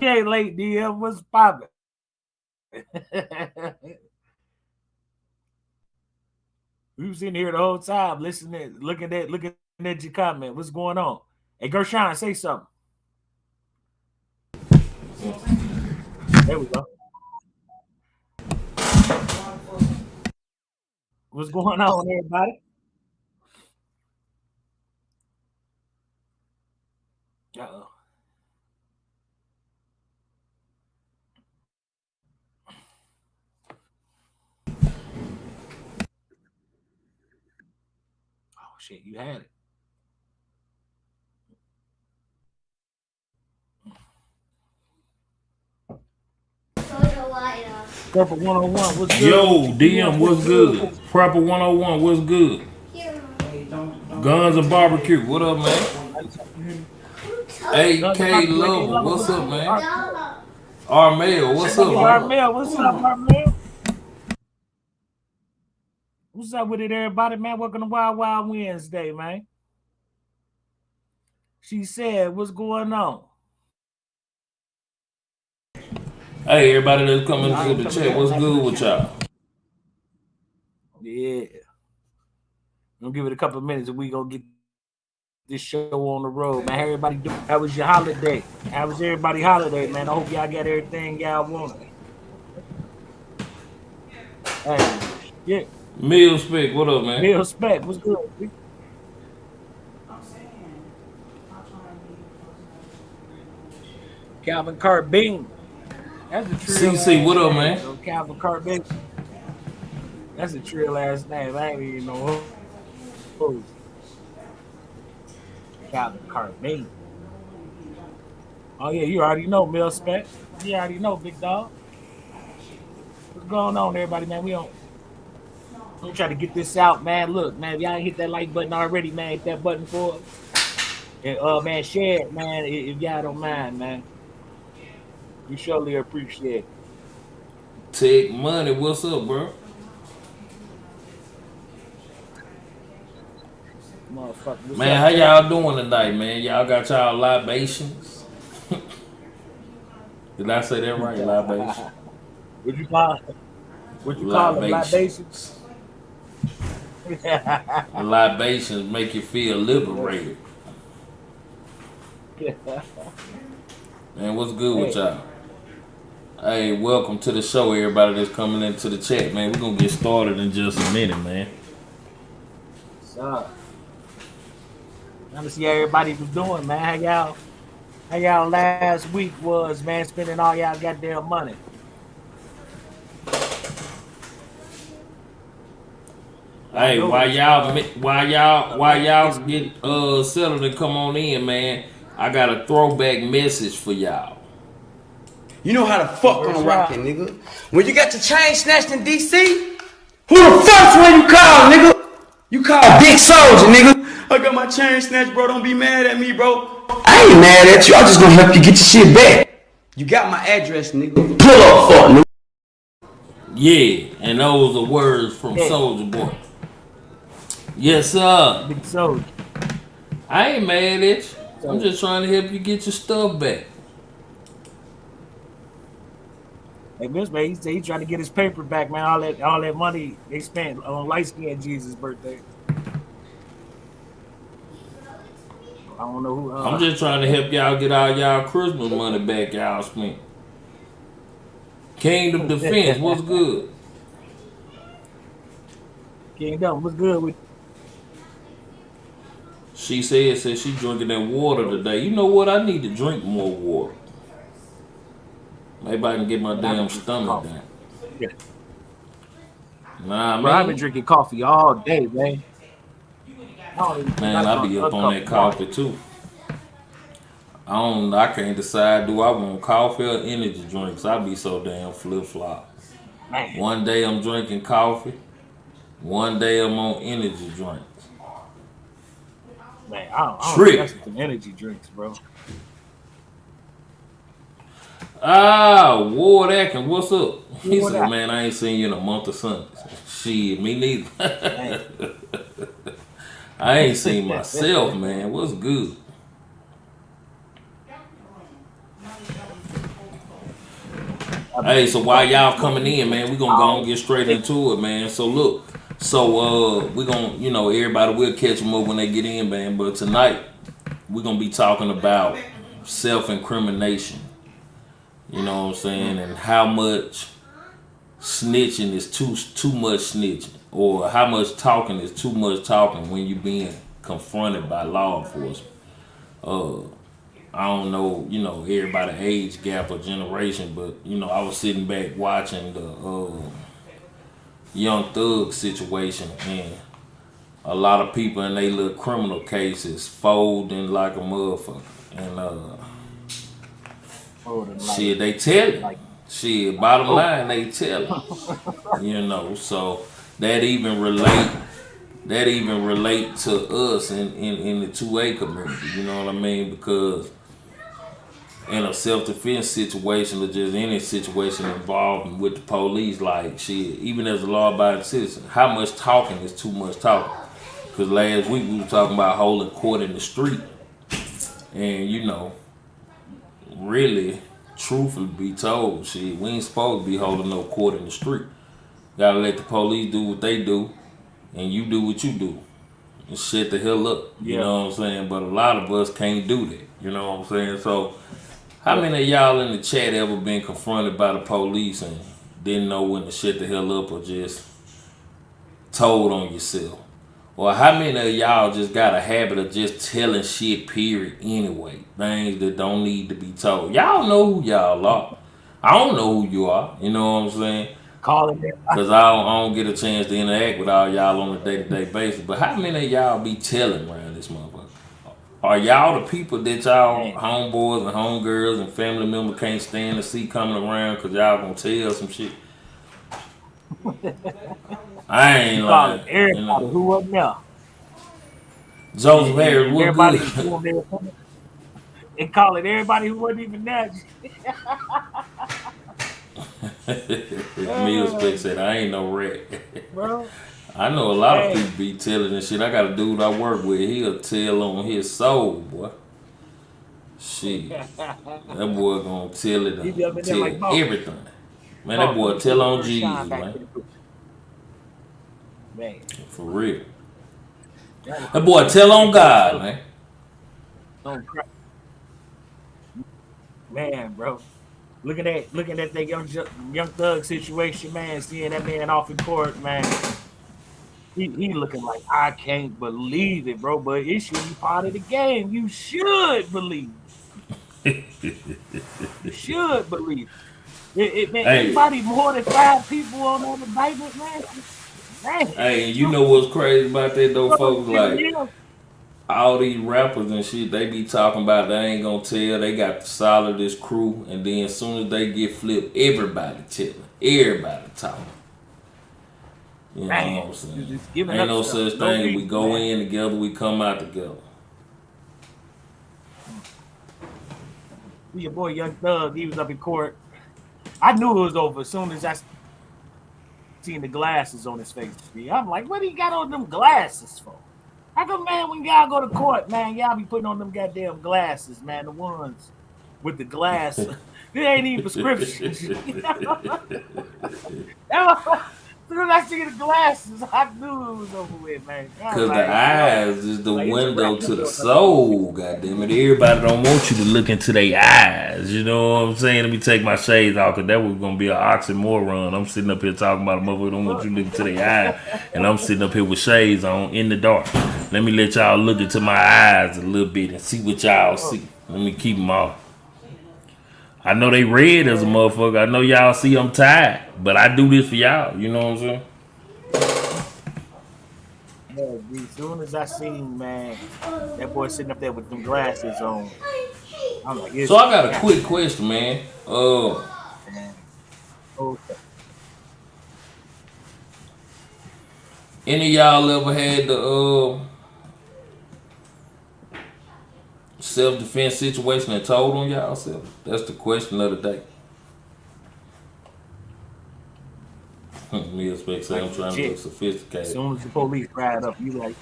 ain't late, DM. What's poppin'? We was in here the whole time listening, looking at your comment. What's going on? Hey, Gershon, say something. There we go. What's going on, everybody? Uh-oh. Oh shit, you had it. Purple 101, what's good with Yo, you, DM? DM, What's what's good with good? you? Proper 101, what's good? Guns and barbecue, what up, man? Guns and AK barbecue, AK Lover, Lover, what's what's up, good? man? Armel, what's up, Hey, man? Armel, what's up, Armel? What's up with it, everybody, man? Welcome to Wild Wild Wednesday, man. She said, what's going on? Hey, everybody that's All coming to right, the coming chat, in. what's good with y'all? Yeah. We'll give it a couple of minutes and we gonna get this show on the road, man. How everybody do? How was your holiday? How was everybody holiday, man? I hope y'all got everything y'all wanted. Hey, yeah. Mill Spec, what up, man? Bill Spec, what's good? Calvin Carbine. That's a trill CC, ass what up, name, man? bro. Calvin Carbine. That's a trill ass name. I ain't even know who. Calvin Carbine. Oh yeah, you already know Mill Spec. You already know, big dog. What's going on, everybody, man? I'm trying to get this out, man. Look, man, if y'all ain't hit that like button already, man, hit that button for us. And man, share it, man, if y'all don't mind, man. We surely appreciate it. Tech Money, what's up, bro? Motherfucker. What's Man, up, how Tech? y'all doing tonight, man? Y'all got y'all libations? Did I say that right? Libation? What you call what you call them libations? Libations. Libations make you feel liberated. Man, what's good with Hey, y'all? Hey, welcome to the show, everybody that's coming into the chat, man. We're gonna get started in just a minute, man. so trying to see how everybody was doing, man. How y'all last week was, man, spending all y'all goddamn money. Y'all Hey, know while y'all it's get settled and come on in, man, I got a throwback message for y'all. You know how the hey, fuck I'm Gershon. rocking, nigga. When you got your chain snatched in DC, who the fuck's one you call, nigga? You call Big Soldier, nigga. I got my chain snatched, bro. Don't be mad at me, bro. I ain't mad at you. I'm just gonna help you get your shit back. You got my address, nigga. Pull up, fuck, nigga. Yeah, and those are words from Yeah, Soldier Boy. Yes, sir. big soldier. I ain't mad at you. I'm So just trying to help you get your stuff back. hey, Vince, man, he said he trying to get his paper back, man. All that money they spent on light skinned Jesus' birthday. I don't know who I'm just trying to help y'all get all y'all Christmas money back y'all spent. Kingdom Defense, what's good? Kingdom. What's good with Said she drinking that water today. You know what? I need to drink more water. Maybe I can get my man? I've been damn drinking stomach coffee. down. Yeah. Nah, I Bro, I've been mean, drinking coffee all day, man. I don't even think I man, I drunk be a up on cup that of water. coffee too. I can't decide do I want coffee or energy drinks. I be so damn flip flop. Man, One day I'm drinking coffee, one day I'm on energy drinks. man, I don't even mess Trick. with them energy drinks, bro. Ah, Ward Atkins, what's up? He What said, that? man, I ain't seen you in a month or something. Shit, me Man. neither. I ain't seen myself, man. What's good? Hey, so while y'all coming in, man, we gonna go and get straight into it, man. So look, we gonna, everybody will catch them up when they get in, man. But tonight we gonna be talking about self-incrimination. You know what I'm saying, and how much snitching is too much snitching, or how much talking is too much talking when you being confronted by law enforcement. I don't know, everybody age gap or generation, but I was sitting back watching the Young Thug situation, and a lot of people in their little criminal cases folding like a motherfucker, and shit, they tell it. Shit, bottom line, they tell it. So that even relate to us in the 2A community. You know what I mean? Because in a self-defense situation or just any situation involving with the police, like shit, even as a law-abiding citizen, how much talking is too much talking? Because last week we were talking about holding court in the street, and really, truthfully be told, shit, we ain't supposed to be holding no court in the street. Gotta let the police do what they do, and you do what you do, and shut the hell up. You know what I'm saying? But a lot of us can't do that. You know what I'm saying? So, how many of y'all in the chat ever been confronted by the police and didn't know when to shut the hell up or just told on yourself? Or how many of y'all just got a habit of just telling shit, period, anyway? Things that don't need to be told. Y'all know who y'all are. I don't know who you are. You know what I'm saying? Calling it. Because I don't get a chance to interact with all y'all on a day-to-day basis. But how many of y'all be telling around this motherfucker? Are y'all the people that y'all homeboys and homegirls and family members can't stand to see coming around because y'all gonna tell some shit? I ain't lying. Everybody who wasn't there. Joseph Harris, what good? And calling everybody who wasn't even there. Millspec said, I ain't no rat. Bro. I know a lot of people be telling and shit. I got a dude I work with. He'll tell on his soul, boy. Shit. That boy gonna tell it and tell everything. Man, that boy tell on Jesus, man. For real. That boy tell on God, man. Man, bro. Looking at that young Thug situation, man, seeing that man off in court, man. He looking like, I can't believe it, bro. But it should be part of the game. You should believe it. You should believe it. Man, anybody more than 5 people on that indictment, man. Hey, and you know what's crazy about that though, folks? Like, all these rappers and shit, they be talking about they ain't gonna tell. They got the solidest crew, and then as soon as they get flipped, everybody telling, everybody talking. You know what I'm saying? Ain't no such thing. We go in together, we come out together. Your boy Young Thug, he was up in court. I knew it was over as soon as I seen the glasses on his face. I'm like, what he got on them glasses for? How come, man, when y'all go to court, man, y'all be putting on them goddamn glasses, man, the ones with the glass. They ain't even prescriptions. As soon as I see the glasses, I knew it was over with, man. Because the eyes is the window to the soul, goddamn it. Everybody don't want you to look into their eyes. You know what I'm saying? Let me take my shades off, because that was going to be an oxymoron. I'm sitting up here talking about a motherfucker don't want you to look into their eyes, and I'm sitting up here with shades on in the dark. Let me let y'all look into my eyes a little bit and see what y'all see. Let me keep them off. I know they red as a motherfucker. I know y'all see I'm tired, but I do this for y'all. You know what I'm saying? Yeah, as soon as I seen, man, that boy sitting up there with them glasses on, I'm like, so I got a quick question, man. Any of y'all ever had the self-defense situation and told on y'all self? That's the question of the day. Me expect say I'm trying to look sophisticated. As soon as the police ride up, you like.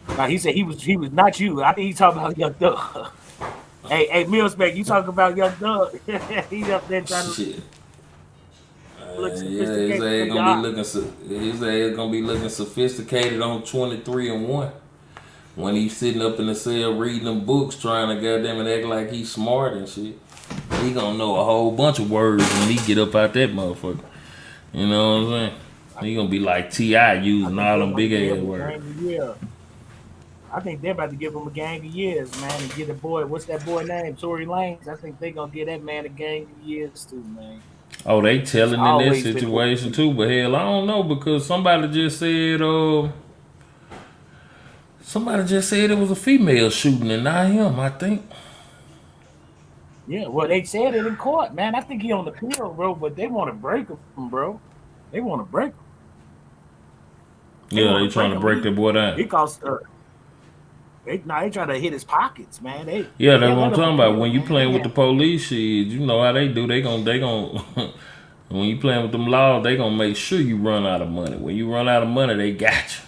Now he said he was not you. I think he talking about Young Thug. Hey, Millspec, you talk about Young Doug. He's up there trying to Shit. look Yeah, his sophisticated ass for gonna be y'all. looking. His ass gonna be looking sophisticated on 23-1. When he's sitting up in the cell reading them books, trying to goddamn it act like he's smart and shit. He gonna know a whole bunch of words when he get up out that motherfucker. You know what I'm saying? He gonna be like T.I. I using think all they're them about to big give ass him a words. gang of years. I think they're about to give him a gang of years, man, and get a boy. What's that boy name? Tory Lanez. I think they gonna get that man a gang of years too, man. Oh, they He's telling in that always been one situation of too, but hell, I don't know because somebody just said it was a female shooting and not him. I think. yeah. Well, they said it in court, man. I think he on the pill, bro, but they want to break him, bro. They want to break him. They Yeah, want they to break trying to him. break that boy down. Because they trying to hit his pockets, man. Yeah, that's They'll what let I'm him talking about. appeal, When you man. They playing with have the police shit, you know how they do. They gon' when you playing with them laws, they gonna make sure you run out of money. When you run out of money, they got you.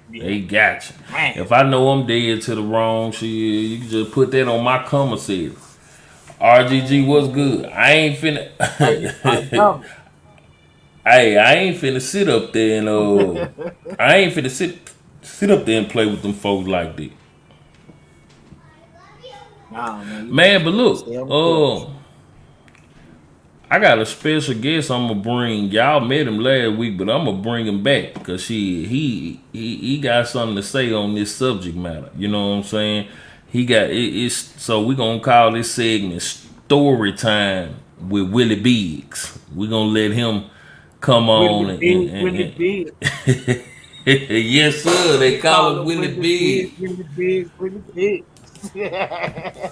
yeah, They got you. man. If I know I'm dead to the wrong shit, you can just put that on my commissary. RGG, what's good? I ain't finna. I love Hey, I ain't finna sit up there and it. I ain't finna sit up there and play with them folks like that. Nah, man, you Man, but gotta look, stay on the course. I got a special guest I'm gonna bring. Y'all met him last week, but I'm gonna bring him back because he got something to say on this subject matter. You know what I'm saying? He got it's so we gonna call this segment story time with Willie Biggs. We gonna let him come on Willie Big, Willie Big. yes sir. They They call call him him Willie Willie Big, Biggs. Willie Big, Willie Big. Yeah,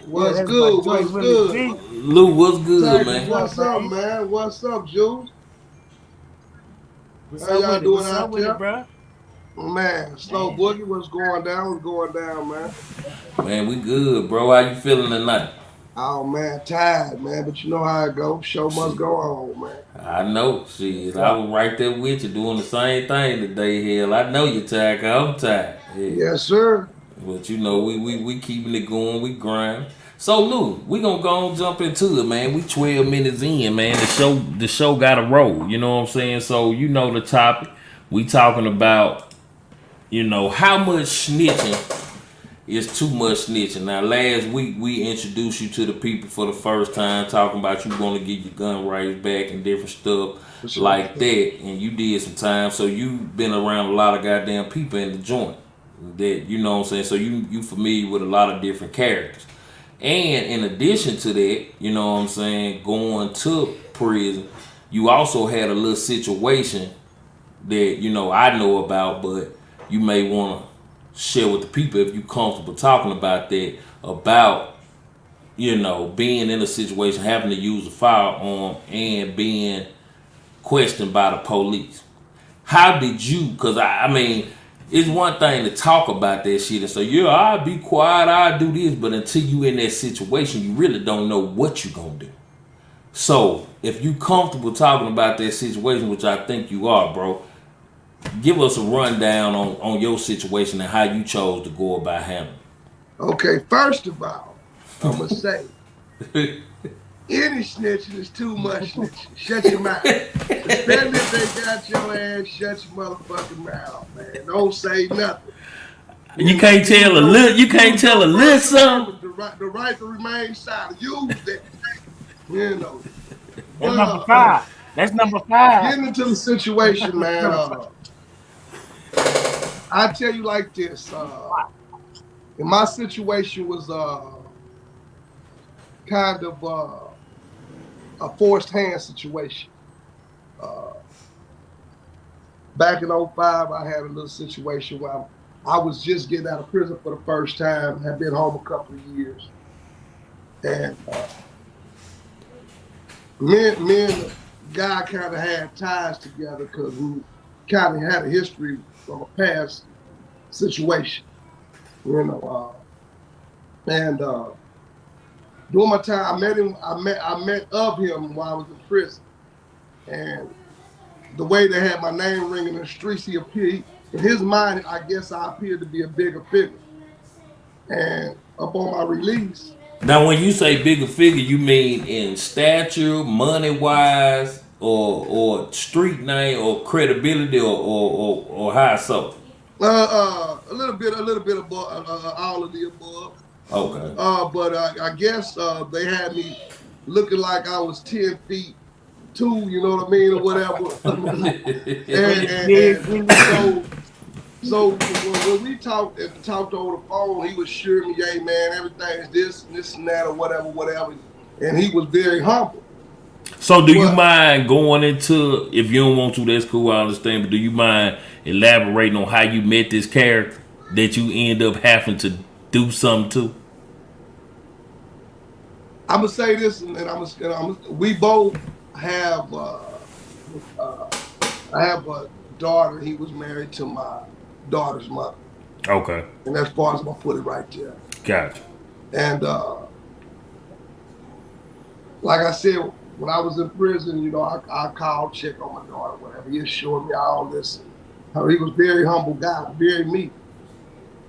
What's that's my good? joy, What's Willie good? Big. Lou, what's good, Taggers, What's man? up, what's up, man? man? What's up, Jules? What's How up y'all with it? doing What's up out with it, there? bro? Man, slow Man, boogie, what's going down? What's going down, man? Man, we good, bro. How you feeling tonight? Oh man, tired, man, but you know how it goes. Show must Shit. go on, man. I know, shit. I yeah. was right there with you doing the same thing today. Hell, I know you're tired, cause I'm tired. Yeah. Yes, sir. But you know, we keeping it going, we grind. So Lou, we gonna go and jump into it, man. We 12 minutes in, man. The show got a roll, you know what I'm saying? So you know the topic. We talking about, how much snitching is too much snitching. Now, last week we introduced you to the people for the first time, talking about you want to get your gun rights back and different stuff For sure. like that. And you did some time, so you've been around a lot of goddamn people in the joint. That you know what I'm saying. So you familiar with a lot of different characters. And in addition to that, you know what I'm saying, going to prison, you also had a little situation that I know about, but you may want to share with the people if you're comfortable talking about that, about being in a situation, having to use a firearm and being questioned by the police. How did you? Because I mean, it's one thing to talk about that shit and say, yeah, I'll be quiet, I'll do this, but until you in that situation, you really don't know what you're gonna do. So if you comfortable talking about that situation, which I think you are, bro, give us a rundown on your situation and how you chose to go about handling. Okay, first of all, I'ma say any snitching is too much snitching. Shut your mouth. Especially if they got your ass, shut your motherfucking mouth, man. Don't say nothing. You can't tell a little. You can't tell a little something. The right to remain silent. Use that. You know. That's number five. That's number five. Getting into the situation, man. I tell you like this. And my situation was kind of a forced hand situation. Back in '05, I had a little situation where I was just getting out of prison for the first time, had been home a couple of years. And me and the guy kind of had ties together because we kind of had a history from a past situation, and during my time, I met him. I met of him while I was in prison, and the way they had my name ringing in the streets, in his mind, I guess I appeared to be a bigger figure. And up on my release. Now, when you say bigger figure, you mean in stature, money wise, or street name, or credibility, or how so? A little bit of all of the above. Okay. But I guess they had me looking like I was 10 feet two, you know what I mean, or whatever. and so when we talked over the phone, he was sure me, hey man, everything is this and that or whatever. And he was very humble. So do you mind going into, if you don't want to, that's cool, I understand, but do you mind elaborating on how you met this character that you end up having to do something to? I'm gonna say this, and we both have. I have a daughter. He was married to my daughter's mother. Okay. And as far as I'm gonna put it right there. Gotcha. And like I said, when I was in prison, you know, I called, check on my daughter, whatever. He assured me all this. He was a very humble guy, very meek.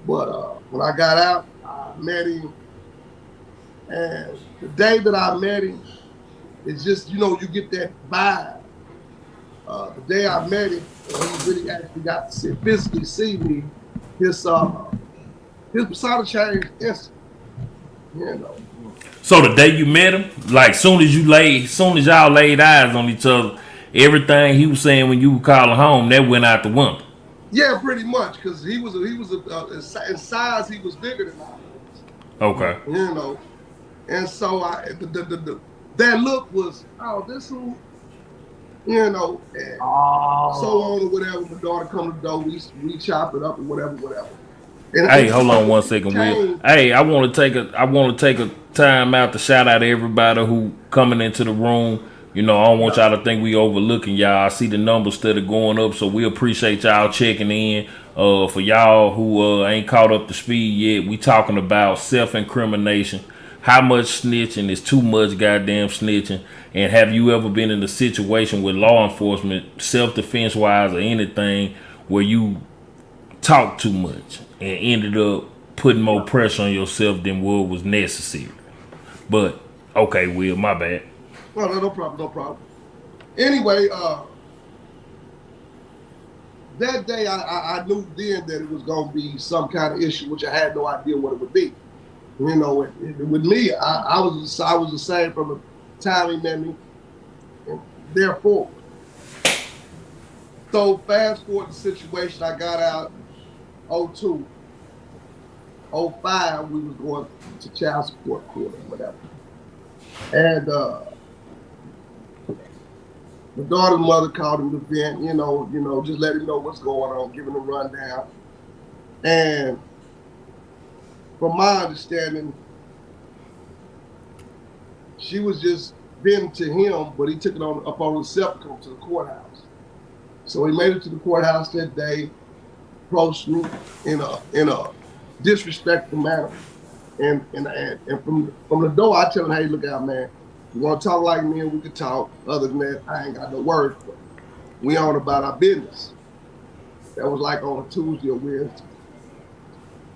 But when I got out, I met him. And the day that I met him, it's just, you know, you get that vibe. The day I met him, he really actually got to physically see me. His persona changed instantly. You know. So the day you met him, like soon as y'all laid eyes on each other, everything he was saying when you were calling home, that went out the window. Yeah, pretty much, because he was in size, he was bigger than I was. Okay. You know, and so that look was, oh, this who, you know, and so on or whatever. My daughter come to the door, we chop it up or whatever. And hey, hold on one second, Will. Hey, I want to take a time out to shout out to everybody who coming into the room. You know, I don't want y'all to think we overlooking y'all. I see the numbers steady going up, so we appreciate y'all checking in. For y'all who ain't caught up to speed yet, we talking about self-incrimination. How much snitching is too much goddamn snitching? And have you ever been in a situation with law enforcement, self-defense wise or anything, where you talk too much and ended up putting more pressure on yourself than what was necessary? But okay, Will, my bad. Well, no problem. Anyway, that day I knew then that it was gonna be some kind of issue, which I had no idea what it would be. You know, with me, I was the same from the time he met me, and therefore. So fast forward the situation, I got out 02. 05, we was going to child support court or whatever. And my daughter's mother called him to vent, you know, just let him know what's going on, giving him a rundown. And from my understanding, she was just venting to him, but he took it upon himself to come to the courthouse. So he made it to the courthouse that day, approached me in a disrespectful manner. And from the door, I tell him, hey, look out, man. You want to talk like me and we can talk. Other than that, I ain't got no words for you. We on about our business. That was like on a Tuesday or Wednesday.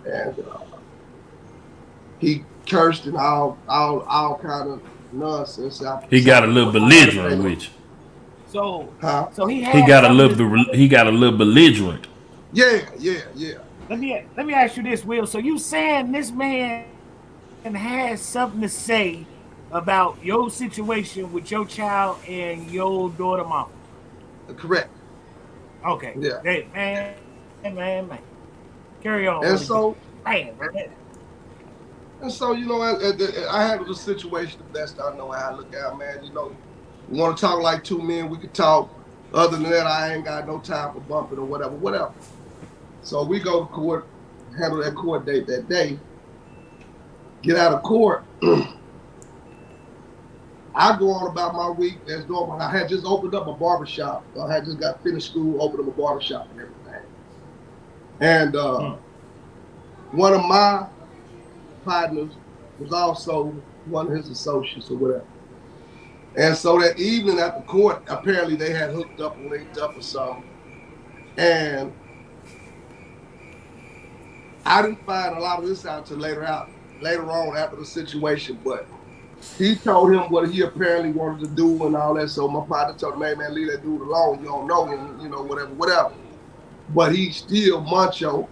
And he cursed and all kind of nonsense. He got a little belligerent with you. So he got a little belligerent. Yeah. Let me ask you this, Will. So you saying this man has something to say about your situation with your child and your daughter mama? Correct. Okay. Yeah. Hey, man. Carry on. And so, man. And so, you know, I handled the situation the best I know how. Look out, man. You know, you want to talk like two men, we could talk. Other than that, I ain't got no time for bumping or whatever. So we go to court, handle that court date that day. Get out of court. I go on about my week as normal. I had just opened up a barbershop. I had just got finished school, opened up a barbershop and everything. And one of my partners was also one of his associates or whatever. And so that evening at the court, apparently they had hooked up or linked up or something. And I didn't find a lot of this out till later later on after the situation, but he told him what he apparently wanted to do and all that. So my partner told him, hey, man, leave that dude alone. You don't know him, you know, whatever. But he's still macho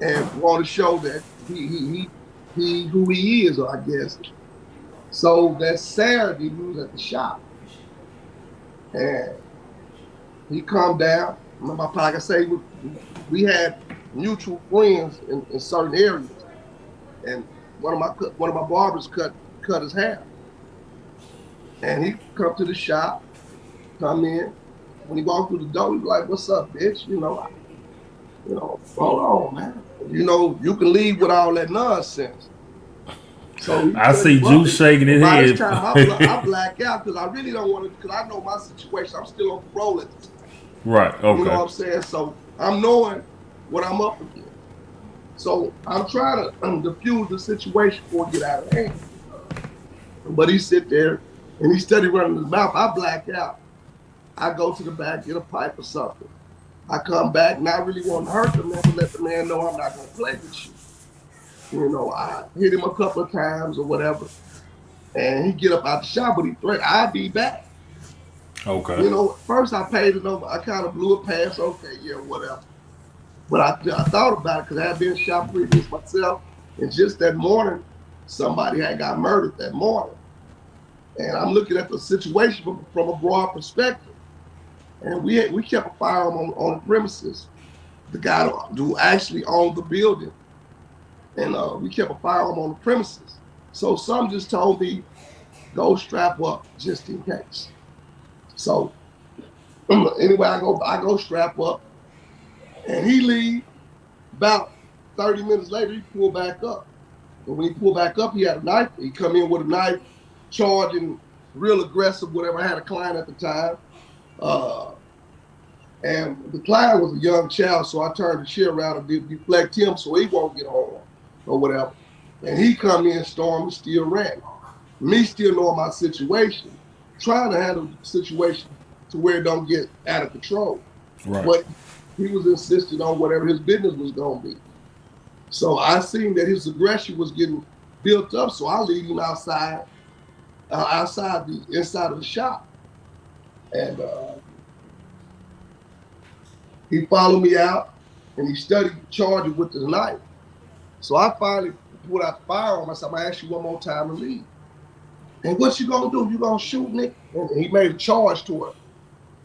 and want to show that he who he is, I guess. So that Saturday, we was at the shop. And he come down. Like I say, we had mutual friends in certain areas. And one of my barbers cut his hair. And he come to the shop, come in. When he walked through the door, he was like, what's up, bitch? You know, hold on, man. You know, you can leave with all that nonsense. So I see Juice shaking his by head. this time, I black out because I really don't want to, because I know my situation. I'm still on parole at the time. Right, okay. You know what I'm saying? So I'm knowing what I'm up against. So I'm trying to diffuse the situation before it get out of hand. But he sit there and he steady running his mouth. I black out. I go to the back, get a pipe or something. I come back, not really want to hurt the man, but let the man know I'm not going to play with you. You know, I hit him a couple of times or whatever. And he get up out the shop, but he threatened, I'll be back. Okay. You know, first I paid it over. I kind of blew it past, okay, yeah, whatever. But I thought about it because I had been shot previous myself. And just that morning, somebody had got murdered that morning. And I'm looking at the situation from a broad perspective. And we kept a firearm on the premises. The guy who actually owned the building. And we kept a firearm on the premises. So some just told me, go strap up just in case. So anyway, I go strap up. And he leave. About 30 minutes later, he pulled back up. And when he pulled back up, he had a knife. He come in with a knife, charging, real aggressive, whatever. I had a client at the time. And the client was a young child, so I turned the chair around and deflect him so he won't get home or whatever. And he come in, storm, and still ran. Me still knowing my situation, trying to handle the situation to where it don't get out of control. Right. But he was insisting on whatever his business was going to be. So I seen that his aggression was getting built up, so I leave him inside of the shop. And he followed me out, and he studied charging with the knife. So I finally pulled out the firearm. I said, I'm going to ask you one more time to leave. And what you going to do? You going to shoot me? And he made a charge to her.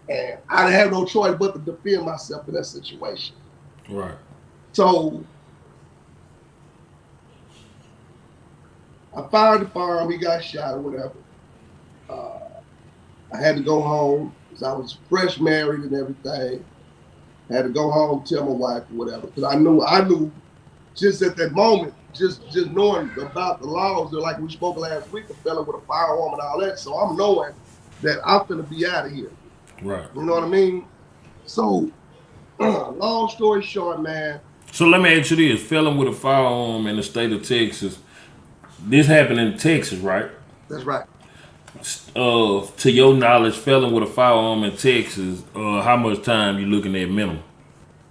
And I didn't have no choice but to defend myself in that situation. Right. So I fired the firearm. He got shot or whatever. I had to go home because I was fresh married and everything. I had to go home, tell my wife or whatever, because I knew just at that moment, just knowing about the laws, like we spoke last week, a fella with a firearm and all that. So I'm knowing that I'm finna be out of here. Right. You know what I mean? So, long story short, man. So let me ask you this: felon with a firearm in the state of Texas. This happened in Texas, right? That's right. To your knowledge, felon with a firearm in Texas, how much time you looking at minimum?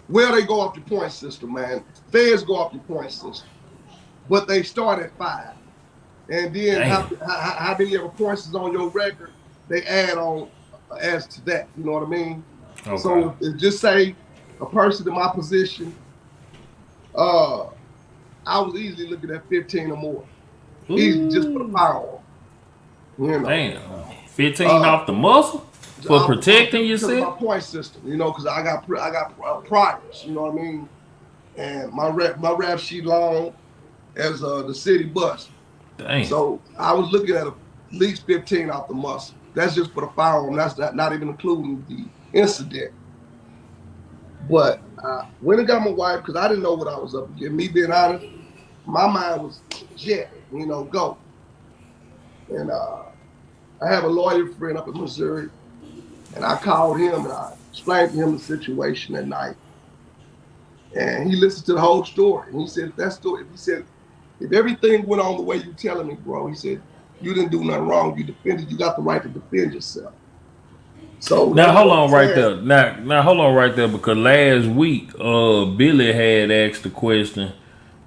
Well, they go off the point system, man. Feds go off the point system, but they start at 5, and then how many other points is on your record, they add on as to that. You know what I mean? Okay. So just say a person in my position, I was easily looking at 15 or more, easily just for the firearm. You know? Damn, 15 off the muscle for protecting yourself. My point system, you know, because I got priors. You know what I mean? And my rap sheet long as the city bus. Damn. So I was looking at least 15 off the muscle. That's just for the firearm. That's not even including the incident. But when I got my wife, because I didn't know what I was up against. Me being honest, my mind was jet. You know, go. And I have a lawyer friend up in Missouri, and I called him and I explained to him the situation that night. And he listened to the whole story. And he said, if everything went on the way you telling me, bro, he said, you didn't do nothing wrong. You defended. You got the right to defend yourself. So now hold on right there. Now hold on right there, because last week Billy had asked the question,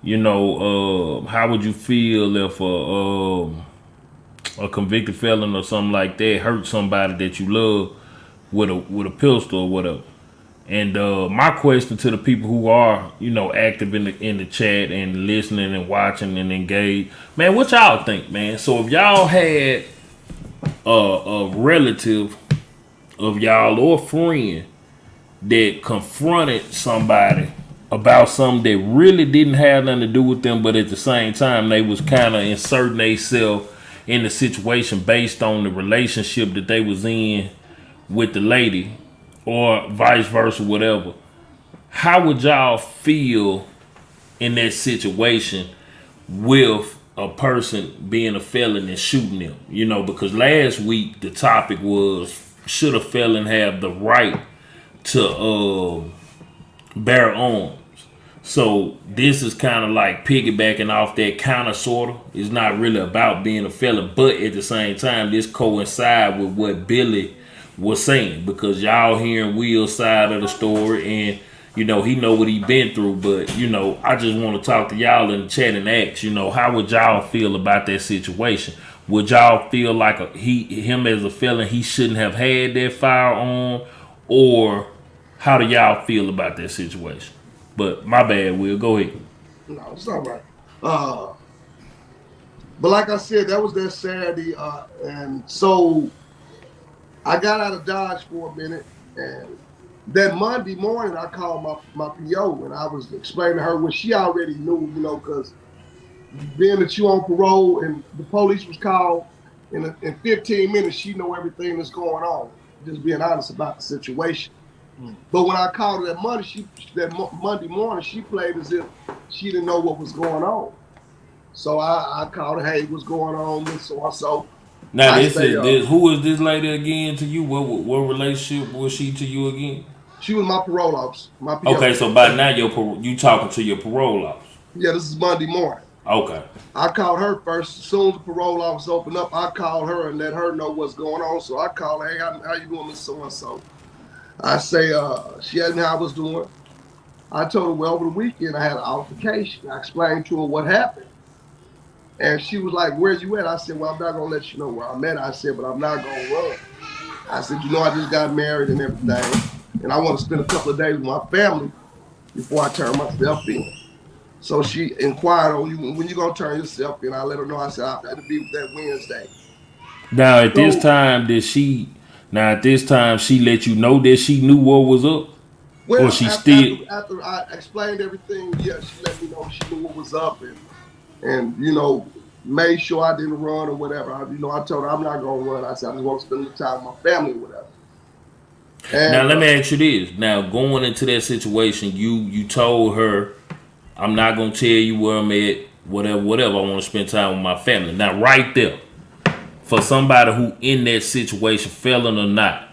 You know, how would you feel if a convicted felon or something like that hurt somebody that you love with a pistol or whatever? And my question to the people who are, you know, active in the chat and listening and watching and engaged, man, what y'all think, man? So if y'all had a relative of y'all or friend that confronted somebody about something that really didn't have nothing to do with them, but at the same time they was kind of inserting themselves in the situation based on the relationship that they was in with the lady, or vice versa, whatever. How would y'all feel in that situation with a person being a felon and shooting them? You know, because last week the topic was, should a felon have the right to bear arms? So this is kind of like piggybacking off that, kind of sort of. It's not really about being a felon, but at the same time, this coincide with what Billy was saying, because y'all hearing Will's side of the story, and you know he know what he been through. But you know, I just want to talk to y'all in the chat and ask, you know, how would y'all feel about that situation? Would y'all feel like him as a felon, he shouldn't have had that firearm, or how do y'all feel about that situation? But my bad, Will. Go ahead. No, it's all right. But like I said, that was that Saturday, and so I got out of Dodge for a minute, and that Monday morning I called my PO, and I was explaining to her what she already knew, you know, because being that you on parole and the police was called in 15 minutes, she know everything that's going on. Just being honest about the situation. But when I called her that Monday morning, she played as if she didn't know what was going on. So I called her, hey, what's going on, and so and so. Now who is this lady again to you? What relationship was she to you again? She was my parole officer. My PO. Okay, so by now you talking to your parole officer. Yeah, this is Monday morning. Okay. I called her first. As soon as the parole office opened up, I called her and let her know what's going on. So I called her, hey, how you doing, Miss So-and-so? I say, she asked me how I was doing. I told her, well, over the weekend I had an altercation. I explained to her what happened. And she was like, where you at? I said, well, I'm not going to let you know where I'm at. I said, but I'm not going to run. I said, you know, I just got married and everything. And I want to spend a couple of days with my family before I turn myself in. So she inquired on you, when you going to turn yourself in? I let her know. I said, I'll be that Wednesday. Now, at this time, she let you know that she knew what was up? Well, or she still... after I explained everything, yeah, she let me know she knew what was up, and you know, made sure I didn't run or whatever. I told her I'm not going to run. I said, I just want to spend the time with my family or whatever. And, now, let me ask you this. Now, going into that situation, you told her, I'm not going to tell you where I'm at, whatever. I want to spend time with my family. Now, right there, for somebody who in that situation, felon or not,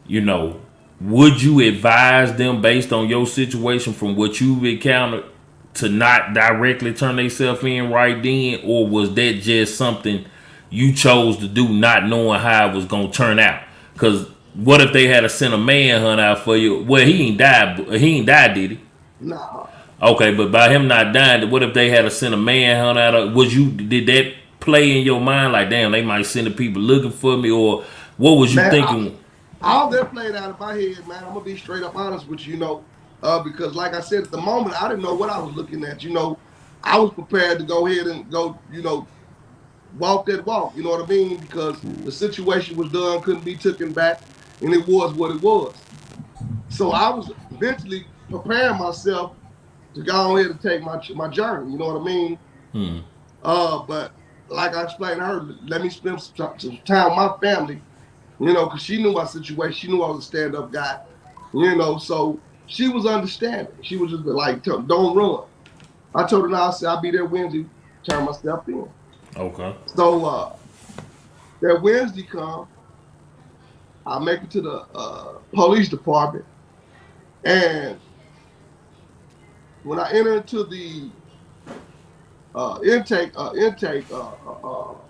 you know, would you advise them based on your situation from what you've encountered to not directly turn themselves in right then? Or was that just something you chose to do not knowing how it was going to turn out? Because what if they had to send a manhunt out for you? Well, he ain't died, did he? Nah. Okay, but by him not dying, what if they had to send a manhunt out? Did that play in your mind? Like, damn, they might send the people looking for me, or what was you thinking? All that played out of my head, man. I'm gonna be straight up honest with you, because like I said, at the moment, I didn't know what I was looking at. I was prepared to go ahead and go, walk that walk. You know what I mean? Because the situation was done, couldn't be taken back, and it was what it was. So I was mentally preparing myself to go ahead and take my journey. You know what I mean? But like I explained to her, let me spend some time with my family. Because she knew my situation. She knew I was a stand-up guy. So she was understanding. She was just like, don't run. I told her, I said, I'll be there Wednesday, turn myself in. Okay. So that Wednesday come, I make it to the police department. And when I enter into the intake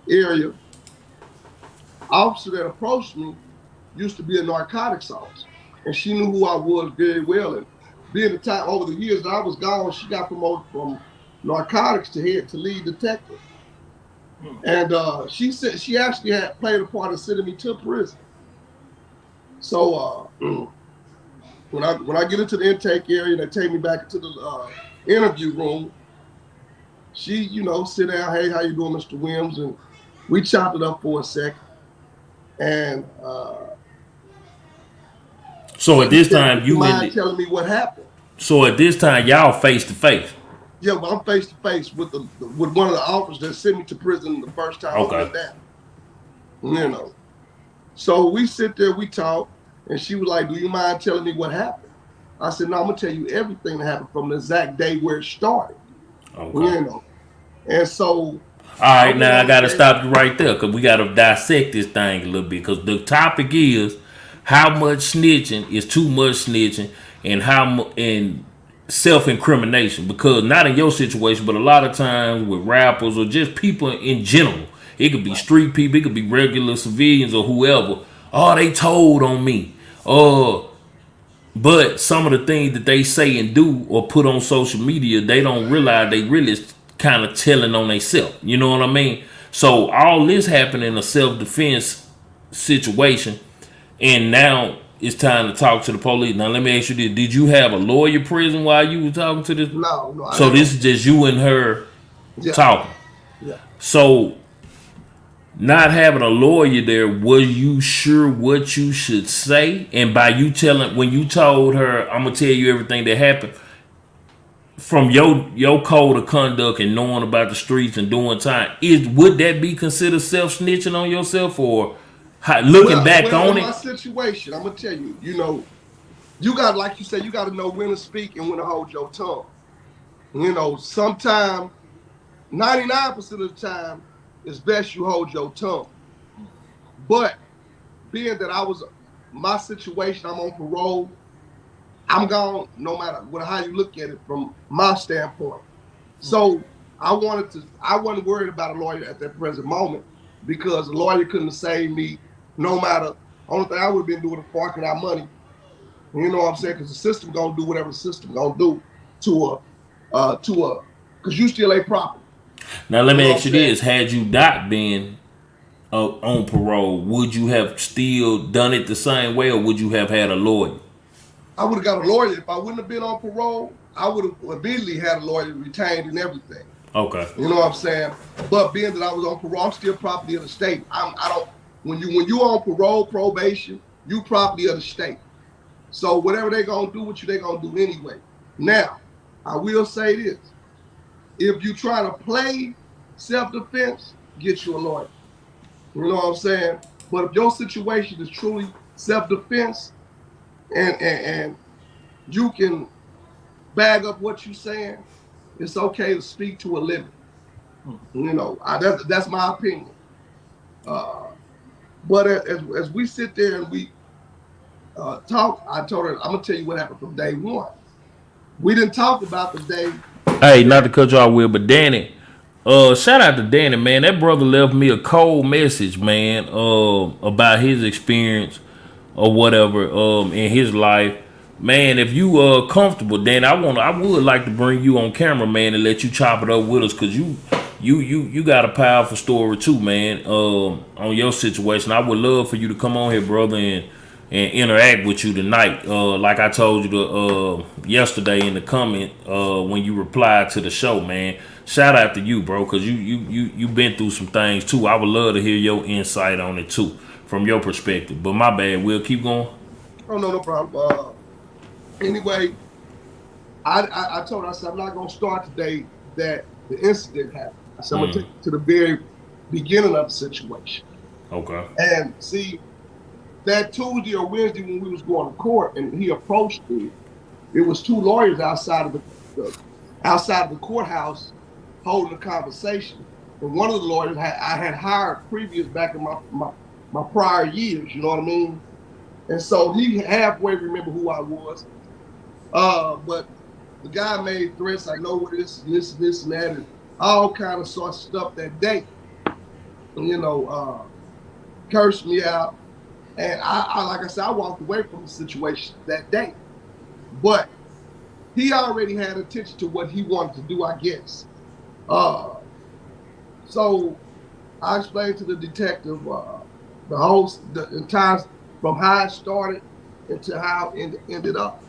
area, officer that approached me used to be a narcotics officer, and she knew who I was very well. And being the time over the years that I was gone, she got promoted from narcotics to lead detective. And she said she actually had played a part of sending me to prison. So when I get into the intake area, they take me back into the interview room. She, sit down, hey, how you doing, Mr. Williams? And we chopped it up for a second. And so at this time, you mind telling me what happened? So at this time, y'all face to face. Yeah, but I'm face to face with one of the officers that sent me to prison the first time I went down. So we sit there, we talk, and she was like, "Do you mind telling me what happened?" I said, "No, I'm gonna tell you everything that happened from the exact day where it started." Okay. And so. All right, now I gotta stop you right there because we gotta dissect this thing a little bit because the topic is how much snitching is too much snitching and self-incrimination, because not in your situation, but a lot of times with rappers or just people in general, it could be street people, it could be regular civilians or whoever. Oh, they told on me. But some of the things that they say and do or put on social media, they don't realize they really kind of telling on themselves. You know what I mean? So all this happened in a self-defense situation, and now it's time to talk to the police. Now let me ask you this: did you have a lawyer present while you were talking to this? No. So this is just you and her talking. Yeah. So not having a lawyer there, were you sure what you should say? And by you when you told her, I'm gonna tell you everything that happened, from your code of conduct and knowing about the streets and doing time, would that be considered self-snitching on yourself, or looking back on it? My situation, I'm gonna tell you, you got, like you said, you got to know when to speak and when to hold your tongue. Sometimes 99% of the time, it's best you hold your tongue. But being that my situation, I'm on parole, I'm gone no matter how you look at it from my standpoint. So I wasn't worried about a lawyer at that present moment because a lawyer couldn't have saved me no matter. Only thing I would have been doing is forking out money. You know what I'm saying? Because the system gonna do whatever the system gonna do to because you still ain't property. Now let me ask you this: had you not been on parole, would you have still done it the same way, or would you have had a lawyer? I would have got a lawyer. If I wouldn't have been on parole, I would have immediately had a lawyer retained and everything. Okay. You know what I'm saying? But being that I was on parole, I'm still property of the state. When you on parole, probation, you property of the state. So whatever they gonna do with you, they gonna do anyway. Now, I will say this. If you try to play self-defense, get you a lawyer. You know what I'm saying? But if your situation is truly self-defense and you can bag up what you're saying, it's okay to speak to a living. That's my opinion. But as we sit there and we talk, I told her, I'm going to tell you what happened from day one. We didn't talk about the day. Hey, not to cut you off, Will, but Danny, shout out to Danny, man. That brother left me a cold message, man, about his experience or whatever in his life. Man, if you comfortable, Danny, I would like to bring you on camera, man, and let you chop it up with us, because you got a powerful story too, man, on your situation. I would love for you to come on here, brother, and interact with you tonight. Like I told you yesterday in the comment when you replied to the show, man. Shout out to you, bro, because you been through some things too. I would love to hear your insight on it too, from your perspective. But my bad, we'll keep going. Oh, no problem. Anyway, I told her, I said, I'm not going to start today that the incident happened. I said, I'm going to take you to the very beginning of the situation. Okay. And see, that Tuesday or Wednesday when we was going to court and he approached me, it was two lawyers outside of the courthouse holding a conversation. And one of the lawyers I had hired previous back in my prior years, you know what I mean? And so he halfway remembered who I was. But the guy made threats like, no, this and that, and all kind of sort of stuff that day. And, cursed me out. And I like I said, I walked away from the situation that day. But he already had attention to what he wanted to do, I guess. So I explained to the detective the entire, from how it started into how it ended up.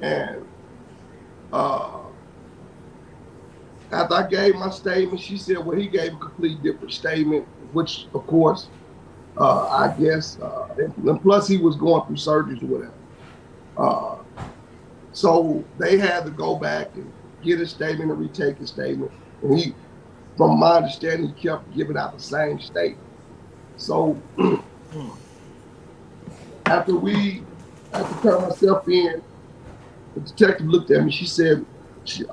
And after I gave my statement, she said, well, he gave a complete different statement, which, of course, I guess, and plus he was going through surgeries or whatever. So they had to go back and get his statement and retake his statement. And he, from my understanding, he kept giving out the same statement. So after turn myself in, the detective looked at me. She said,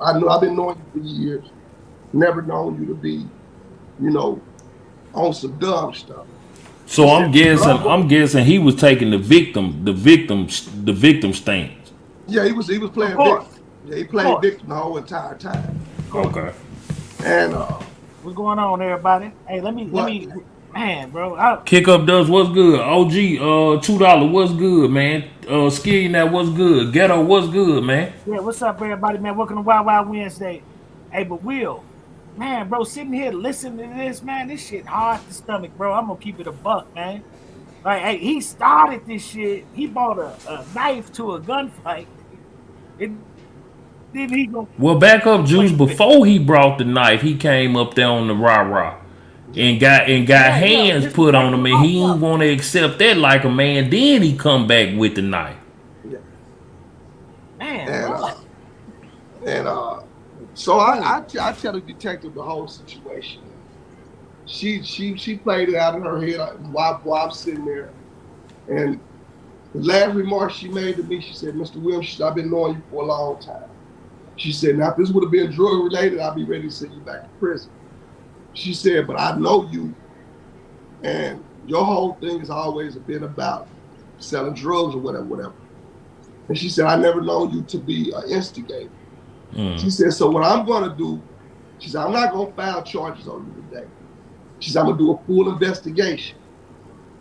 I know I've been knowing you for years, never known you to be, on some dumb stuff. So I'm guessing he was taking the victim stance. Yeah, he was playing victim. Yeah, he played victim the whole entire time. Okay. And what's going on, everybody? Hey, let me, man, bro. Kick up does what's good. OG, $2 what's good, man. Ski that what's good. Ghetto what's good, man. Yeah, what's up, everybody, man? Welcome to Wild Wild Wednesday. Hey, but Will, man, bro, sitting here listening to this, man, this shit hard to stomach, bro. I'm gonna keep it a buck, man. Like, hey, he started this shit. He bought a knife to a gunfight. Well, back up, Juice. Before he brought the knife, he came up there on the rah-rah and got hands put on him, and he didn't want to accept that like a man. Then he come back with the knife. Yeah. Man, so I tell the detective the whole situation. She played it out in her head while I'm sitting there. And the last remark she made to me, she said, Mr. Williams, I've been knowing you for a long time. She said, now if this would have been drug related, I'd be ready to send you back to prison. She said, but I know you, and your whole thing has always been about selling drugs or whatever. And she said, I never known you to be an instigator. She said, so what I'm going to do, she said, I'm not going to file charges on you today. She said, I'm going to do a full investigation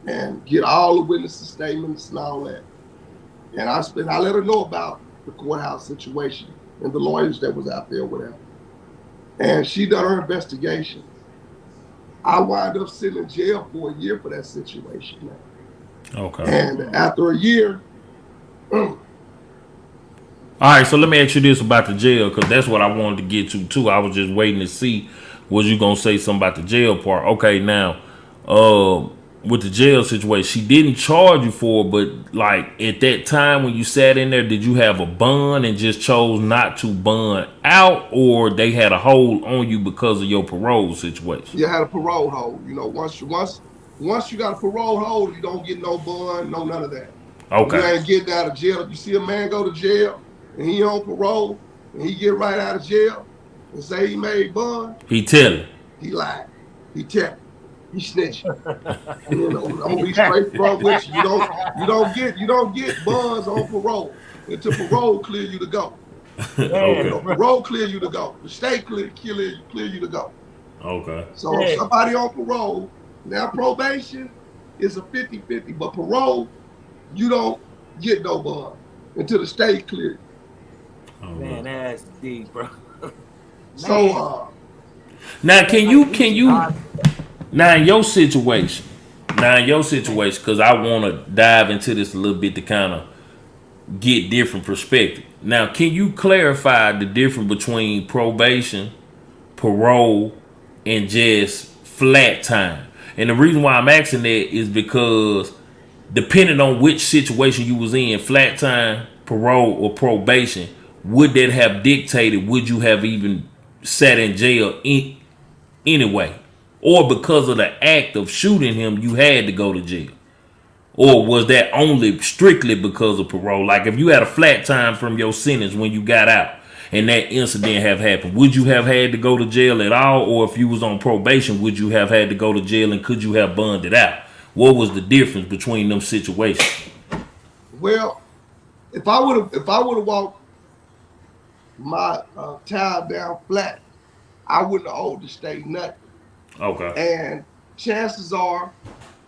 and get all the witnesses' statements and all that. And I let her know about the courthouse situation and the lawyers that was out there, whatever. And she done her investigation. I wound up sitting in jail for a year for that situation, man. Okay. And after a year. All right, so let me ask you this about the jail, because that's what I wanted to get to too. I was just waiting to see, was you gonna say something about the jail part? Okay, now, with the jail situation, she didn't charge you for it, but like at that time when you sat in there, did you have a bond and just chose not to bond out, or they had a hold on you because of your parole situation? You had a parole hold. Once you got a parole hold, you don't get no bond, no none of that. Okay. You ain't getting out of jail. If you see a man go to jail and he on parole and he get right out of jail and say he made bond, he telling. He lied. He telling. He snitching. Don't be straight front with you. You don't get bonds on parole until parole clear you to go. Parole clear you to go. The state clear you to go. Okay. So if somebody on parole, now probation is a 50-50, but parole, you don't get no bond until the state clear. Man, that's deep, bro. So now can you now in your situation, because I want to dive into this a little bit to kind of get different perspective. Now, can you clarify the difference between probation, parole, and just flat time? And the reason why I'm asking that is because depending on which situation you was in, flat time, parole, or probation, would that have dictated, would you have even sat in jail anyway? Or because of the act of shooting him, you had to go to jail? Or was that only strictly because of parole? Like if you had a flat time from your sentence when you got out and that incident have happened, would you have had to go to jail at all? Or if you was on probation, would you have had to go to jail, and could you have bonded out? What was the difference between them situations? Well, if I would have walked my time down flat, I wouldn't have owed the state nothing. Okay. And chances are,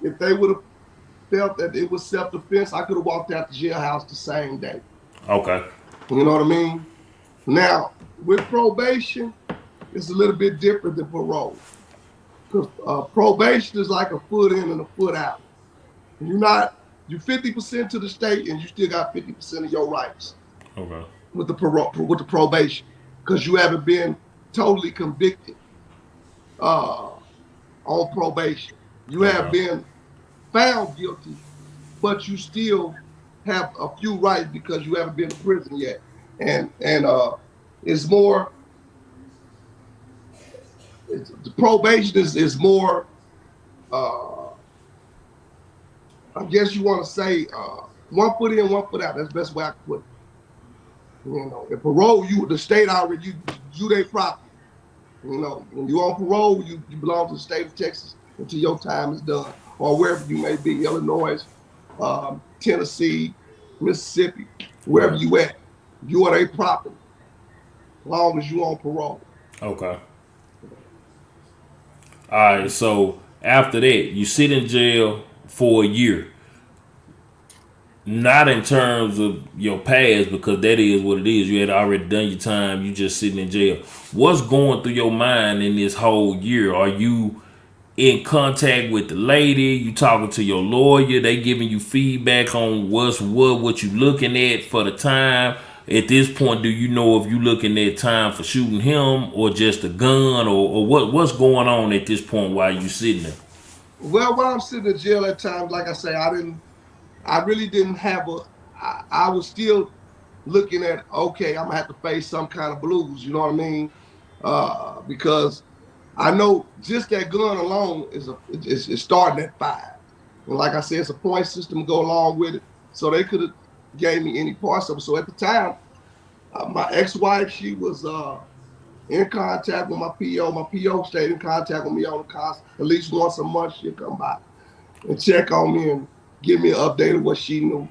if they would have felt that it was self-defense, I could have walked out the jailhouse the same day. Okay. You know what I mean? Now, with probation, it's a little bit different than parole. Because probation is like a foot in and a foot out. You 50% to the state and you still got 50% of your rights. Okay. With the probation. Because you haven't been totally convicted on probation. You have been found guilty, but you still have a few rights because you haven't been to prison yet. And it's more, the probation is more, I guess you want to say, 1 foot in, 1 foot out. That's the best way I can put it. You know, in parole, the state already, you their property. You know, when you're on parole, you belong to the state of Texas until your time is done, or wherever you may be, Illinois, Tennessee, Mississippi, wherever you at, you are their property, as long as you on parole. Okay. All right, so after that, you sit in jail for a year. Not in terms of your past, because that is what it is. You had already done your time. You just sitting in jail. What's going through your mind in this whole year? Are you in contact with the lady? You talking to your lawyer? They giving you feedback on what you looking at for the time? At this point, do you know if you looking at time for shooting him or just a gun, or what's going on at this point while you sitting there? Well, while I'm sitting in jail at times, like I say, I really didn't have I was still looking at, okay, I'm gonna have to face some kind of blues, you know what I mean? Because I know just that gun alone is starting at 5. And like I said, it's a point system to go along with it. So they could have gave me any parts of it. So at the time, my ex-wife, she was in contact with my PO. My PO stayed in contact with me on the constant. At least once a month, she'd come by and check on me and give me an update of what she knew.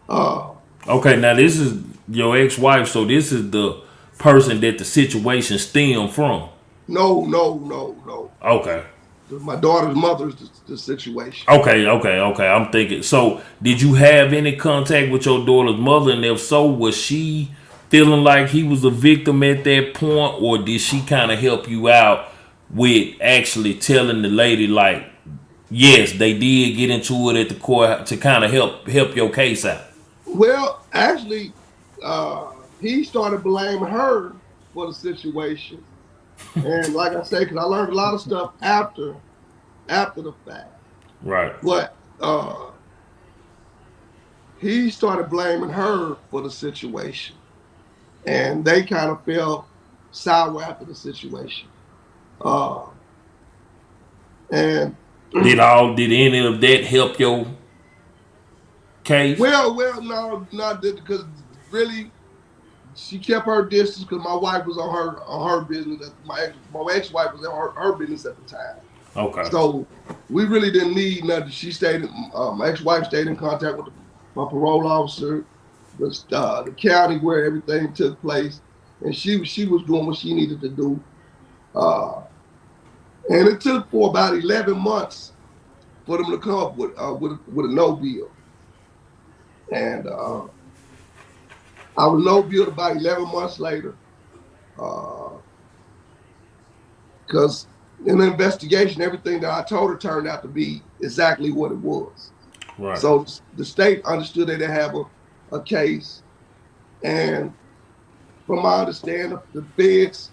Okay, now this is your ex-wife, so this is the person that the situation stemmed from. No. Okay. My daughter's mother's the situation. Okay. I'm thinking. So, did you have any contact with your daughter's mother? And if so, was she feeling like he was a victim at that point, or did she kind of help you out with actually telling the lady, like, yes, they did get into it at the court to kind of help your case out? Well, actually, he started blaming her for the situation. And like I say, because I learned a lot of stuff after the fact. Right. But he started blaming her for the situation. And they kind of fell sour after the situation. And did any of that help your case? Well, no, not because really she kept her distance because my wife was on her business. My ex-wife was on her business at the time. Okay. So we really didn't need nothing. She stayed. My ex-wife stayed in contact with my parole officer, the county where everything took place, and she was doing what she needed to do. And it took for about 11 months for them to come up with a no bill. And I was no bill about 11 months later, because in the investigation, everything that I told her turned out to be exactly what it was. Right. So the state understood they didn't have a case, and from my understanding, the feds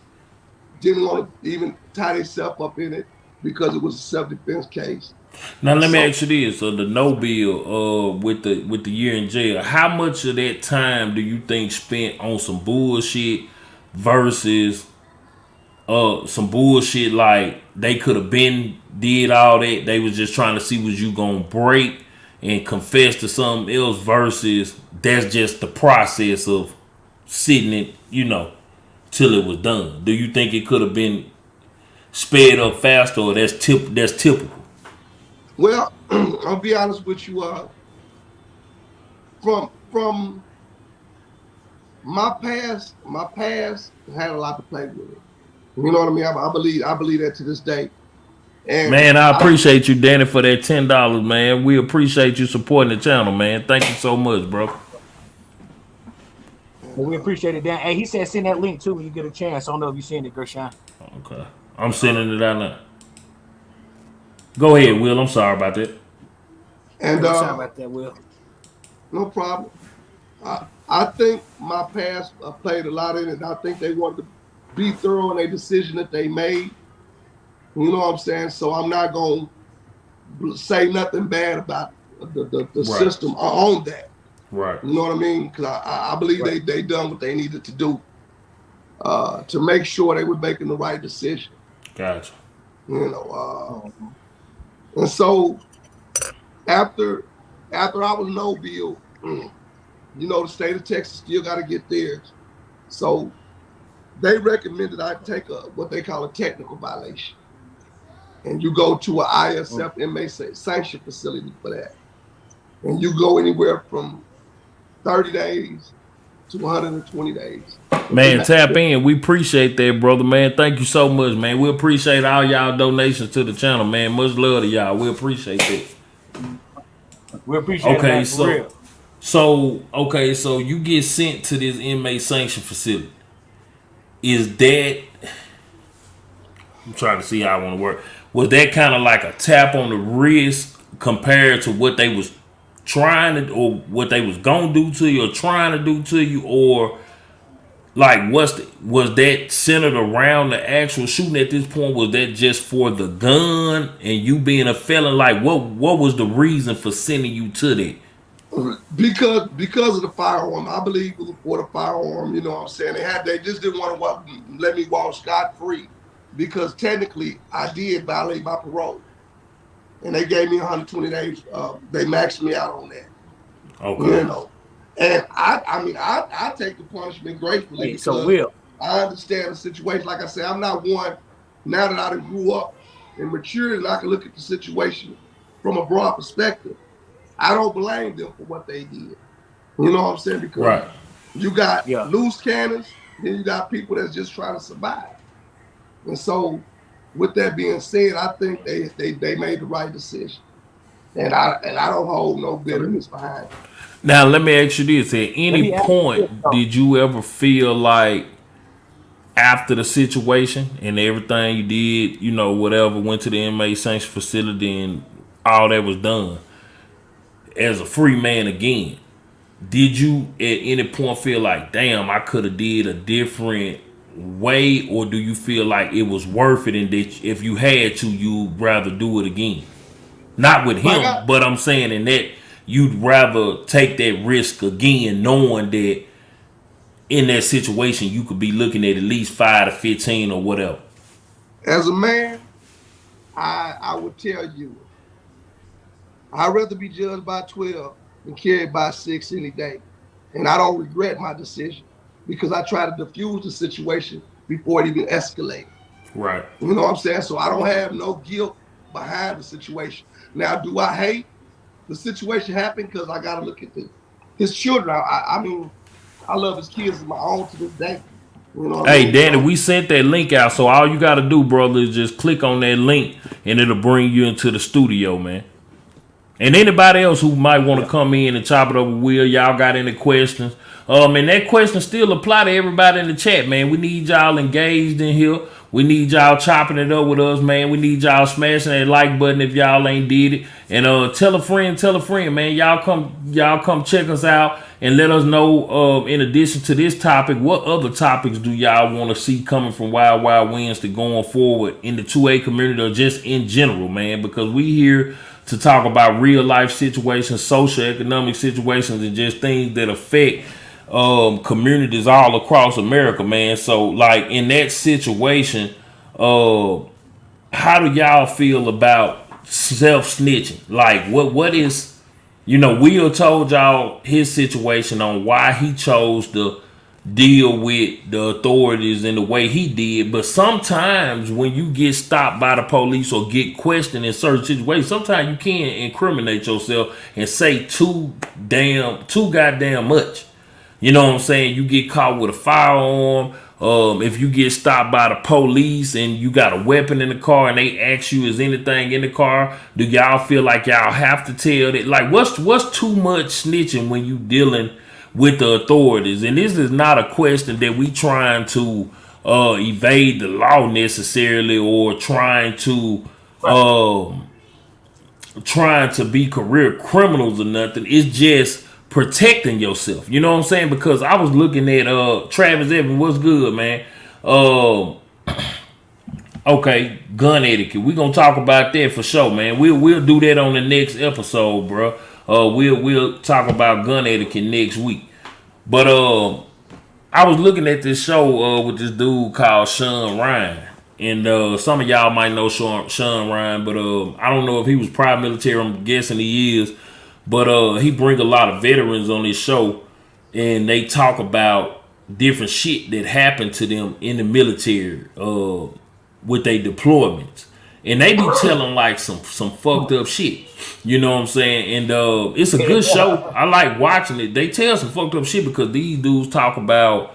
didn't want to even tie themselves up in it because it was a self-defense case. Now let me ask you this: so the no bill, with the year in jail, how much of that time do you think spent on some bullshit versus some bullshit like they could have been did all that, they was just trying to see was you gonna break and confess to something else, versus that's just the process of sitting it, till it was done? Do you think it could have been sped up faster, or that's typical? Well, I'll be honest with you. From my past had a lot to play with it. You know what I mean? I believe that to this day. And man, I appreciate you, Danny, for that $10, man. We appreciate you supporting the channel, man. Thank you so much, bro. Well, we appreciate it, Dan. Hey, he said send that link too when you get a chance. I don't know if you seen it, Gershon. Okay. I'm sending it out now. Go ahead, Will. I'm sorry about that. And Sorry about that, Will. no problem. I think my past played a lot in it. I think they wanted to be thorough in a decision that they made. You know what I'm saying? So I'm not going to say nothing bad about the Right. system on that. Right. You know what I mean? Because I believe they done what they needed to do to make sure they were making the right decision. Gotcha. You know, and so after I was no bill, you know, the state of Texas still got to get theirs. So they recommended I take what they call a technical violation, and you go to an ISF inmate sanction facility for that, and you go anywhere from 30 days to 120 days. Man, tap in. We appreciate that, brother, man. Thank you so much, man. We appreciate all y'all donations to the channel, man. Much love to y'all. We appreciate that. We appreciate Okay, that for real. So you get sent to this inmate sanction facility. Is that, I'm trying to see how I want to work. Was that kind of like a tap on the wrist compared to what they was trying to, or what they was gonna do to you, or trying to do to you, or like was that centered around the actual shooting at this point? Was that just for the gun and you being a felon? Like what was the reason for sending you to that? Because of the firearm. I believe it was for the firearm. You know what I'm saying? They just didn't want to let me walk scot free, because technically I did violate my parole, and they gave me 120 days. They maxed me out on that. Okay. You know, and I take the punishment gratefully. Hey, so Will, I understand the situation. Like I said, I'm not one, now that I done grew up and matured and I can look at the situation from a broad perspective. I don't blame them for what they did. You know what I'm saying? Because you got loose cannons, then you got people that's just trying to survive. And so with that being said, I think they made the right decision. And I don't hold no bitterness behind it. Now let me ask you this: at any point did you ever feel like, after the situation and everything you did, you know, whatever, went to the inmate sanction facility and all that was done, as a free man again, did you at any point feel like, damn, I could have did a different way, or do you feel like it was worth it, and that if you had to, you'd rather do it again? Not with him, but I'm saying in that you'd rather take that risk again, knowing that in that situation you could be looking at least 5 to 15 or whatever. As a man, I would tell you, I'd rather be judged by 12 than carried by 6 any day. And I don't regret my decision, because I try to diffuse the situation before it even escalated. Right. You know what I'm saying? So I don't have no guilt behind the situation. Now, do I hate the situation happened? Because I got to look at his children. I mean, I love his kids as my own to this day. You know what I mean? Danny, we sent that link out, so all you got to do, brother, is just click on that link, and it'll bring you into the studio, man. And anybody else who might want to come in and chop it over with Will, y'all got any questions? And that question still apply to everybody in the chat, man. We need y'all engaged in here. We need y'all chopping it up with us, man. We need y'all smashing that like button if y'all ain't did it. And tell a friend, man. Y'all come check us out and let us know, in addition to this topic, what other topics do y'all want to see coming from Wild Wild Wednesday going forward in the 2A community, or just in general, man, because we here to talk about real life situations, socioeconomic situations, and just things that affect communities all across America, man. So, like, in that situation, how do y'all feel about self-snitching? Like, what is, you know, Will told y'all his situation on why he chose to deal with the authorities in the way he did, but sometimes when you get stopped by the police or get questioned in certain situations, sometimes you can incriminate yourself and say too goddamn much. You know what I'm saying? You get caught with a firearm. If you get stopped by the police and you got a weapon in the car and they ask you, is anything in the car? Do y'all feel like y'all have to tell that? Like, what's too much snitching when you dealing with the authorities. And this is not a question that we trying to evade the law necessarily, or trying to be career criminals or nothing. It's just protecting yourself. You know what I'm saying? Because I was looking at Travis Evans. What's good, man? Okay, gun etiquette. We're gonna talk about that for sure, man. We'll do that on the next episode, bro. We'll talk about gun etiquette next week. But I was looking at this show with this dude called Sean Ryan. And some of y'all might know Sean Ryan, but I don't know if he was prior military. I'm guessing he is. But he bring a lot of veterans on his show, and they talk about different shit that happened to them in the military with their deployments. And they be telling like some fucked up shit. You know what I'm saying? And it's a good show. I like watching it. They tell some fucked up shit because these dudes talk about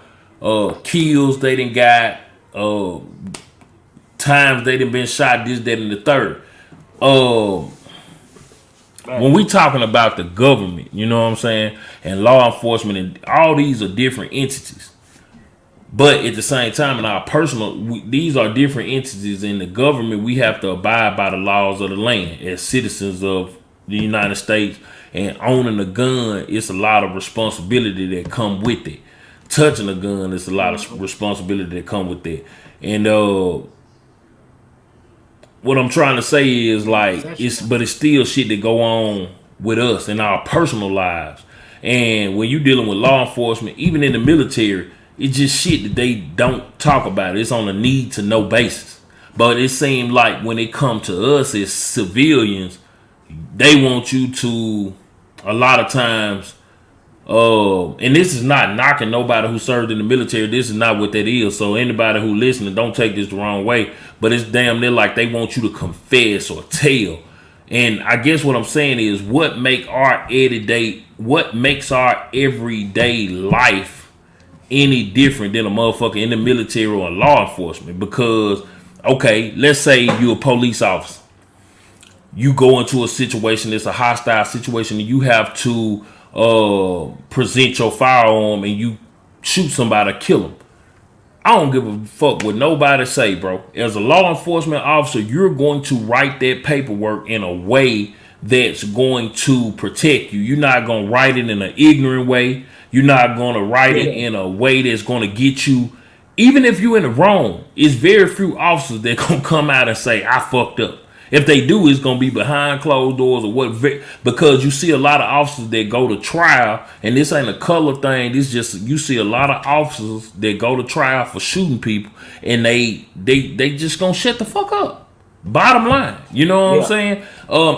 kills they done got, times they done been shot, this, that, and the third. When we talking about the government, you know what I'm saying, and law enforcement, and all these are different entities. But at the same time, in our personal, these are different entities. In the government, we have to abide by the laws of the land as citizens of the United States. And owning a gun, it's a lot of responsibility that come with it. Touching a gun, it's a lot of responsibility that come with it. And what I'm trying to say is like, but it's still shit that go on with us in our personal lives. And when you're dealing with law enforcement, even in the military, it's just shit that they don't talk about. It's on a need to know basis. But it seemed like when it comes to us as civilians, they want you to, a lot of times, and this is not knocking nobody who served in the military. This is not what that is. So anybody who listening, don't take this the wrong way. But it's damn near like they want you to confess or tell. And I guess what I'm saying is what makes our everyday life any different than a motherfucker in the military or law enforcement. Because, okay, let's say you're a police officer. You go into a situation, it's a hostile situation, and you have to present your firearm and you shoot somebody, kill them. I don't give a fuck what nobody say, bro. As a law enforcement officer, you're going to write that paperwork in a way that's going to protect you. You're not going to write it in an ignorant way. You're not going to write it in a way that's going to get you, even if you're in the wrong. It's very few officers that going to come out and say, I fucked up. If they do, it's going to be behind closed doors or what, because you see a lot of officers that go to trial, and this ain't a color thing. This just, you see a lot of officers that go to trial for shooting people, and they just going to shut the fuck up. Bottom line, you know what I'm saying?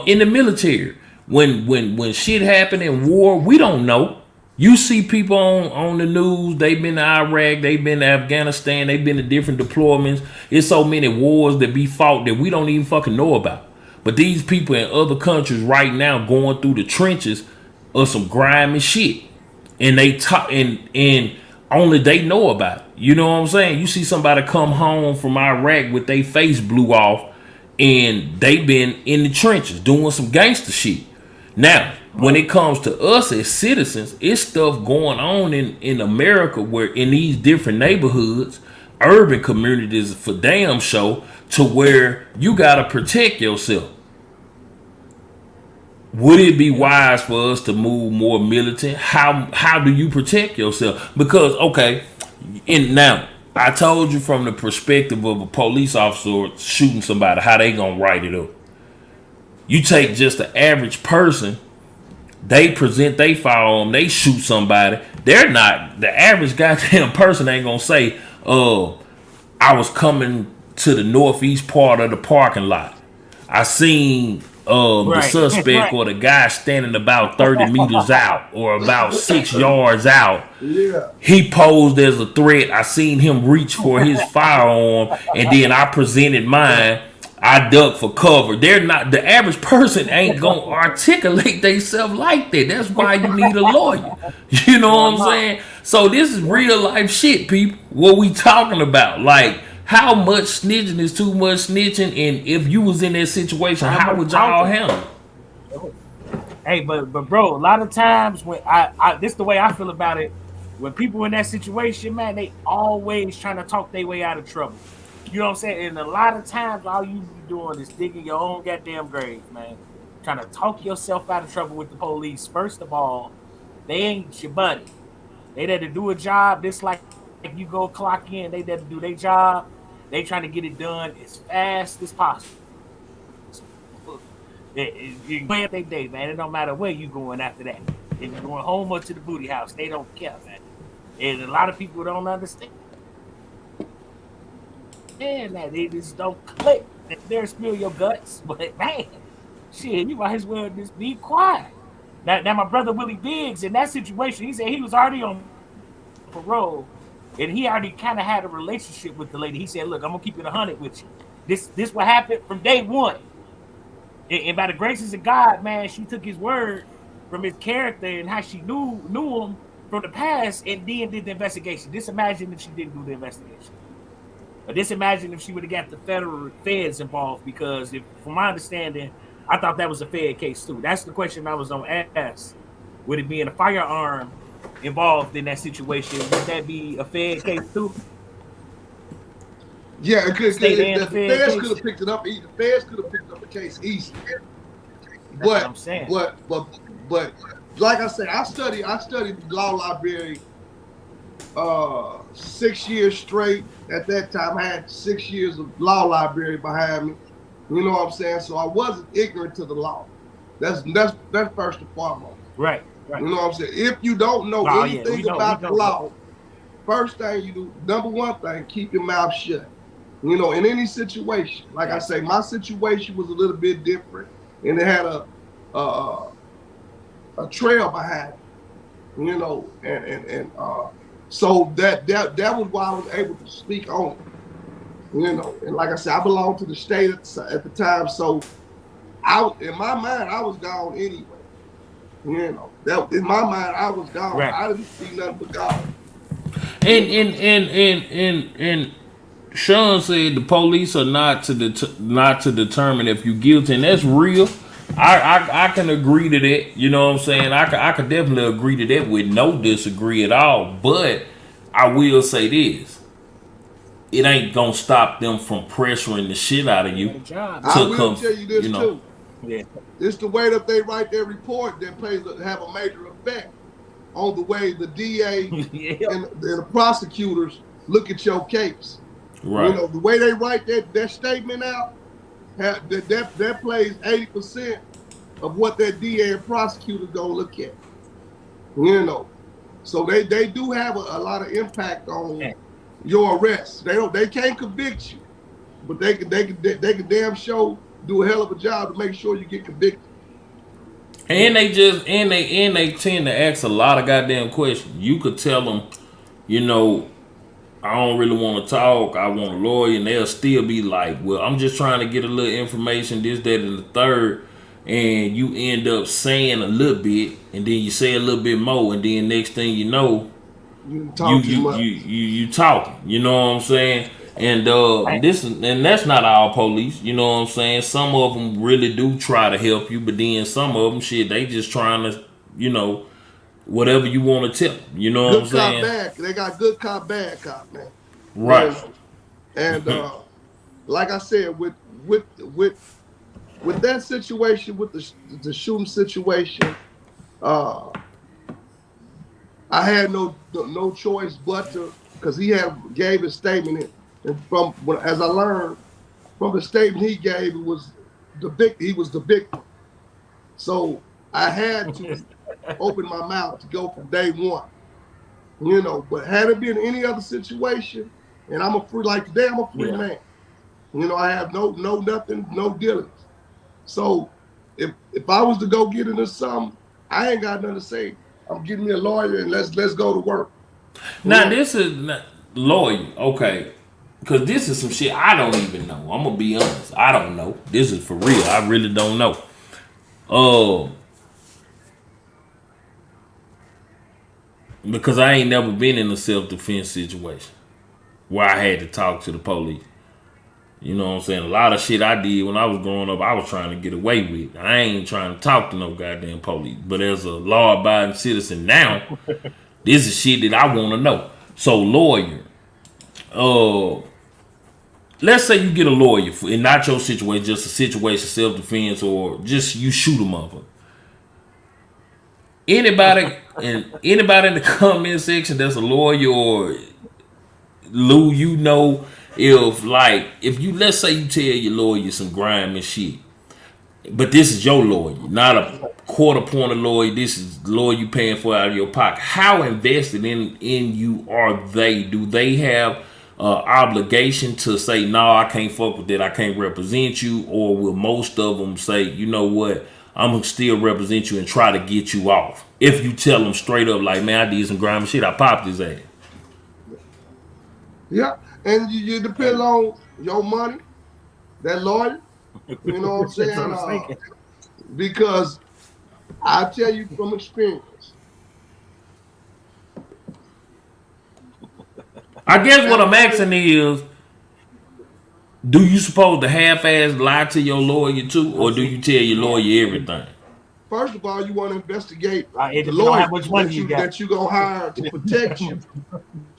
In the military, when shit happen in war, we don't know. You see people on the news, they've been to Iraq, they've been to Afghanistan, they've been to different deployments. It's so many wars that be fought that we don't even fucking know about. But these people in other countries right now going through the trenches of some grimy shit. And they talk and only they know about it. You know what I'm saying? You see somebody come home from Iraq with their face blew off, and they been in the trenches doing some gangster shit. Now, when it comes to us as citizens, it's stuff going on in America where in these different neighborhoods, urban communities for damn show, to where you gotta protect yourself. Would it be wise for us to move more militant? How do you protect yourself? Because, okay, and now I told you from the perspective of a police officer shooting somebody, how they gonna write it up. You take just the average person, they present their firearm, they shoot somebody. They're not, the average goddamn person ain't gonna say, I was coming to the northeast part of the parking lot. I seen the suspect or the guy standing about 30 meters out or about 6 yards out. Yeah. He posed as a threat. I seen him reach for his firearm, and then I presented mine. I duck for cover. They're not, the average person ain't gonna articulate themselves like that. That's why you need a lawyer. You know what I'm saying? So this is real life shit, people. What we talking about? Like, how much snitching is too much snitching? And if you was in that situation, how would y'all handle it? Hey, but bro, a lot of times when I this the way I feel about it. When people in that situation, man, they always trying to talk their way out of trouble. You know what I'm saying? And a lot of times, all you be doing is digging your own goddamn grave, man. Trying to talk yourself out of trouble with the police. First of all, they ain't your buddy. They there to do a job. This like you go clock in. They there to do their job. They trying to get it done as fast as possible. You play up their day, man. It don't matter where you going after that. If you're going home or to the booty house, they don't care, man. And a lot of people don't understand that. They just don't click. They'll spill your guts, but man, shit, you might as well just be quiet. Now my brother Willie Biggs in that situation, he said he was already on parole, and he already kind of had a relationship with the lady. He said, "Look, I'm gonna keep it 100 with you. This what happened from day one, and by the graces of God, man, she took his word from his character and how she knew him from the past, and then did the investigation. Just imagine if she didn't do the investigation. But just imagine if she would have got the federal feds involved, because from my understanding, I thought that was a Fed case too. That's the question I was gonna ask. Would it be a firearm involved in that situation? Would that be a Fed case too? Yeah, because the Fed feds case? could have picked it up. The feds could have picked up the case easily. That's what I'm saying. But like I said, I studied the law library 6 years straight. At that time, I had 6 years of law library behind me. You know what I'm saying? So I wasn't ignorant to the law. That's first and foremost. Right. You know what I'm saying? If you don't know anything about the law, first thing you do, number one thing, keep your mouth shut. You know, in any situation. Like I say, my situation was a little bit different, and it had a trail behind it. You know, and so that was why I was able to speak on it. You know, and like I said, I belonged to the state at the time, so in my mind, I was gone anyway. You know, that in my mind, I was gone. Right. I didn't see nothing but God. And Sean said the police are not to determine if you're guilty, and that's real. I can agree to that. You know what I'm saying? I could definitely agree to that with no disagree at all. But I will say this: it ain't gonna stop them from pressuring the shit out of you. I will tell you this too. Yeah. It's the way that they write their report that have a major effect on the way the DA and the prosecutors look at your case. Right. You know, the way they write that statement out, that plays 80% of what that DA and prosecutor gonna look at. You know, so they do have a lot of impact on your arrest. They can't convict you, but they can damn sure do a hell of a job to make sure you get convicted. And they tend to ask a lot of goddamn questions. You could tell them, you know, I don't really want to talk. I want a lawyer, and they'll still be like, "Well, I'm just trying to get a little information, this, that, and the third." And you end up saying a little bit, and then you say a little bit more, and then next thing you know, you talking. You know what I'm saying? And that's not all police. You know what I'm saying? Some of them really do try to help you, but then some of them, shit, they just trying to, you know, whatever you want to tell them. You know what I'm saying? Good cop, bad. They got good cop, bad cop, man. Right. And like I said, with that situation, with the shooting situation, I had no choice but to, because he gave a statement, and as I learned from the statement he gave, he was the victim. So I had to open my mouth to go from day one. You know, but had it been any other situation, and I'm a free man. You know, I have no nothing, no dealings. So if I was to go get into something, I ain't got nothing to say. I'm getting me a lawyer and let's go to work. Now this is lawyer, okay? Because this is some shit I don't even know. I'm gonna be honest. I don't know. This is for real. I really don't know. Because I ain't never been in a self-defense situation where I had to talk to the police. You know what I'm saying? A lot of shit I did when I was growing up, I was trying to get away with. I ain't trying to talk to no goddamn police. But as a law-abiding citizen now, this is shit that I want to know. So, lawyer, let's say you get a lawyer for, and not your situation, just a situation, self-defense, or just you shoot a mother. Anybody in the comment section that's a lawyer or Lou, you know, if you let's say you tell your lawyer some grime and shit, but this is your lawyer, not a quarter point lawyer. This is the lawyer you paying for out of your pocket. How invested in you are they? Do they have obligation to say, no, I can't fuck with that, I can't represent you? Or will most of them say, you know what, I'm gonna still represent you and try to get you off? If you tell them straight up, like, man, I did some grimy shit, I popped his ass. Yeah, and you depend on your money, that lawyer. You know what I'm saying? Because I tell you from experience. I guess what I'm asking is, do you supposed to half-ass lie to your lawyer too, or do you tell your lawyer everything? First of all, you want to investigate It the depends on lawyer how much money you got. that you're going to hire to protect you.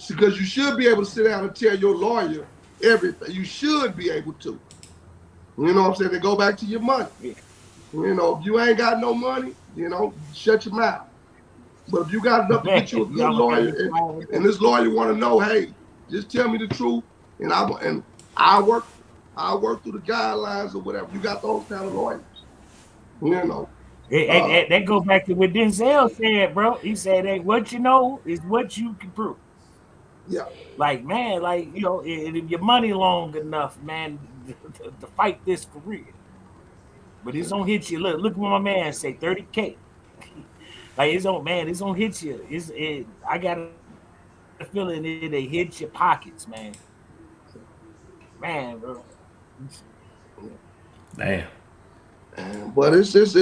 Because you should be able to sit down and tell your lawyer everything. You should be able to. You know what I'm saying? They go back to your money. You know, if you ain't got no money, you know, shut your mouth. But if you got enough to get you a good lawyer, and this lawyer want to know, hey, just tell me the truth, and I work through the guidelines or whatever. You got those kind of lawyers. You know. That goes back to what Denzel said, bro. He said, "Hey, what you know is what you can prove." Yeah. Like, man, like, you know, if your money long enough, man, to fight this for real. But it's gonna hit you. Look what my man say, 30K. Like, it's gonna hit you. I got a feeling they hit your pockets, man. Man, bro. Damn. But it's just I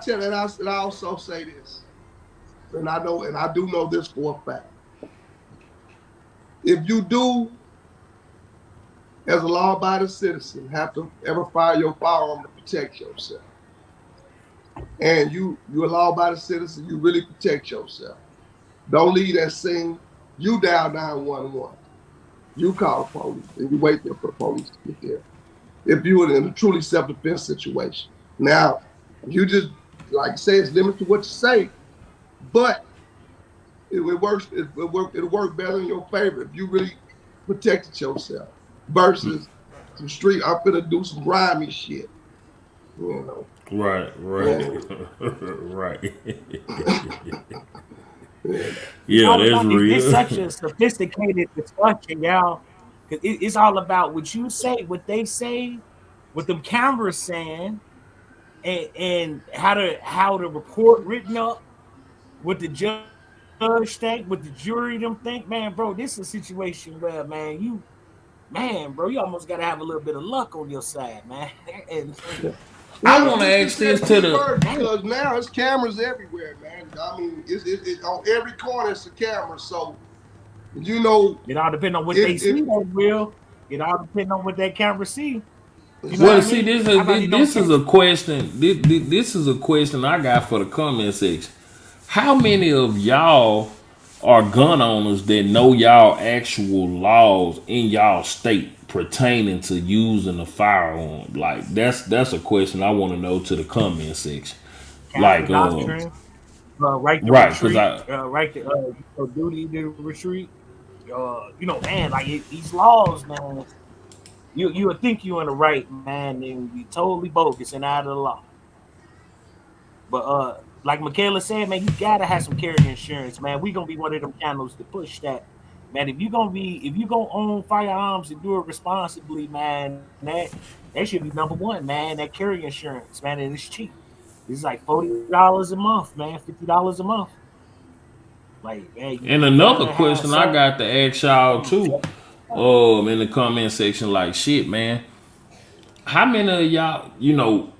tell, and I also say this, and I do know this for a fact. If you do, as a law-abiding citizen, have to ever fire your firearm to protect yourself, and you're a law-abiding citizen, you really protect yourself. Don't leave that scene. You dial 911. You call the police, and you wait there for the police to get there. If you were in a truly self-defense situation. Now, you just, like I say, it's limited to what you say, but it'll work better in your favor if you really protected yourself versus some street, I'm gonna do some grimy shit. You know. Right. Right. Yeah, that's real. It's such a sophisticated discussion, y'all. It's all about what you say, what they say, what them cameras saying, and how the report written up, what the judge think, what the jury them think. Man, bro, this is a situation where, bro, you almost gotta have a little bit of luck on your side, man. I want to ask this to the, because now it's cameras everywhere, man. I mean, it's on every corner. It's a camera, so you know. It all depends on what they see, Will. It all depends on what that camera see. Well, see, this is a question. This is a question I got for the comment section. How many of y'all are gun owners that know y'all actual laws in y'all state pertaining to using a firearm? Like, that's a question I want to know to the comment section. Like, doctrine, right to retreat, right to duty to retreat. You know, man, like these laws, man. You would think you in the right, man, and you totally bogus and out of the law. But like Michaela said, man, you gotta have some carrier insurance, man. We gonna be one of them channels to push that, man. If you gonna own firearms and do it responsibly, man, that should be number one, man. That carrier insurance, man, and it's cheap. It's like $40 a month, man, $50 a month. Like, man, and another question I got to ask y'all too, in the comment section, like, shit, man, how many of y'all, you know,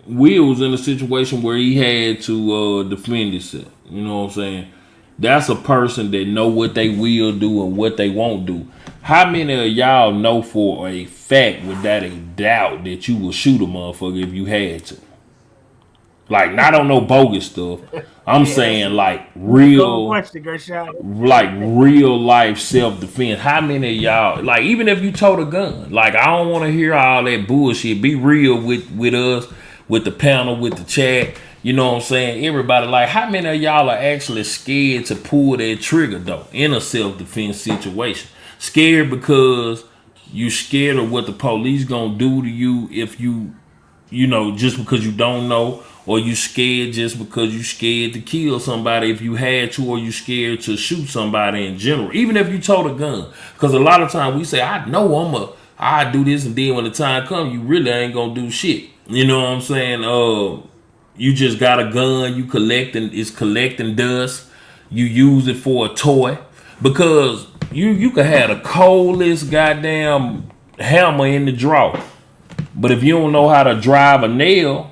Will was in a situation where he had to defend himself? You know what I'm saying? That's a person that know what they will do and what they won't do. How many of y'all know for a fact without a doubt that you will shoot a motherfucker if you had to? Like, not on no bogus stuff. I'm Yeah, saying like that's a cold real, question, Gershon. like real life self defense. How many of y'all, like, even if you told a gun, like, I don't want to hear all that bullshit. Be real with us, with the panel, with the chat. You know what I'm saying? Everybody, like, how many of y'all are actually scared to pull that trigger though in a self defense situation? Scared because you scared of what the police gonna do to you if you know, just because you don't know, or you scared just because you scared to kill somebody if you had to, or you scared to shoot somebody in general, even if you told a gun. Because a lot of times we say, I know I do this, and then when the time comes, you really ain't gonna do shit. You know what I'm saying? You just got a gun, it's collecting dust, you use it for a toy, because you could have the coldest goddamn hammer in the drawer. But if you don't know how to drive a nail,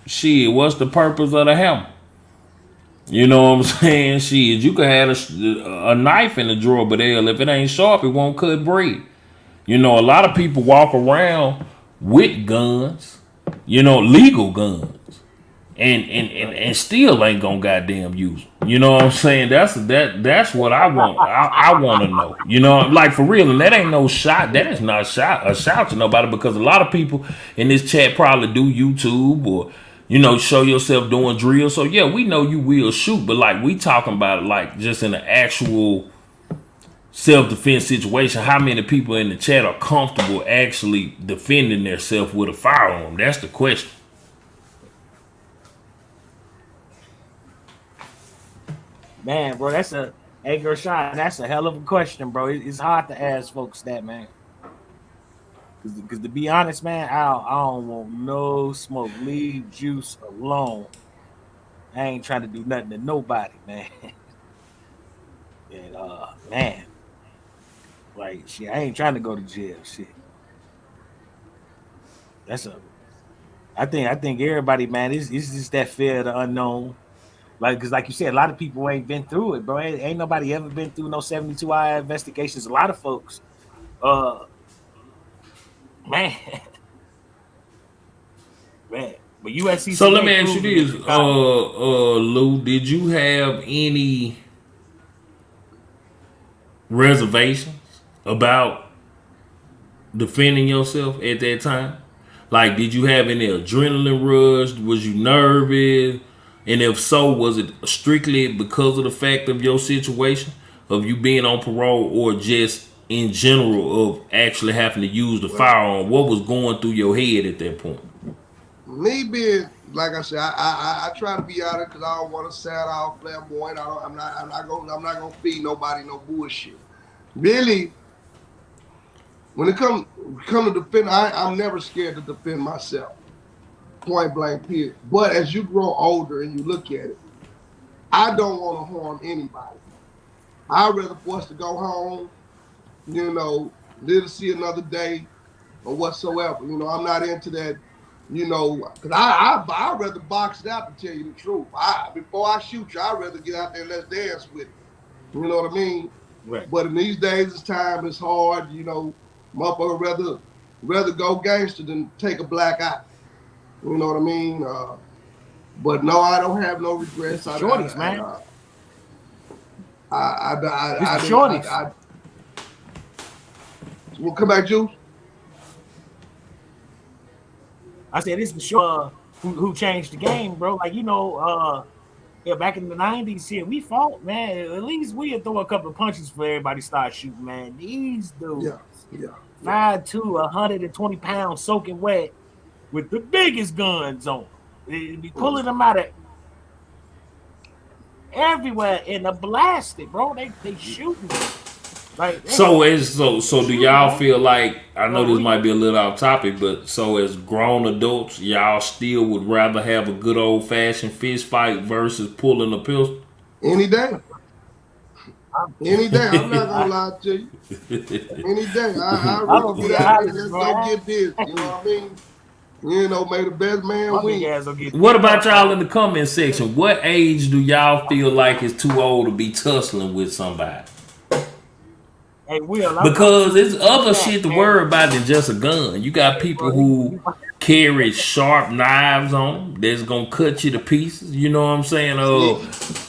shit, what's the purpose of the hammer? You know what I'm saying? Shit, you could have a knife in the drawer, but hell, if it ain't sharp, it won't cut bread. You know, a lot of people walk around with guns, you know, legal guns, and still ain't gonna goddamn use them. You know what I'm saying? That's what I want. I want to know. You know, like, for real, and that ain't no shot. That is not a shout to nobody, because a lot of people in this chat probably do YouTube, or, you know, show yourself doing drills. So yeah, we know you will shoot, but like, we talking about it like just in an actual self-defense situation. How many people in the chat are comfortable actually defending themselves with a firearm? That's the question. Man, bro, that's a Gershon, that's a hell of a question, bro. It's hard to ask folks that, man. Because to be honest, man, I don't want no smoke. Leave juice alone. I ain't trying to do nothing to nobody, man. And man, like, shit, I ain't trying to go to jail. Shit, I think everybody, man, it's just that fear of the unknown. Like, because like you said, a lot of people ain't been through it, bro. Ain't nobody ever been through no 72-hour investigations. A lot of folks, man, man. But USC. So let me ask you this, Lou, did you have any reservations about defending yourself at that time? Like, did you have any adrenaline rush? Was you nervous? And if so, was it strictly because of the fact of your situation, of you being on parole, or just in general of actually having to use the firearm? What was going through your head at that point? Me being, like I said, I try to be out of it because I don't want to sound all flamboyant. I'm not gonna feed nobody no bullshit. Really, when it come to defend, I'm never scared to defend myself. Point blank period. But as you grow older and you look at it, I don't want to harm anybody. I'd rather for us to go home, you know, live to see another day or whatsoever. You know, I'm not into that, you know, because I'd rather box it out, to tell you the truth. Before I shoot you, I'd rather get out there and let's dance with it. You know what I mean? Right. But in these days, it's time, it's hard, you know, motherfucker rather go gangster than take a black eye. You know what I mean? But no, I don't have no regrets. Shorties, man. Shorties. We'll come back, Juice. I said, this is sure who changed the game, bro. Like, you know, yeah, back in the 90s, here we fought, man. At least we'd throw a couple of punches before everybody started shooting, man. These dudes, 5'2", 120 pounds, soaking wet, with the biggest guns on them. They be pulling them out of everywhere in the blasted, bro. They shooting. Like, so do y'all feel like, I know this might be a little off topic, but so as grown adults, y'all still would rather have a good old fashioned fist fight versus pulling a pistol? Any day. Any day. I'm not gonna lie to you. Any day. I rather get out there, let's go get busy. You know what I mean? You know, may the best man win. What about y'all in the comment section? What age do y'all feel like is too old to be tussling with somebody? Hey, Will, I'm Because shooting there's you some other slack, shit to man. worry about than just a gun. You got Hey, people bro, who carry sharp knives on them that's gonna cut you to pieces. You know what I'm saying?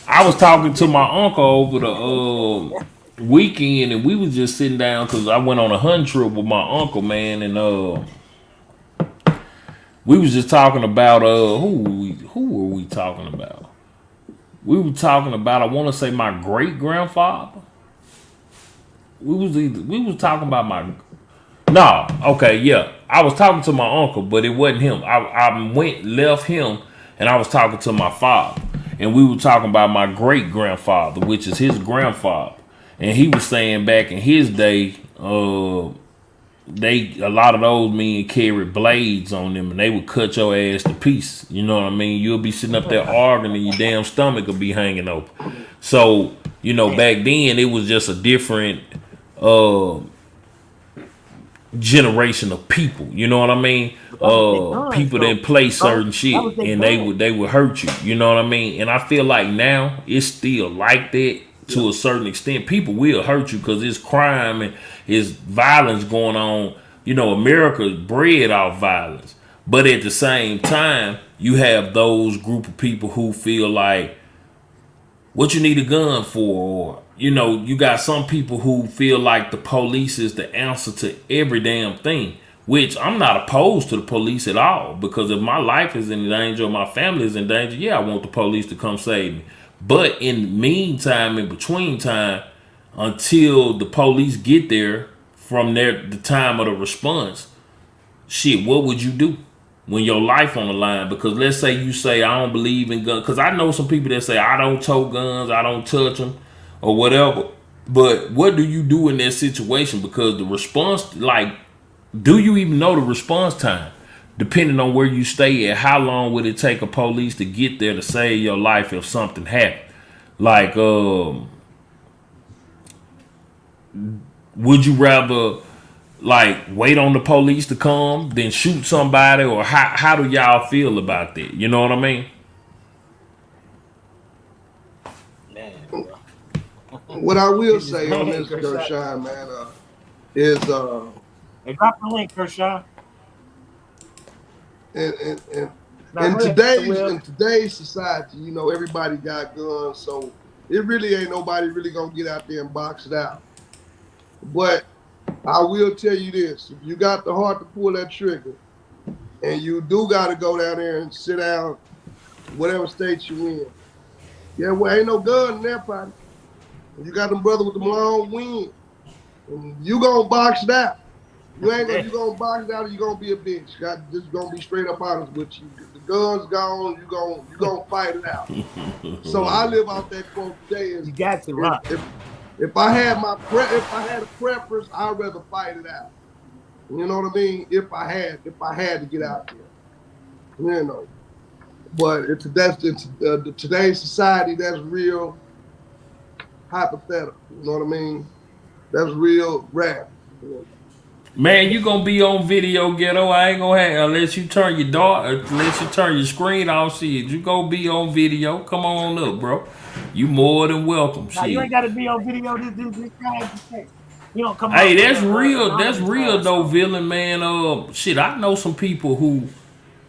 I was talking to my uncle over the weekend, and we was just sitting down because I went on a hunting trip with my uncle, man, and we was just talking about who were we talking about? We were talking about, I want to say, my great grandfather. We was talking about my no, okay, yeah. I was talking to my uncle, but it wasn't him. I left him, and I was talking to my father, and we were talking about my great grandfather, which is his grandfather, and he was saying back in his day, a lot of those men carried blades on them, and they would cut your ass to pieces. You know what I mean? You'll be sitting up there arguing, and your damn stomach will be hanging open. So back then it was just a different. Uh, Generation of people. You know what I mean? that was their guns, People though. that play Bro, certain that shit was their and guns. they would hurt you. You know what I mean? And I feel like now it's still like that to a certain extent. People will hurt you because it's crime and it's violence going on. America's bred off violence. But at the same time, you have those group of people who feel like what you need a gun for, or you got some people who feel like the police is the answer to every damn thing, which I'm not opposed to the police at all, because if my life is in danger or my family is in danger, yeah, I want the police to come save me. But in the meantime, in between time, until the police get there, from the time of the response, shit, what would you do when your life on the line? Because let's say you say, I don't believe in guns, because I know some people that say, I don't tote guns, I don't touch them, or whatever. But what do you do in that situation? Because the response, like, do you even know the response time? Depending on where you stay at, how long would it take a police to get there to save your life if something happened? Like, would you rather like wait on the police to come then shoot somebody, or how do y'all feel about that? You know what I mean? Man, bro. What I will This is say on man, this, Kershaw. Gershon, man, is Hey, drop the link, Kershaw. in Now, in go ahead, today's Will. in today's society, everybody got guns, so it really ain't nobody really gonna get out there and box it out. But I will tell you this: if you got the heart to pull that trigger, and you do got to go down there and sit down, whatever state you in, yeah, well, ain't no gun in that party. You got them brother with the long wind, and you gonna box it out. You gonna box it out, or you gonna be a bitch. Just gonna be straight up honest with you. The gun's gone. You gonna fight it out. So I live out that quote today: is You got to rock. if I had a preference, I'd rather fight it out. You know what I mean? If I had to get out there, But today's society, that's real hypothetical. You know what I mean? That's real rap. Man, you gonna be on video, ghetto. I ain't gonna have, unless you turn your unless you turn your screen off. Shit, you gonna be on video. Come on up, bro. You more than welcome. Now, you ain't Shit. got to be on video. This guy, you don't come Hey, out that's real. That's anonymous real ass though, song. villain, man. Shit, I know some people who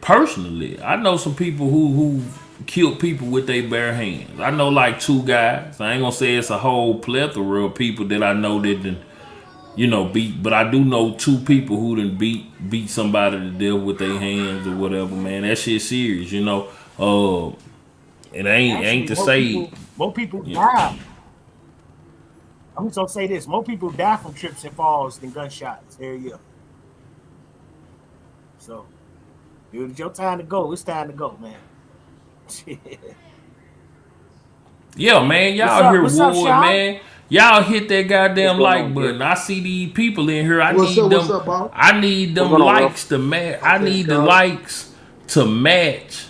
personally, I know some people who killed people with their bare hands. I know like two guys. I ain't gonna say it's a whole plethora of people that I know that done, beat. But I do know two people who done beat somebody to death with their hands or whatever. Man, that shit serious. It ain't Actually, to say. more people die. I'm just gonna say this: more people die from trips and falls than gunshots. Hell yeah. So, dude, it's your time to go. It's time to go, man. Yeah, man, What's y'all up? hear What's up, Ward, Sean? man. Y'all hit that goddamn What's going like on, button. kid? I see these people in here. What's up, Bob? I need them What's going on, Will? likes to match. I Okay, need the Carl. likes to match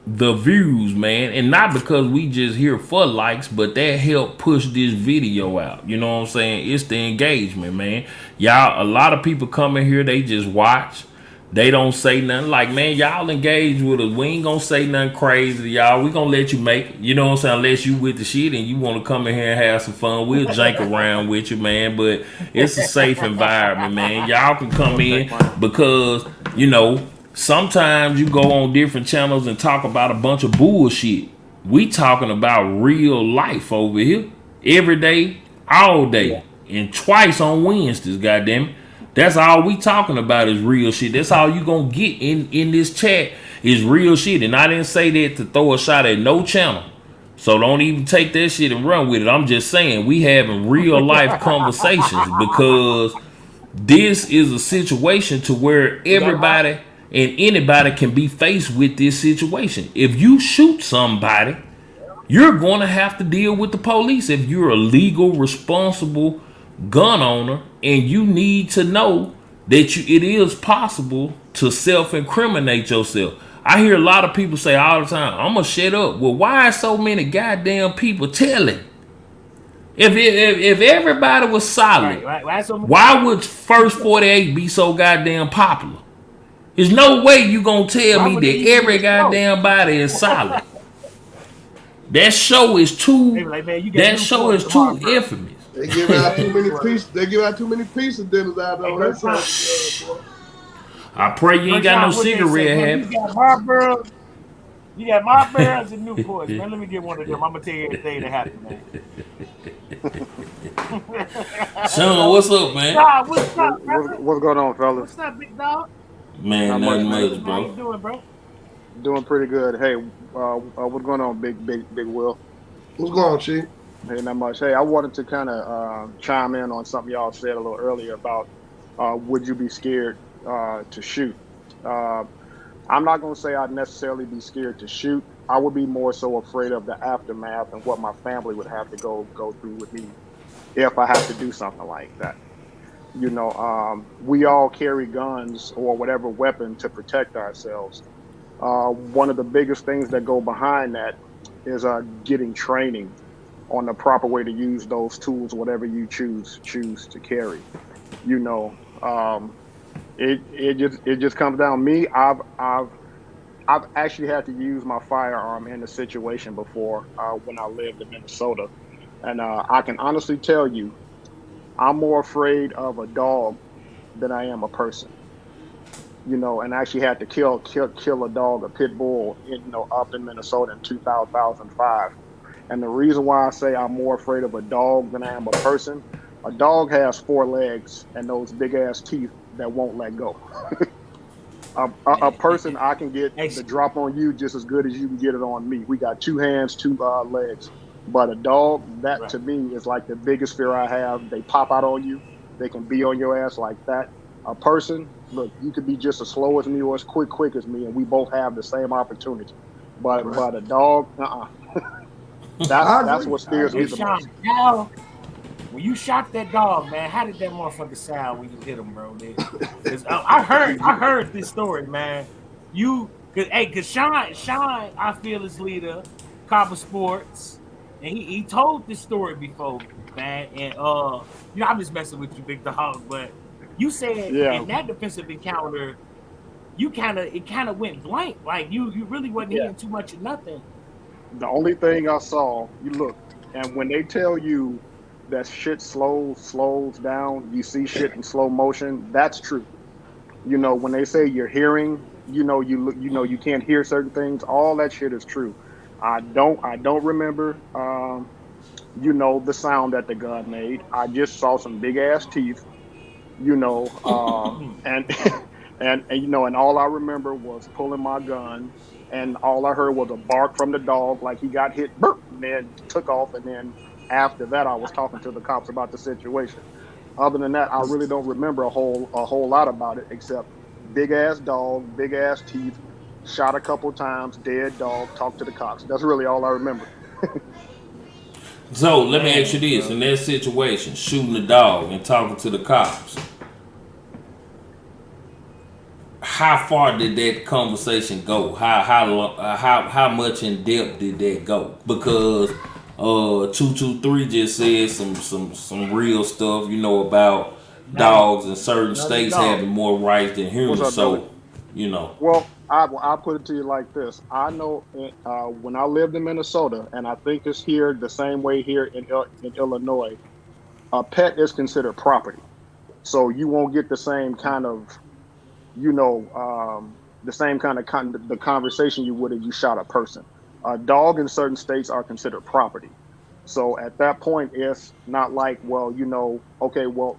the views, man. And not because we just here for likes, but that help push this video out. You know what I'm saying? It's the engagement, man. Y'all, a lot of people come in here, they just watch. They don't say nothing. Like, man, y'all engage with us. We ain't gonna say nothing crazy to y'all. We gonna let you make it. You know what I'm saying? Unless you with the shit and you want to come in here and have some fun, we'll jank around with you, man. But it's a safe environment, man. Y'all can come in because, you know, sometimes you go on different channels and talk about a bunch of bullshit. We talking about real life over here. Every day, all day. And twice on Wednesdays, goddamn it. That's all we talking about is real shit. That's all you gonna get in this chat is real shit. And I didn't say that to throw a shot at no channel. So don't even take that shit and run with it. I'm just saying we having real life conversations because this is a situation to where everybody and anybody can be faced with this situation. If you shoot somebody, you're going to have to deal with the police if you're a legal, responsible gun owner, and you need to know that it is possible to self-incriminate yourself. I hear a lot of people say all the time, I'm going to shut up. Well, why are so many goddamn people telling? If everybody was solid, why would First 48 be so goddamn popular? There's no way you going to tell me that every goddamn body is solid. That show is too infamous. They give out too many pieces. They give out too many pieces dinners out there. I pray you ain't got no cigarette habit. You got Marlboros and Newports, man. Let me get one of them. I'm gonna tell you everything that happened, man. Sean, what's up, man? What's up, brother? What's going on, fellas? What's up, big dog? Man, nothing much, bro. How you doing, bro? Doing pretty good. Hey, what's going on, big Will? What's going on, Chief? Hey, not much. Hey, I wanted to kind of chime in on something y'all said a little earlier about would you be scared to shoot? I'm not going to say I'd necessarily be scared to shoot. I would be more so afraid of the aftermath and what my family would have to go through with me if I have to do something like that. You know, we all carry guns or whatever weapon to protect ourselves. One of the biggest things that go behind that is getting training on the proper way to use those tools, whatever you choose to carry. You know, it just comes down. Me, I've actually had to use my firearm in a situation before when I lived in Minnesota, and I can honestly tell you, I'm more afraid of a dog than I am a person. You know, and I actually had to kill a dog, a pit bull, up in Minnesota in 2005. And the reason why I say I'm more afraid of a dog than I am a person, a dog has 4 legs and those big ass teeth that won't let go. A person, I can get the drop on you just as good as you can get it on me. We got 2 hands, 2 legs. But a dog, that to me is like the biggest fear I have. They pop out on you. They can be on your ass like that. A person, look, you could be just as slow as me or as quick as me, and we both have the same opportunity. But a dog, That's what scares me the most. Now, when you shot that dog, man, how did that motherfucker sound when you hit him, bro? I heard this story, man. Cause Sean, I feel his leader, Copper Sports, and he told this story before, man. And I'm just messing with you, big dog, but you said in that defensive encounter, it kind of went blank. Like you really wasn't hearing too much of nothing. The only thing I saw, you look, and when they tell you that shit slows down, you see shit in slow motion, that's true. You know, when they say you're hearing, you can't hear certain things, all that shit is true. I don't remember the sound that the gun made. I just saw some big ass teeth, and all I remember was pulling my gun. And all I heard was a bark from the dog, like he got hit, and then took off. And then after that, I was talking to the cops about the situation. Other than that, I really don't remember a whole lot about it, except big ass dog, big ass teeth, shot a couple times, dead dog, talked to the cops. That's really all I remember. So let me ask you this: in that situation, shooting the dog and talking to the cops, how far did that conversation go? How much in depth did that go? Because 223 just said some real stuff, about dogs in certain states having more rights than humans. So you know. Well, I'll put it to you like this. I know when I lived in Minnesota, and I think it's here the same way here in Illinois, a pet is considered property. So you won't get the same kind of, the same kind of the conversation you would if you shot a person. A dog in certain states are considered property. So at that point, it's not like, well, okay, well,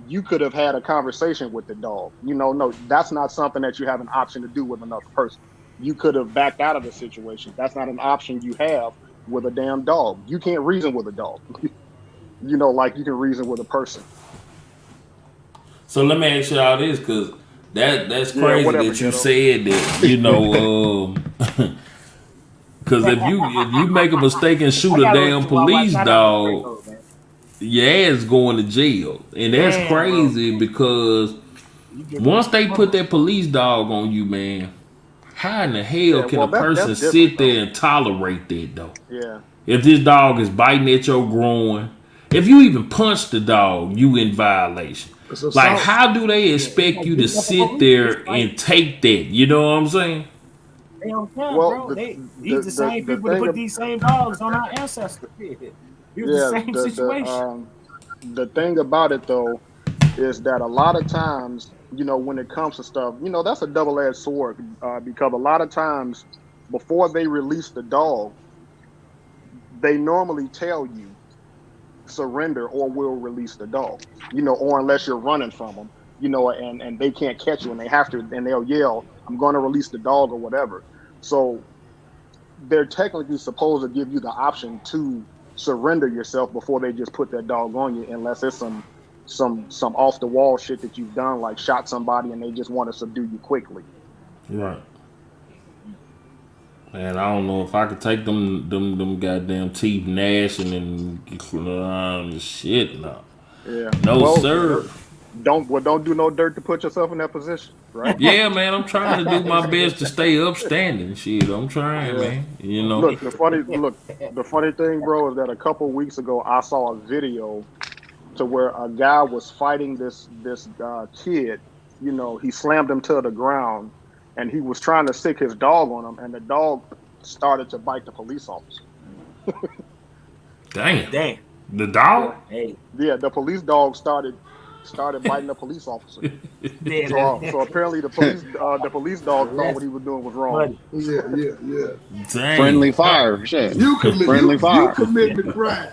you could have had a conversation with the dog. No, that's not something that you have an option to do with another person. You could have backed out of the situation. That's not an option you have with a damn dog. You can't reason with a dog, like you can reason with a person. So let me ask you all this, because that's crazy whatever, that you Ghetto. said that, because if you make a mistake and shoot a damn police dog, your ass going to jail. And that's crazy because once they put that police dog on you, man, how in the hell can a person sit there and tolerate that, though? Yeah. If this dog is biting at your groin, if you even punch the dog, you in violation. Like, how do they expect you to sit there and take that? You know what I'm saying? They don't care, Well, bro. These the same people that put these same dogs on our ancestors. It was the same situation. The thing about it, though, is that a lot of times, when it comes to stuff, that's a double-edged sword because a lot of times before they release the dog, they normally tell you surrender or we'll release the dog, or unless you're running from them, and they can't catch you and they have to, and they'll yell, I'm going to release the dog or whatever. So they're technically supposed to give you the option to surrender yourself before they just put that dog on you, unless it's some off the wall shit that you've done, like shot somebody and they just want to subdue you quickly. Right. Man, I don't know if I could take them goddamn teeth gnashing and shit. No. Yeah. No, sir. Don't do no dirt to put yourself in that position, right? Yeah, man, I'm trying to do my best to stay upstanding. Shit, I'm trying, man. Look, the funny thing, bro, is that a couple of weeks ago I saw a video to where a guy was fighting this kid. He slammed him to the ground, and he was trying to stick his dog on him, and the dog started to bite the police officer. Damn. The dog? Yeah, hey. Yeah, the police dog started biting the police officer. So apparently the police dog thought what he was doing was wrong. Yeah. Dang. Friendly fire. Shit. You commit the crime.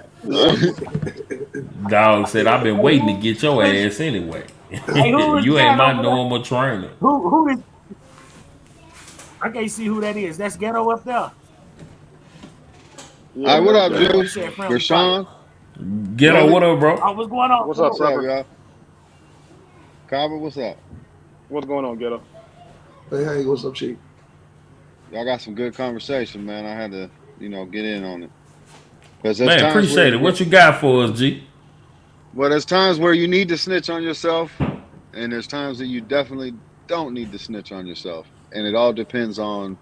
Dog said, I've been waiting to get your ass anyway. Hey, you ain't my normal trainer. Who is? I can't see who that is. That's Ghetto up there. Yeah, all right, what up, Juice? Rashawn? Ghetto, what up, bro? Oh, what's going on? What's up, y'all? Carver, what's up? What's going on, Ghetto? Hey, what's up, Chief? Y'all got some good conversation, man. I had to, get in on it. Man, appreciate it. What you got for us, G? Well, there's times where you need to snitch on yourself, and there's times that you definitely don't need to snitch on yourself. And it all depends on,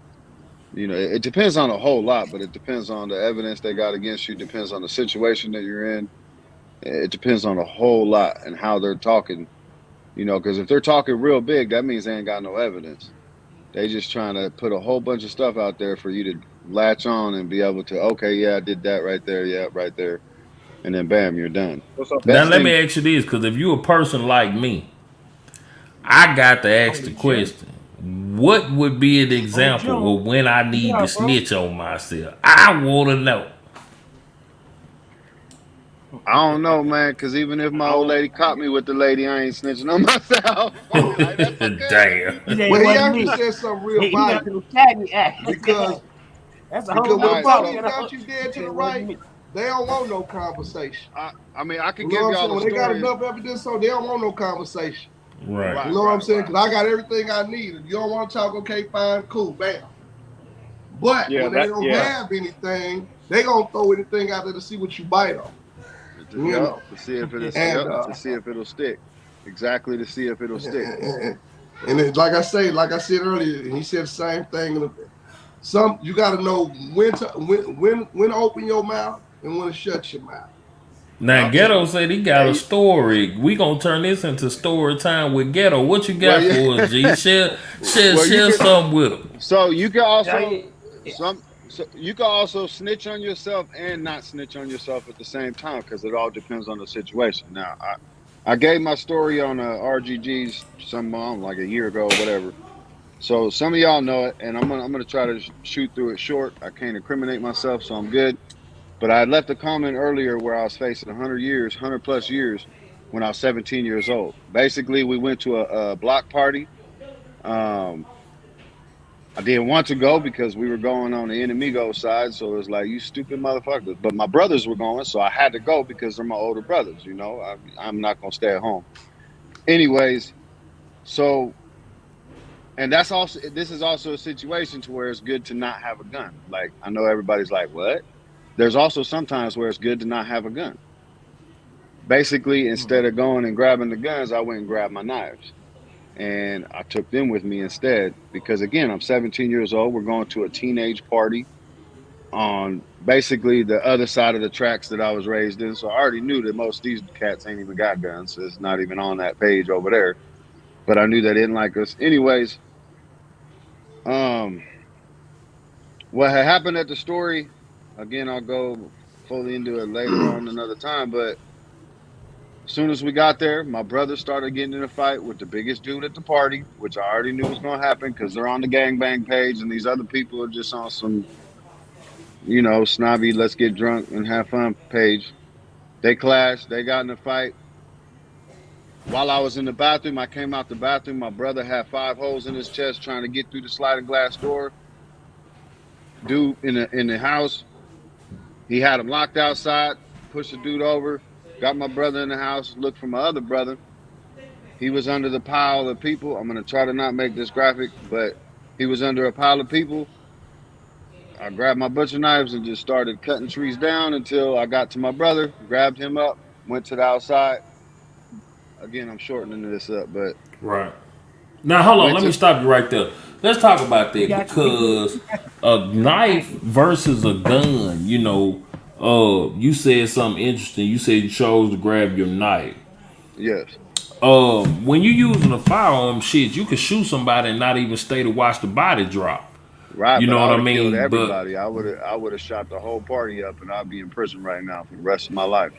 it depends on a whole lot, but it depends on the evidence they got against you, depends on the situation that you're in. It depends on a whole lot and how they're talking, because if they're talking real big, that means they ain't got no evidence. They just trying to put a whole bunch of stuff out there for you to latch on and be able to, okay, yeah, I did that right there, yeah, right there. And then bam, you're done. Now let me ask you this, because if you're a person like me, I got to ask the question. What would be an example of when I need to snitch on myself? I want to know. I don't know, man, because even if my old lady caught me with the lady, I ain't snitching on myself. Like, damn. Well, he actually said something real vital. Because that's a whole when the lot. police got you dead to the right, they don't want no conversation. I mean, I can give y'all a story. When they got enough evidence, so they don't want no conversation. Right. You know what I'm saying? Because I got everything I need. If you don't want to talk, okay, fine, cool, bam. But when they don't have anything, they gonna throw anything out there to see what you bite on. To see if it'll stick. Exactly, to see if it'll stick. And it, like I said earlier, he said the same thing. You got to know when to open your mouth and when to shut your mouth. Now I'm Ghetto saying, said he got a Hey, story. We gonna turn this into story time with Ghetto. What you well, got yeah, for us, G? Share, share, well, you share could. something with him. So you can Yeah, also yeah. some. So you can also snitch on yourself and not snitch on yourself at the same time because it all depends on the situation. Now, I gave my story on RGG's some like a year ago, or whatever. So some of y'all know it, and I'm gonna try to shoot through it short. I can't incriminate myself, so I'm good. But I had left a comment earlier where I was facing 100 years, 100 plus years, when I was 17 years old. Basically, we went to a block party. Um, I didn't want to go because we were going on the enemigo side, so it was like, you stupid motherfuckers. But my brothers were going, so I had to go because they're my older brothers. You know, I'm not gonna stay at home. Anyways, so and that's also this is also a situation to where it's good to not have a gun. Like I know everybody's like, what? There's also sometimes where it's good to not have a gun. Basically, instead of going and grabbing the guns, I went and grabbed my knives. And I took them with me instead because, again, I'm 17 years old. We're going to a teenage party on basically the other side of the tracks that I was raised in. So I already knew that most of these cats ain't even got guns. So it's not even on that page over there. But I knew they didn't like us. Anyways, um, what had happened at the story, again, I'll go fully into it later on another time. But as soon as we got there, my brother started getting in a fight with the biggest dude at the party, which I already knew was going to happen because they're on the gangbang page, and these other people are just on some, snobby, let's get drunk and have fun page. They clashed. They got in a fight. While I was in the bathroom, I came out the bathroom. My brother had 5 holes in his chest trying to get through the sliding glass door. Dude in the house, he had him locked outside. Pushed the dude over. Got my brother in the house. Looked for my other brother. He was under the pile of people. I'm going to try to not make this graphic, but he was under a pile of people. I grabbed my butcher knives and just started cutting trees down until I got to my brother, grabbed him up, went to the outside. Again, I'm shortening this up, but Right. Now, hold on. went Let me to, stop you right there. Let's talk about We that got you. because a knife versus a gun. You said something interesting. You said you chose to grab your knife. yes. When you using a firearm, shit, you could shoot somebody and not even stay to watch the body drop. Right, You but know I what I would have killed mean? But everybody. I would have shot the whole party up and I'd be in prison right now for the rest of my life.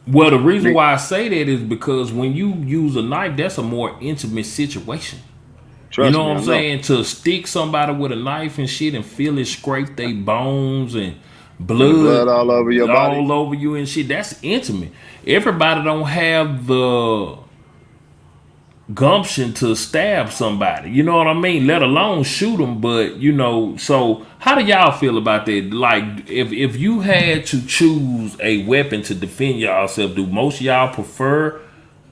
well, the reason Me, why I say that is because when you use a knife, that's a more intimate situation. You trust know me, what I'm I know. saying? To stick somebody with a knife and shit and feel it scrape their bones and And the blood blood all over your body. all over you and shit, that's intimate. Everybody don't have the gumption to stab somebody. You know what I mean? Let alone shoot them. But so how do y'all feel about that? Like, if you had to choose a weapon to defend yourself, do most of y'all prefer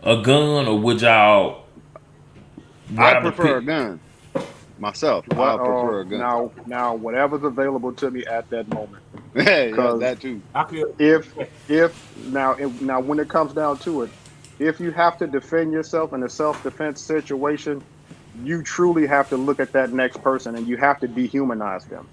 a gun, or would y'all I'd rather prefer pick? a gun myself. What I prefer a gun. now whatever's available to me at that moment. Hey, yeah, Because that too. I feel if now when it comes down to it, if you have to defend yourself in a self-defense situation, you truly have to look at that next person and you have to dehumanize them.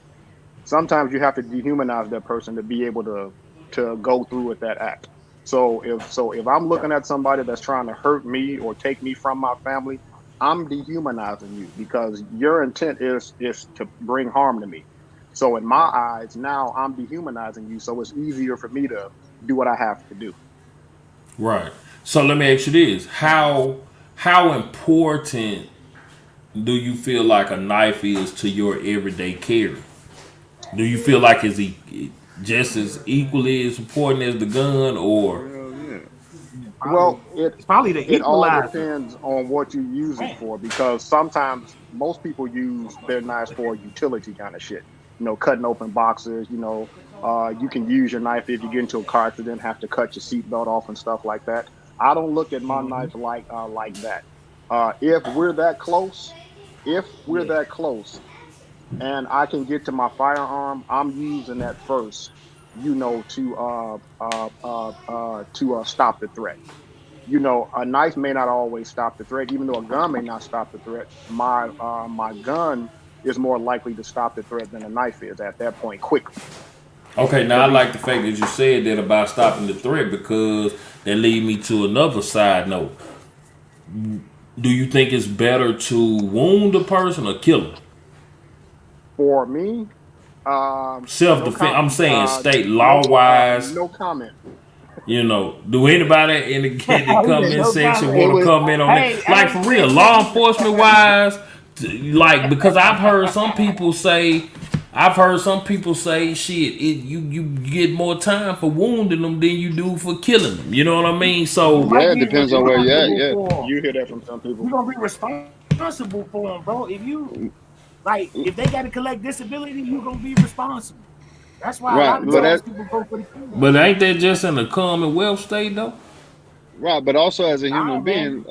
Sometimes you have to dehumanize that person to be able to go through with that act. So if I'm looking at somebody that's trying to hurt me or take me from my family, I'm dehumanizing you because your intent is to bring harm to me. So in my eyes, now I'm dehumanizing you, so it's easier for me to do what I have to do. Right. So let me ask you this: how important do you feel like a knife is to your everyday carry? Do you feel like it's just as equally as important as the gun, or Hell yeah. probably Well, it it's probably the it all equalizer. depends on what you use it Man, for because sometimes most people use their knives for utility kind of shit. Cutting open boxes. You can use your knife if you get into a car accident, have to cut your seatbelt off and stuff like that. I don't look at my knife like that. If we're that close, if we're yeah. that close, and I can get to my firearm, I'm using that first. To stop the threat. A knife may not always stop the threat, even though a gun may not stop the threat. My gun is more likely to stop the threat than a knife is at that point quickly. Okay, now I like the fact that you said that about stopping the threat because that lead me to another side note. Do you think it's better to wound a person or kill them? For me, Self no defense. I'm comment. saying state law wise. No comment. Do anybody in the He said, comment no section comment. It want to was comment on that? Hey, Like hey, for real, hey, law enforcement wise, like because I've heard some people say, shit, you get more time for wounding them than you do for killing them. You know what I mean? you So might yeah. It be depends on where you're at. responsible Yeah. for them. You hear that from some people. You're gonna be responsible for them, bro. If you like, if they got to collect disability, you're gonna be responsible. That's why a Right. lot of But Look, times that people go for the kill. but ain't that just in the Commonwealth state though? right. But also as a Nah, human being, man.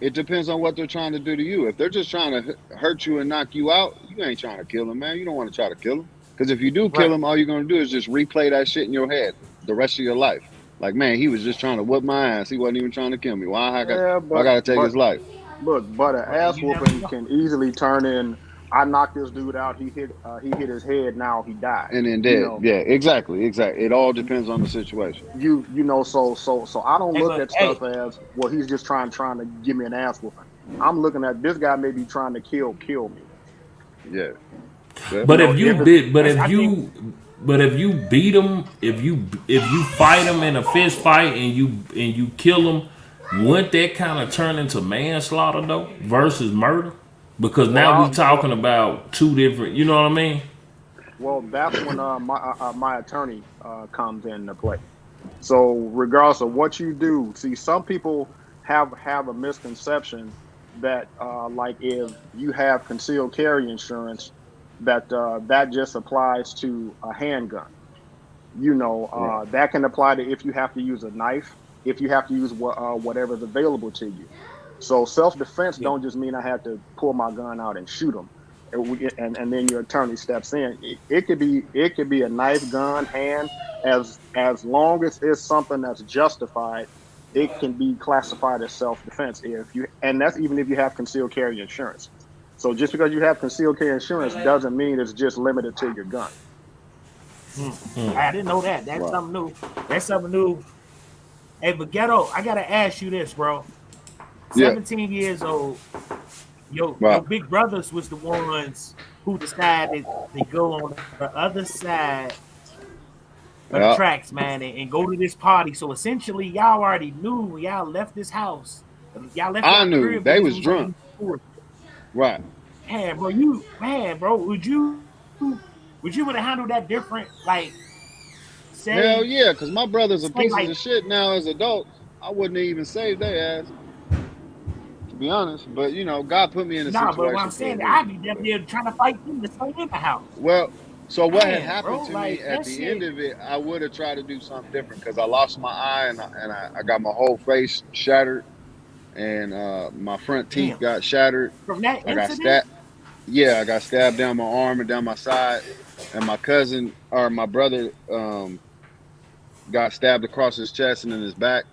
it depends on what they're trying to do to you. If they're just trying to hurt you and knock you out, you ain't trying to kill them, man. You don't want to try to kill them. Because if you do kill Right. them, all you're going to do is just replay that shit in your head the rest of your life. Like, man, he was just trying to whip my ass. He wasn't even trying to kill me. yeah, Why I got to take his life? but an But ass you never whooping know. can easily turn in. I knocked this dude out. He hit his head. Now he died. And then You dead. know, Yeah, exactly. Exactly. It all depends on the situation. you know. So I don't Hey, look but at hey, stuff as well. He's just trying to give me an ass whooping. I'm looking at this guy may be trying to kill me. Yeah. Yeah. You But know, if you if it's did, I think but if you beat them, if you fight them in a fist fight and you kill them, wouldn't that kind of turn into manslaughter though versus murder? Because well, now we talking about two different. You know what I mean? that's when my attorney comes into play. So regardless of what you do, see, some people have a misconception that like if you have concealed carry insurance, that that just applies to a handgun. You know, Right. that can apply to if you have to use a knife, if you have to use whatever's available to you. So self defense yeah. don't just mean I had to pull my gun out and shoot them, and then your attorney steps in. It could be a knife, gun, hand, as long as it's something that's justified. It can be classified as self defense if you, and that's even if you have concealed carry insurance. So just because you have concealed carry insurance doesn't mean it's just limited to your gun. I didn't know that. That's Right. something new. That's something new. Hey, but Ghetto, I gotta ask you this, bro. Yeah. 17 years old. Your Right. big brothers was the ones who decided to go on the other side of the Yeah. tracks, man, and go to this party. So essentially, y'all already knew when y'all left this house. Y'all left I y'all knew crib they because it was was gonna drunk. be cool. Right. Man, bro, would you would have handled that different? Like, Hell say, yeah, because my brothers are say pieces like, of shit now as adults. I wouldn't even save their ass, to be honest. But God put me in a nah, but what I'm situation for a saying, I'd reason. be damn So, near trying to fight them to stay in the house. well, so what had Man, happened bro, to me like at that the end shit. of it, I would have tried to do something different because I lost my eye and I got my whole face shattered and my front teeth Damn. got shattered. From that I got incident, stabbed. Yeah, I got stabbed down my arm and down my side, and my cousin or my brother got stabbed across his chest and in his back.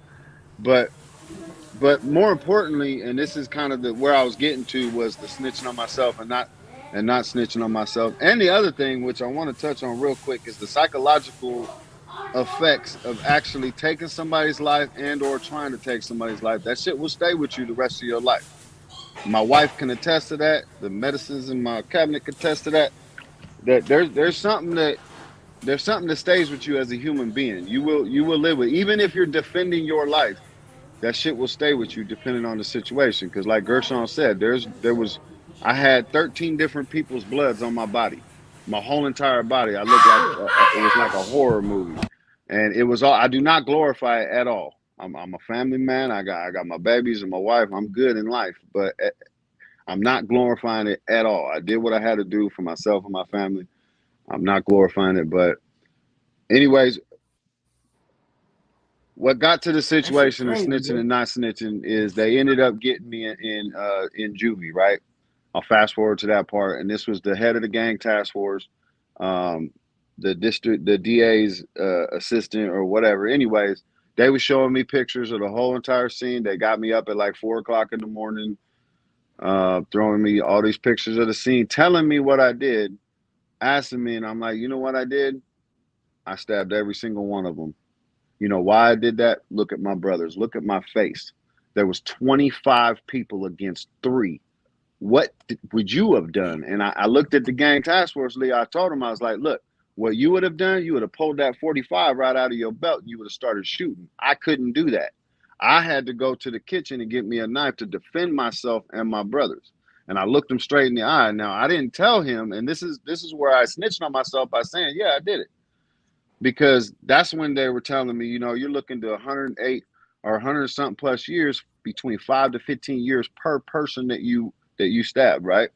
But more importantly, and this is kind of the where I was getting to was the snitching on myself and not snitching on myself. And the other thing which I want to touch on real quick is the psychological effects of actually taking somebody's life and or trying to take somebody's life. That shit will stay with you the rest of your life. My wife can attest to that. The medicines in my cabinet can attest to that. That there's something that stays with you as a human being. You will live with even if you're defending your life that shit will stay with you depending on the situation. Because like Gershon said, I had 13 different people's bloods on my body, my whole entire body. I looked like it was like a horror movie, and it was all. I do not glorify it at all. I'm a family man. I got my babies and my wife. I'm good in life, but I'm not glorifying it at all. I did what I had to do for myself and my family. I'm not glorifying it, but anyways, what got to the that shit situation of crazy, snitching bro. and not snitching is they ended up getting me in juvie, right? I'll fast forward to that part, and this was the head of the gang task force, um, the DA's assistant or whatever. Anyways, they were showing me pictures of the whole entire scene. They got me up at like 4 o'clock in the morning, throwing me all these pictures of the scene, telling me what I did, asking me, and I'm like, you know what I did? I stabbed every single one of them. You know why I did that? Look at my brothers. Look at my face. There was 25 people against 3. What would you have done? And I looked at the gang task force leader. I told him, I was like, look, what you would have done, you would have pulled that 45 right out of your belt. And you would have started shooting. I couldn't do that. I had to go to the kitchen and get me a knife to defend myself and my brothers. And I looked him straight in the eye. Now I didn't tell him, and this is where I snitched on myself by saying, yeah, I did it. Because that's when they were telling me, you know, you're looking to 108 or 100 something plus years, between 5 to 15 years per person that you stabbed, right?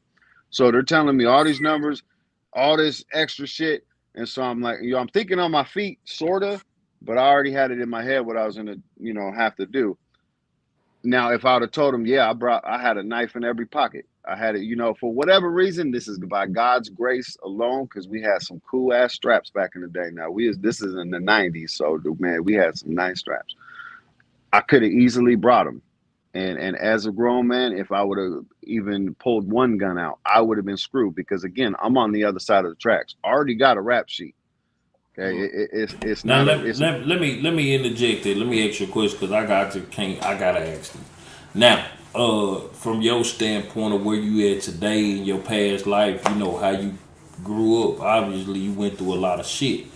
So they're telling me all these numbers, all this extra shit. And so I'm like, you know, I'm thinking on my feet, sorta, but I already had it in my head what I was gonna, you know, have to do. Now, if I would have told them, yeah, I had a knife in every pocket. I had it, you know, for whatever reason, this is by God's grace alone, because we had some cool ass straps back in the day. Now this is in the 90s, so man, we had some nice straps. I could have easily brought them. And as a grown man, if I would have even pulled one gun out, I would have been screwed, because again, I'm on the other side of the tracks. I already got a rap sheet. Okay, it's Now not. let me interject it. Let me ask you a question, because I gotta ask you. Now, from your standpoint of where you at today in your past life, you know how you grew up. Obviously, you went through a lot of shit.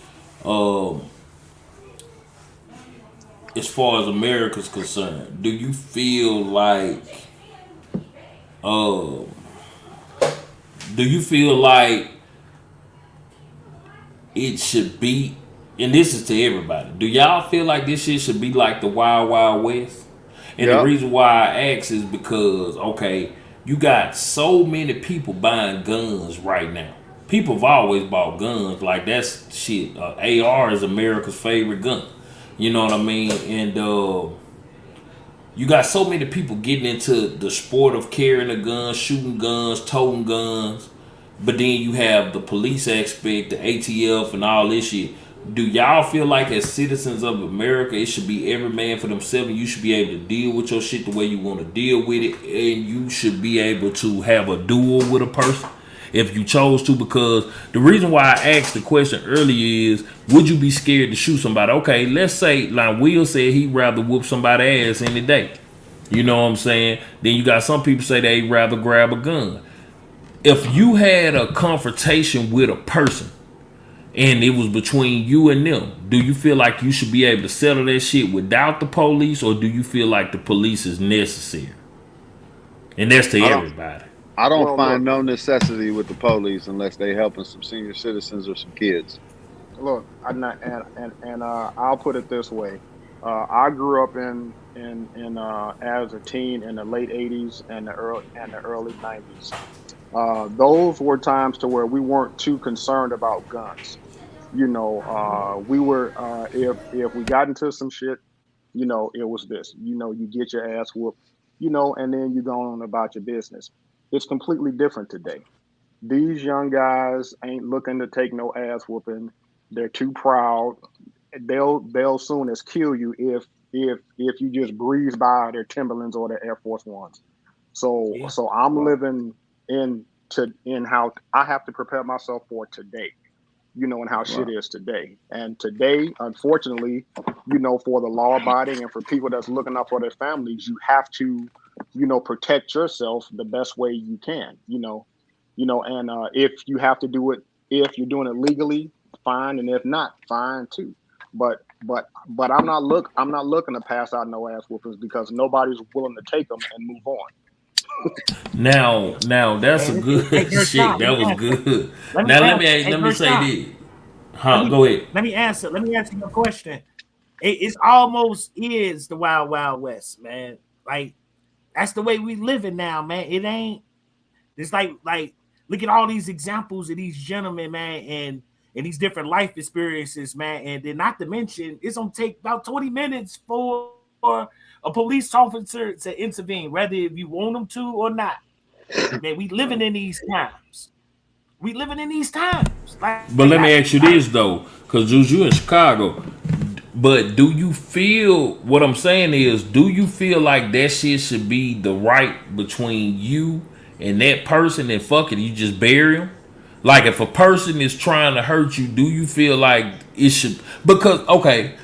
As far as America's concerned, do you feel like uh do you feel like it should be, and this is to everybody, do y'all feel like this shit should be like the Wild Wild West? And the Yep. reason why I ask is because, okay, you got so many people buying guns right now. People have always bought guns. Like, that's shit. AR is America's favorite gun. You know what I mean? And you got so many people getting into the sport of carrying a gun, shooting guns, toting guns. But then you have the police aspect, the ATF, and all this shit. Do y'all feel like, as citizens of America, it should be every man for themselves, and you should be able to deal with your shit the way you want to deal with it, and you should be able to have a duel with a person if you chose to? Because the reason why I asked the question earlier is, would you be scared to shoot somebody? Okay, let's say, like Will said, he'd rather whoop somebody's ass any day. You know what I'm saying? Then you got some people say they'd rather grab a gun. If you had a confrontation with a person and it was between you and them, do you feel like you should be able to settle that shit without the police, or do you feel like the police is necessary? And that's to everybody. I don't Well, find look, no necessity with the police unless they helping some senior citizens or some kids. look, I'm not, and I'll put it this way. I grew up in as a teen in the late '80s and the early '90s. Those were times to where we weren't too concerned about guns. You know, we were if we got into some shit, you know, it was this. You know, you get your ass whooped, you know, and then you go on about your business. It's completely different today. These young guys ain't looking to take no ass whooping. They're too proud. They'll soon as kill you if you just breeze by their Timberlands or their Air Force Ones. So Yeah. so I'm living in how I have to prepare myself for today, you know, and how shit Wow. is today. And today, unfortunately, you know, for the law abiding and for people that's looking out for their families, you have to, you know, protect yourself the best way you can, and if you have to do it, if you're doing it legally, fine, and if not, fine too. But I'm not looking to pass out no ass whoopings because nobody's willing to take them and move on. Now that's a Man, good hey, shit. Shot, let That me was answer. good. Let me Now answer. Hey, let me say Shot, this. Huh? Go ahead. let me answer your question. It's almost is the Wild Wild West, man. Like, that's the way we living now, man. It ain't. It's like look at all these examples of these gentlemen, man, and these different life experiences, man. And then not to mention, it's gonna take about 20 minutes for a police officer to intervene, whether if you want them to or not. Man, we living in these times. We living in these times. But let me ask you Like this though, because Juice, you in Chicago. But do you feel, what I'm saying is, do you feel like that shit should be the right between you and that person, and fuck it, you just bury him? Like if a person is trying to hurt you, do you feel like it should? Because okay,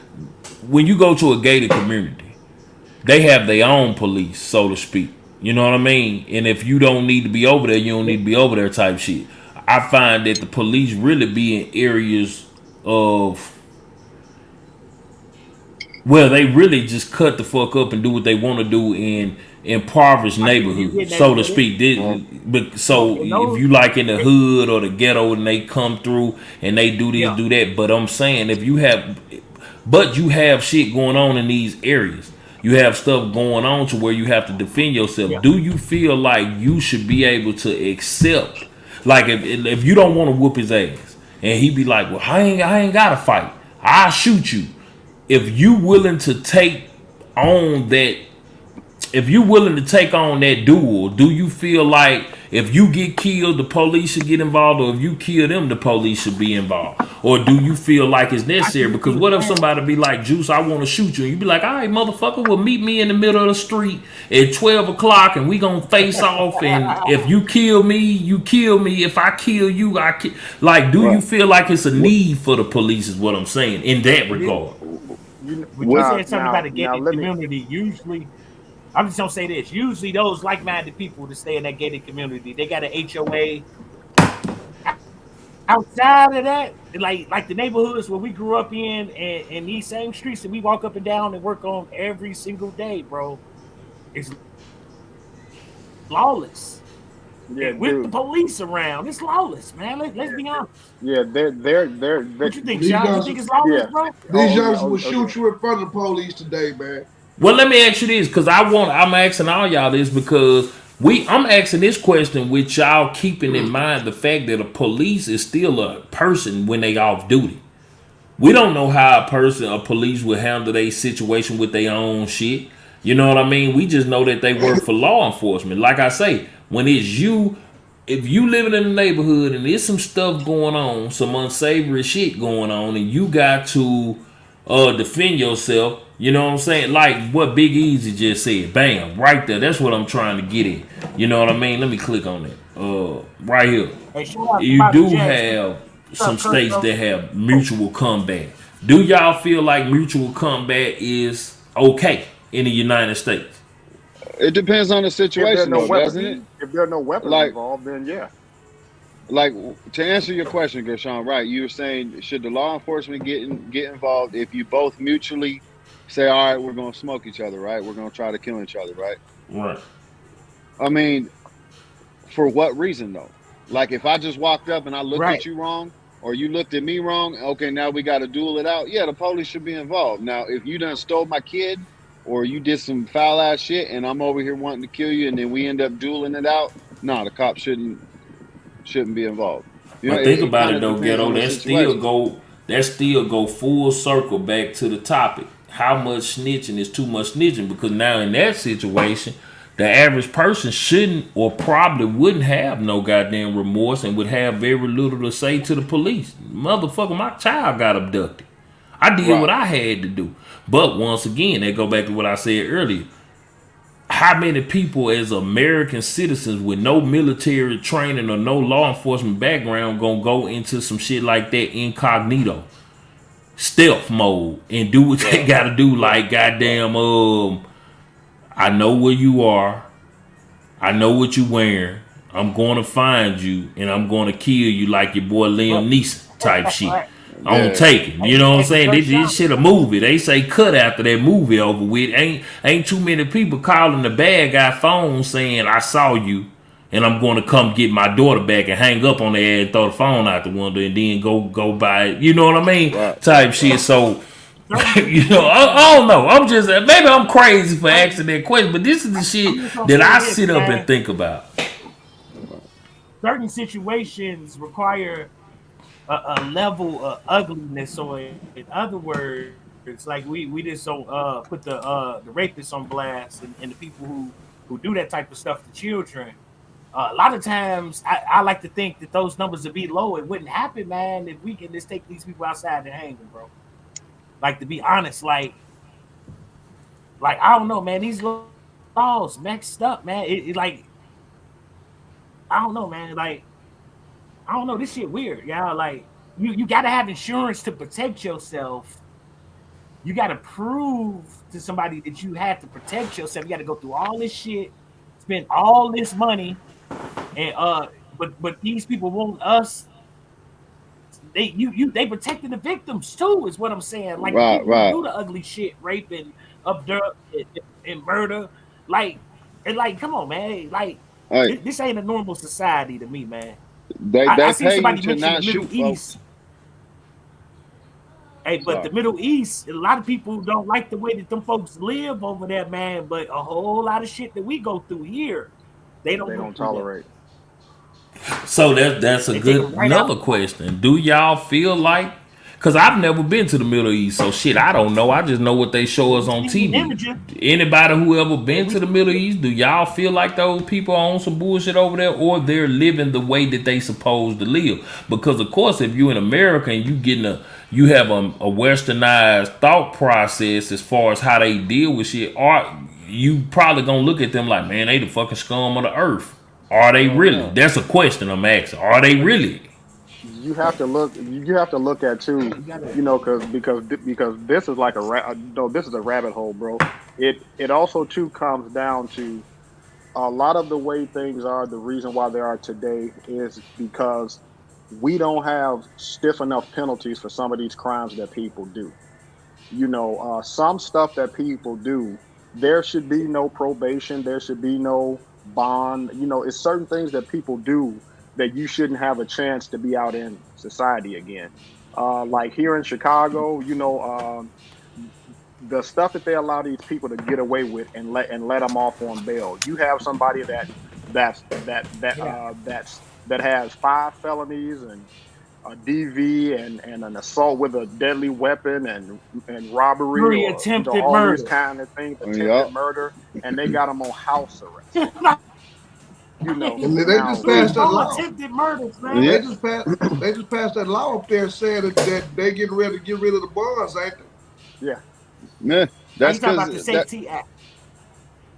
when you go to a gated community, they have their own police, so to speak. You know what I mean? And if you don't need to be over there, you don't need to be over there type shit. I find that the police really be in areas of well, they really just cut the fuck up and do what they want to do in impoverished I see where you're neighborhoods, getting at so to with it. speak. Well, So And if those, you like in the it, hood or the ghetto and they come through and they do this, yeah, do that. But I'm saying if you have, but you have shit going on in these areas. You have stuff going on to where you have to defend yourself. yeah. Do you feel like you should be able to accept, like if you don't want to whoop his ass, and he be like, well, I ain't gotta fight. I shoot you. If you willing to take on that, if you willing to take on that duel, do you feel like if you get killed, the police should get involved, or if you kill them, the police should be involved? Or do you feel like it's I see necessary? what Because you're what if saying. somebody be like, Juice, I want to shoot you, and you be like, all right, motherfucker, well, meet me in the middle of the street at 12 o'clock, and we gonna face off, and if you kill me, you kill me. If I kill you, I kill. Like, do you right. feel like it's a What? need for the police? Is what I'm saying in that It is. regard. You But you What? said something about a now gated let me. community. Usually, I'm just gonna say this. Usually, those like-minded people that stay in that gated community, they got an HOA. Outside of that, like the neighborhoods where we grew up in, and these same streets that we walk up and down and work on every single day, bro, it's lawless. Yeah, And with the dude. police around, it's lawless, man. Let's Yeah, be honest. yeah. They're What you think, These Sean? You youngsters, think it's lawless, yeah. bro? these Oh yeah. youngsters Oh, will oh yeah. shoot you in front of the police today, man. Well, let me ask you this, because I'm asking all y'all this because I'm asking this question with y'all keeping in mind the fact that a police is still a person when they off duty. We don't know how a police will handle their situation with their own shit. You know what I mean? We just know that they work for law enforcement. Like I say, when it's you, if you living in the neighborhood and there's some stuff going on, some unsavory shit going on, and you got to defend yourself, you know what I'm saying? Like what Big Easy just said. Bam, right there. That's what I'm trying to get at. You know what I mean? Let me click on it. Right here. Hey, shout out to You Bobby do Jackson. have What's some up, Kurt, states bro? that have mutual combat. Do y'all feel like mutual combat is okay in the United States? It depends on the If there are situation, no though, doesn't weapons, it? if there are no weapons Like, involved, then yeah. like to answer your question, Gershon, right? You were saying should the law enforcement get involved if you both mutually say, all right, we're gonna smoke each other, right? We're gonna try to kill each other, right? Right. I mean, for what reason though? Like if I just walked up and I looked at Right. you wrong, or you looked at me wrong, okay, now we got to duel it out. Yeah, the police should be involved. Now, if you done stole my kid, or you did some foul ass shit, and I'm over here wanting to kill you, and then we end up dueling it out, no, the cops shouldn't be involved. You know, But it, think it about kind it of though, depends ghetto. on the situation. That still go full circle back to the topic. How much snitching is too much snitching? Because now in that situation, the average person shouldn't or probably wouldn't have no goddamn remorse and would have very little to say to the police. Motherfucker, my child got abducted. I did what Right. I had to do. But once again, that go back to what I said earlier. How many people as American citizens with no military training or no law enforcement background gonna go into some shit like that incognito, stealth mode, and do what they Right. gotta do? Right. Like Right. goddamn, I know where you are. I know what you wearing. I'm going to find you and I'm going to kill you like your boy But Liam Neeson type shit. right. On Yeah. taking, you Hey, know what I'm hey, but saying? Kurt, This shit a movie. They say cut after that movie over with. Ain't too many people calling the bad guy phone saying I saw you and I'm going to come get my daughter back and hang up on their ass and throw the phone out the window and then go buy it. You know what I mean? Right. Type shit. Right. So certain, I don't know. I'm just maybe I'm crazy for asking that question, but this is the I'm shit just gonna that say I this, sit up and man. think about. Certain situations require a level of ugliness. So in other words, like we just don't put the rapists on blast and the people who do that type of stuff to children. A lot of times, I like to think that those numbers would be low. It wouldn't happen, man, if we can just take these people outside and hang them, bro. Like to be honest, like I don't know, man. These laws messed up, man. It like I don't know, man. Like I don't know. This shit weird, y'all. Like you got to have insurance to protect yourself. You got to prove to somebody that you have to protect yourself. You got to go through all this shit, spend all this money, and but these people want us. They protecting the victims too, is what I'm saying. Like the Right, people who right. do the ugly shit, rape and abduct and murder. Like and like, come on, man. Like Hey, this ain't a normal society to me, man. they I they seen pay you somebody to mention the not Middle shoot, East. folks. Hey, but the Sorry. Middle East, a lot of people don't like the way that them folks live over there, man. But a whole lot of shit that we go through here, they don't They go don't through there. tolerate. So that's a They take good them right out. another question. Do y'all feel like? Because I've never been to the Middle East, so shit, I don't know. I just know what they show us We on see the TV. images. Anybody who ever Yeah, been we to the see Middle it. East, do y'all feel like those people are on some bullshit over there, or they're living the way that they supposed to live? Because of course, if you in America and you have a westernized thought process as far as how they deal with shit, or you probably gonna look at them like, man, they the fucking scum of the earth. Are they Well, really? yeah. That's a question I'm asking. Are they really? You have to look. You have to look at too. You gotta. You know, because this is like no, this is a rabbit hole, bro. It also too comes down to a lot of the way things are. The reason why they are today is because we don't have stiff enough penalties for some of these crimes that people do. Some stuff that people do, there should be no probation, there should be no bond. It's certain things that people do that you shouldn't have a chance to be out in society again. Like here in Chicago, the stuff that they allow these people to get away with and let them off on bail. You have somebody Yeah. that has 5 felonies and a DV and an assault with a deadly weapon and robbery, Three or attempted all these murder. kind of things, attempted Yup. murder, and they got them on house arrest. And they just Now Three passed that full law. attempted murders, man. Yeah. They just passed that law up there saying that they getting ready to get rid of the bonds, ain't they? yeah, Yeah. Are That's you talking because about the that. Safety Act?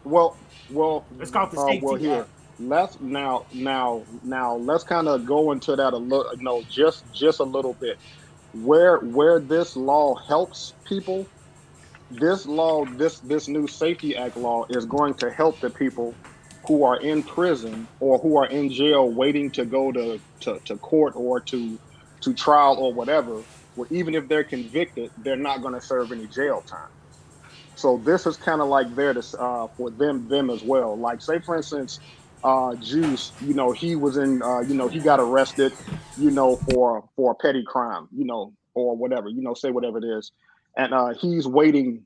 It's called the well Safety Act. here, let's now let's kind of go into that a little, no, just a little bit. Where this law helps people, this new Safety Act law is going to help the people who are in prison or who are in jail waiting to go to court or to trial or whatever, where even if they're convicted, they're not going to serve any jail time. So this is kind of like there to for them as well. Like, say for instance, Juice, he was in, he got arrested, for a petty crime, or whatever, say whatever it is, and he's waiting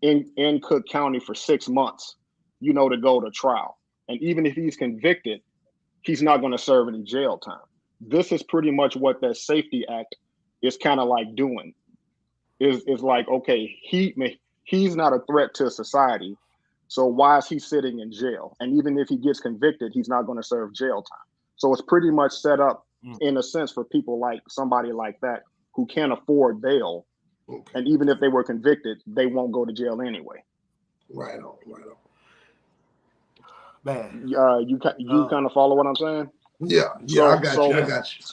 in Cook County for 6 months, to go to trial. And even if he's convicted, he's not going to serve any jail time. This is pretty much what that Safety Act is kind of like doing. Is like, okay, he's not a threat to society, so why is he sitting in jail? And even if he gets convicted, he's not going to serve jail time. So it's pretty much set up Mm. in a sense for people like somebody like that who can't afford bail, Okay. and even if they were convicted, they won't go to jail anyway. Right on, right on. Man. You kind of follow what I'm saying? Yeah, I So got you. I so got you.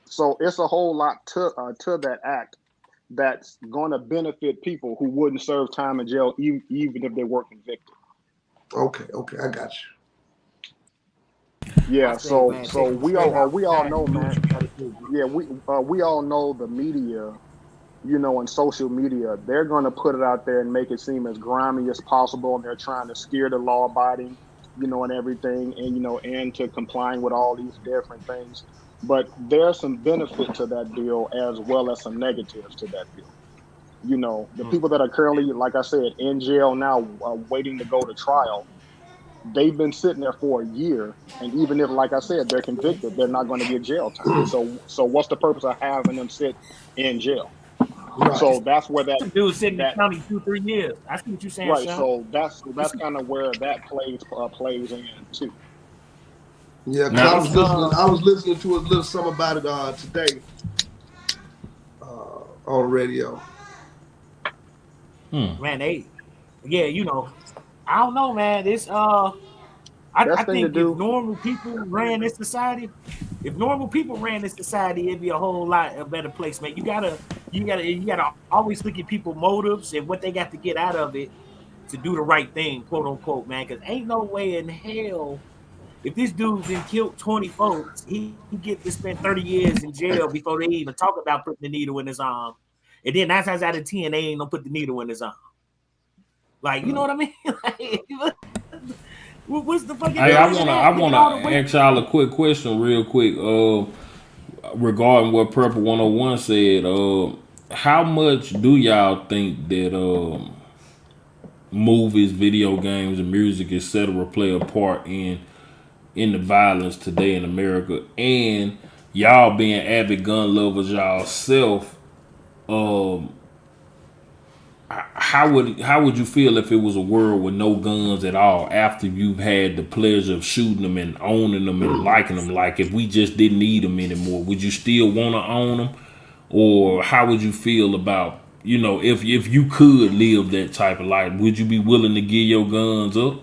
so it's a whole lot to that act that's going to benefit people who wouldn't serve time in jail even if they were convicted. Okay, I got I Yeah, say, so man, so take them we straight all we all outside know, and do what man. you gotta do. Yeah, we all know the media, and social media. They're going to put it out there and make it seem as grimy as possible, and they're trying to scare the law abiding, and everything, and and to complying with all these different things. But there's some benefit to that bill as well as some negatives to that bill. The Mm. people that are currently, like I said, in jail now, waiting to go to trial, they've been sitting there for a year, and even if, like I said, they're convicted, they're not going to get jail time. So what's the purpose of having them sit in jail? you. Right. So that's where that Dude sitting in the that county 2, 3 years. I see what you're saying, right. Sean. So that's kind of where that plays in too. Yeah, because I Now, was listening. I was listening to a little something about it today on the radio. Man, yeah, I don't know, man. This I Best thing to think if do. normal people ran this society, If normal people ran this society, it'd be a whole lot a better place, man. You gotta always look at people's motives and what they got to get out of it to do the right thing, quote unquote, man. Because ain't no way in hell if this dude then killed 20 folks, he get to spend 30 years in jail before they even talk about putting the needle in his arm. And then 9 times out of 10, they ain't gonna put the needle in his arm. Like, you know what I mean? Like, what's the fucking Hey, I point of wanna that? I Nigga, wanna all the way. ask y'all a quick question, real quick. Regarding what Prepper 101 said. How much do y'all think that movies, video games, and music, etc., play a part in the violence today in America? And y'all being avid gun lovers y'all self, um, how would you feel if it was a world with no guns at all after you've had the pleasure of shooting them and owning them and liking them? Like if we just didn't need them anymore, would you still want to own them, or how would you feel about, if you could live that type of life? Would you be willing to give your guns up?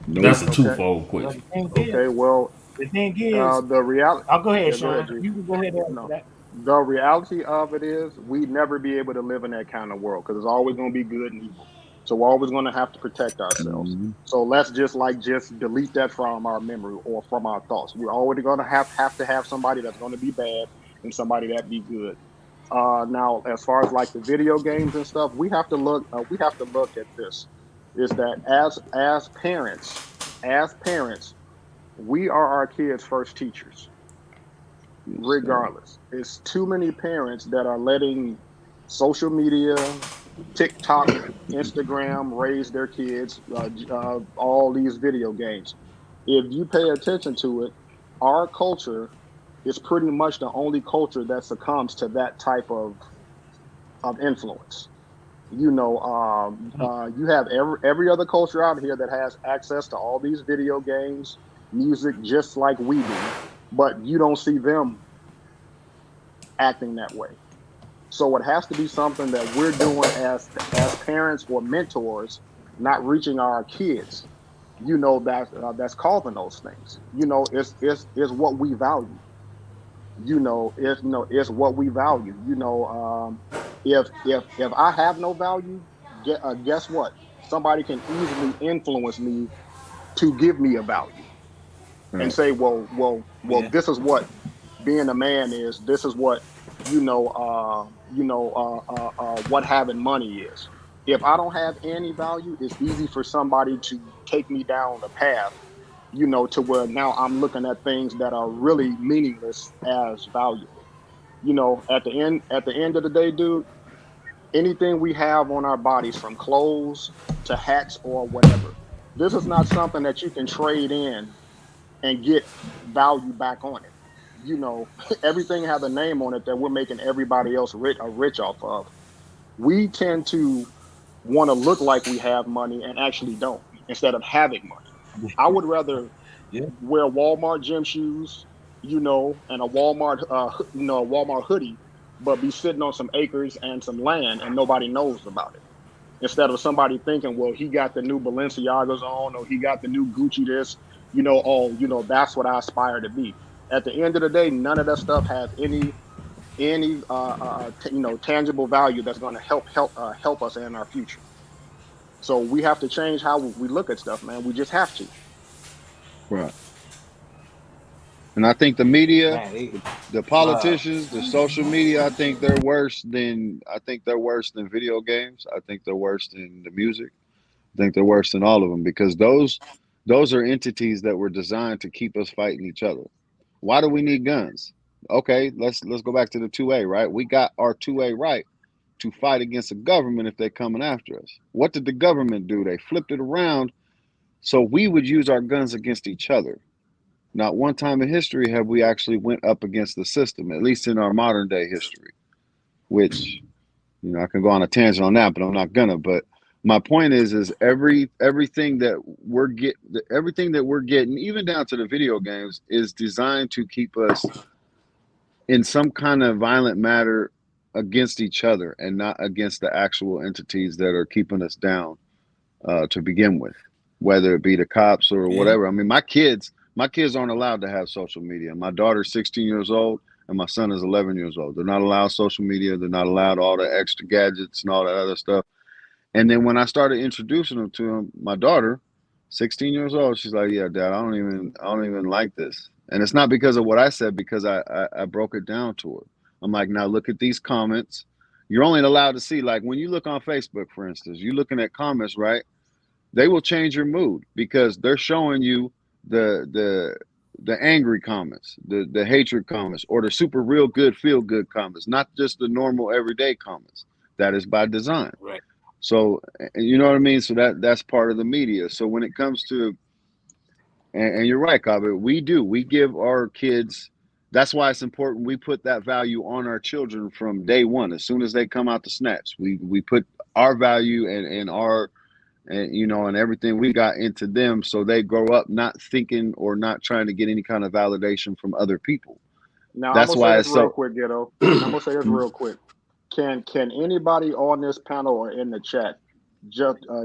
Nope. That's a Okay. twofold Well, question. Okay. Well, the thing is, the reality. I'll go ahead, Yeah, go ahead, Sean. G. You can go ahead and answer No, that. the reality of it is we'd never be able to live in that kind of world because it's always going to be good and evil. So we're always going to have to protect ourselves. Mhm. So let's just delete that from our memory or from our thoughts. We're always going to have somebody that's going to be bad and somebody that be good. Now, as far as like the video games and stuff, we have to look. We have to look at this. Is that as parents, we are our kids' first teachers Yes, sir. regardless. It's too many parents that are letting social media, TikTok, Instagram raise their kids, all these video games. If you pay attention to it, our culture is pretty much the only culture that succumbs to that type of influence. You have every other culture out here that has access to all these video games, music, just like we do, but you don't see them acting that way. So it has to be something that we're doing as parents or mentors, not reaching our kids. That's causing those things. It's what we value. It's what we value. If I have no value, guess what? Somebody can easily influence me to give me a value and Right. say, well, Yeah. this is what being a man is. This is what what having money is. If I don't have any value, it's easy for somebody to take me down the path, to where now I'm looking at things that are really meaningless as valuable. At the end of the day, dude, anything we have on our bodies, from clothes to hats or whatever, this is not something that you can trade in and get value back on it. Everything has a name on it that we're making everybody else rich off of. We tend to want to look like we have money and actually don't, instead of having money. I would rather Yeah. wear Walmart gym shoes, and a Walmart hoodie, but be sitting on some acres and some land and nobody knows about it. Instead of somebody thinking, well, he got the new Balenciagas on, or he got the new Gucci this, that's what I aspire to be. At the end of the day, none of that stuff has any tangible value that's going to help us in our future. So we have to change how we look at stuff, man. We just have to. Right. And I think the media, Man, the uh, politicians, the social media, I think they're worse than video games. I think they're worse than the music. I think they're worse than all of them because those are entities that were designed to keep us fighting each other. Why do we need guns? Okay, let's go back to the 2A, right? We got our 2A right to fight against the government if they're coming after us. What did the government do? They flipped it around so we would use our guns against each other. Not one time in history have we actually went up against the system, at least in our modern day history, which, I can go on a tangent on that, but I'm not gonna. But my point is everything that we're getting, even down to the video games, is designed to keep us in some kind of violent matter against each other and not against the actual entities that are keeping us down to begin with, whether it be the cops or yeah. whatever. I mean, My kids aren't allowed to have social media. My daughter's 16 years old and my son is 11 years old. They're not allowed social media. They're not allowed all the extra gadgets and all that other stuff. And then when I started introducing them to him, my daughter, 16 years old, she's like, "Yeah, Dad, I don't even like this." And it's not because of what I said, because I broke it down to her. I'm like, now look at these comments. You're only allowed to see, like when you look on Facebook, for instance, you're looking at comments, right? They will change your mood because they're showing you the angry comments, the hatred comments, or the super real good, feel good comments, not just the normal everyday comments. That is by design. Right. So you know what I mean? So that's part of the media. So when it comes to, and you're right, Kaveh, we give our kids, that's why it's important we put that value on our children from day one. As soon as they come out the snatch, we put our value and our, and you know, and everything we got into them, so they grow up not thinking or not trying to get any kind of validation from other people. Now That's I'm gonna say why this it's real so. quick, Ghetto. I'm gonna say this real quick. Can anybody on this panel or in the chat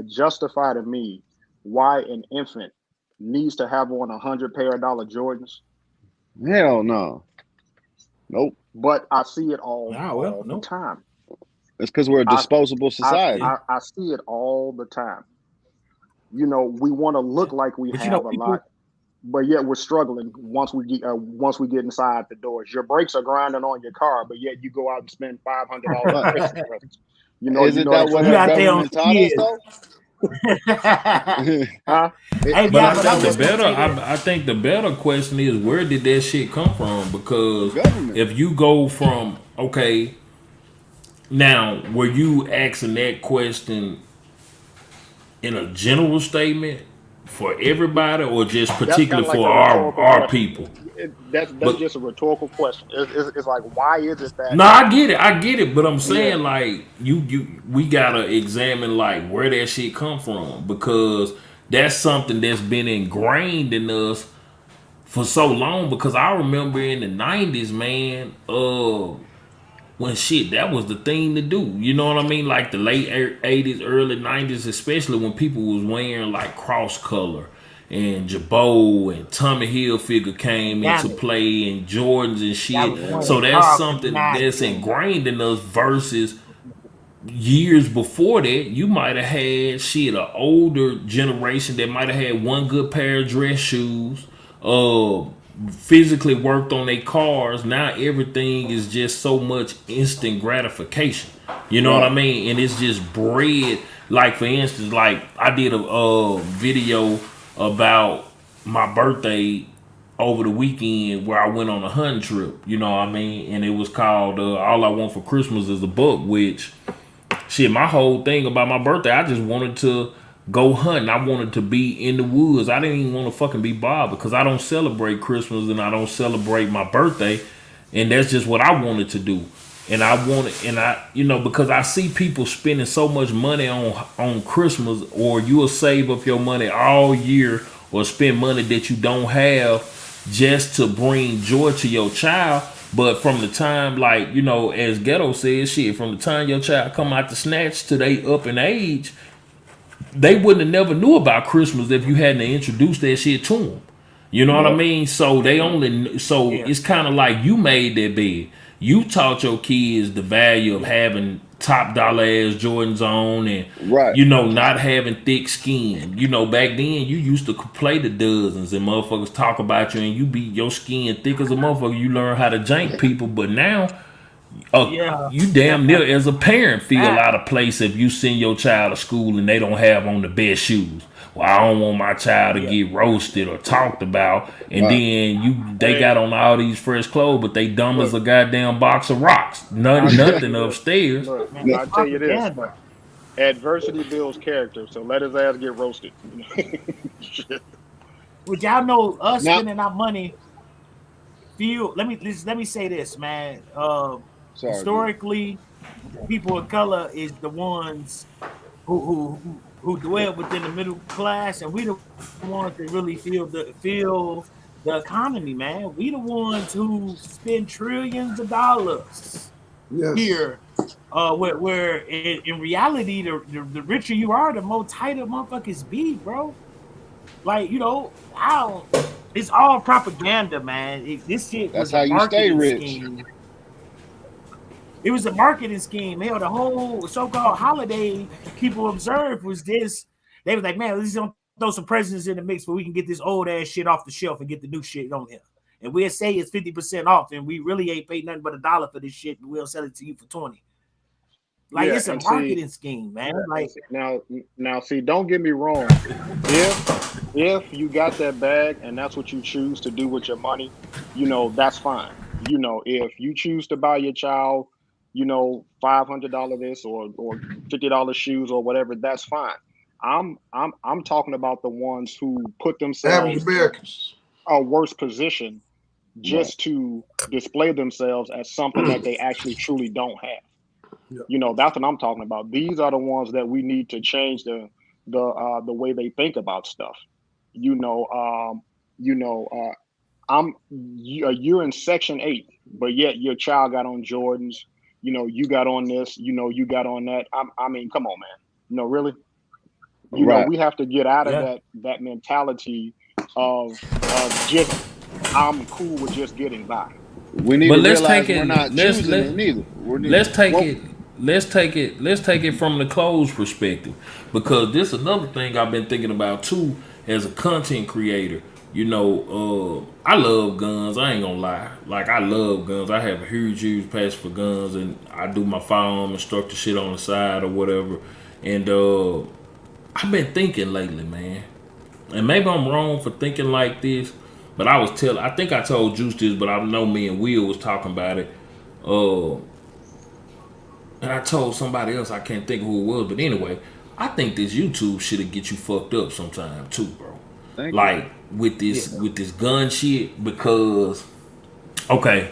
justify to me why an infant needs to have on $100 Jordans? Hell no. Nope. But I see it all Well, the time. It's because we're a disposable society. I see it all the time. You know, we want to look like we But have you know, a people, lot, but yet we're struggling once we get inside the doors. Your brakes are grinding on your car, but yet you go out and spend $500 on Right. Christmas presents. You know, Isn't you know that what what I'm you our saying? out there on government taught us, kids. though? Huh? Hey, But yeah, I but I'm think just the gonna better, say this. I think the better question is, where did that shit come from? Because Government. if you go from, okay, now were you asking that question in a general statement for everybody, or just That's kind particular of like for a rhetorical our question. people? That's But just a rhetorical question. It's like, why is it that? no, I get it, but I'm Yeah, saying like we gotta examine like where that shit come from, because that's something that's been ingrained in us for so long. Because I remember in the '90s, man, when shit, that was the thing to do. You know what I mean? Like the late '80s, early '90s, especially when people was wearing like cross color and Jabot and Tommy Hilfiger came into Damn it, play and Jordans and that shit. was one of So the that's powerful something that's nine. ingrained in us versus years before that. You might have had shit an older generation that might have had one good pair of dress shoes, uh physically worked on their cars. Now everything is just so much instant gratification, you know what I Right. mean? And it's just bred. Like for instance, like I did a video about my birthday over the weekend where I went on a hunting trip, you know what I mean? And it was called All I Want for Christmas Is a Book, which shit, my whole thing about my birthday, I just wanted to go hunting. I wanted to be in the woods. I didn't even want to fucking be bothered because I don't celebrate Christmas and I don't celebrate my birthday. And that's just what I wanted to do. And I wanted, and I, you know, because I see people spending so much money on Christmas, or you'll save up your money all year or spend money that you don't have just to bring joy to your child. But from the time, like, you know, as Ghetto says, shit, from the time your child come out the snatch to they up in age, they wouldn't have never knew about Christmas if you hadn't introduced that shit to them. You know what I Yep. mean? So they only, so Yeah, it's kind of like you made that bed. You taught your kids the value of having top dollar ass Jordans on, and Right. you know, not having thick skin. You know, back then you used to play the dozens and motherfuckers talk about you, and you be your skin thick as a motherfucker. You learn how to jank people, but now yeah. you damn near as a parent feel Ah, out of place if you send your child to school and they don't have on the best shoes. Well, I don't want my child to yeah. get roasted or talked about, and Right. then they hey, got on all these fresh clothes, but they dumb as look, a goddamn box of rocks. I'll tell you, Nothing look, upstairs. Man, it's I'll tell you this: propaganda. adversity builds character. So let his ass get roasted. Shit. But y'all know us Now, spending our money. Let me say this, man. sorry, B. Historically, people of color is the ones who dwell within the middle class, and we the ones that really feel the economy, man. We the ones who spend trillions of dollars Yes. here. Where in reality, the richer you are, the more tighter motherfuckers be, bro. Like, you know, It's all propaganda, man. This shit That's was how a you stay marketing rich. scheme. It was a marketing scheme. Hell, the whole so-called holiday people observed was this. They was like, man, let's just throw some presents in the mix where we can get this old ass shit off the shelf and get the new shit on here. And we'll say it's 50% off, and we really ain't paid nothing but $1 for this shit, and we'll sell it to you for 20. Like Yeah, it's a and see, marketing scheme, man. Like now, see, don't get me wrong. If you got that bag and that's what you choose to do with your money, that's fine. If you choose to buy your child, $500 this or $50 shoes or whatever, that's fine. I'm talking about the ones who put Average themselves in Americans. a worse position Right. just to display themselves as something that they actually truly don't have. Yeah. That's what I'm talking about. These are the ones that we need to change the way they think about stuff. You know, um, you're in Section 8, but yet your child got on Jordans. You got on this. You got on that. I mean, come on, man. Really. Right. We have to get out of yeah, that mentality of just I'm cool with just getting by. We need But to let's realize take we're it. not choosing it neither. Let's take Well, it. Let's take it from the clothes perspective, because this is another thing I've been thinking about too as a content creator. I love guns. I ain't gonna lie. Like, I love guns. I have a huge passion for guns, and I do my firearm instructor shit on the side or whatever. And I've been thinking lately, man, and maybe I'm wrong for thinking like this, but I think I told Juice this, but I know me and Will was talking about it. Uh, and I told somebody else, I can't think of who it was, but anyway, I think this YouTube shit'll get you fucked up sometime too, bro. Thank you. Like with yeah. this gun shit, because okay,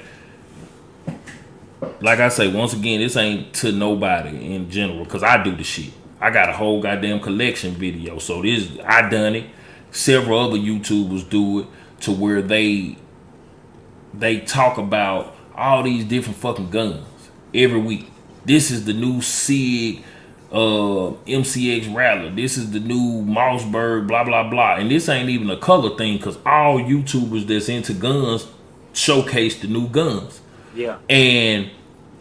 like I say, once again, this ain't to nobody in general, because I do the shit. I got a whole goddamn collection video, so I done it. Several other YouTubers do it to where they talk about all these different fucking guns every week. This is the new SIG MCX Rattler. This is the new Mossberg, blah blah blah. And this ain't even a color thing, because all YouTubers that's into guns showcase the new guns. Yeah. And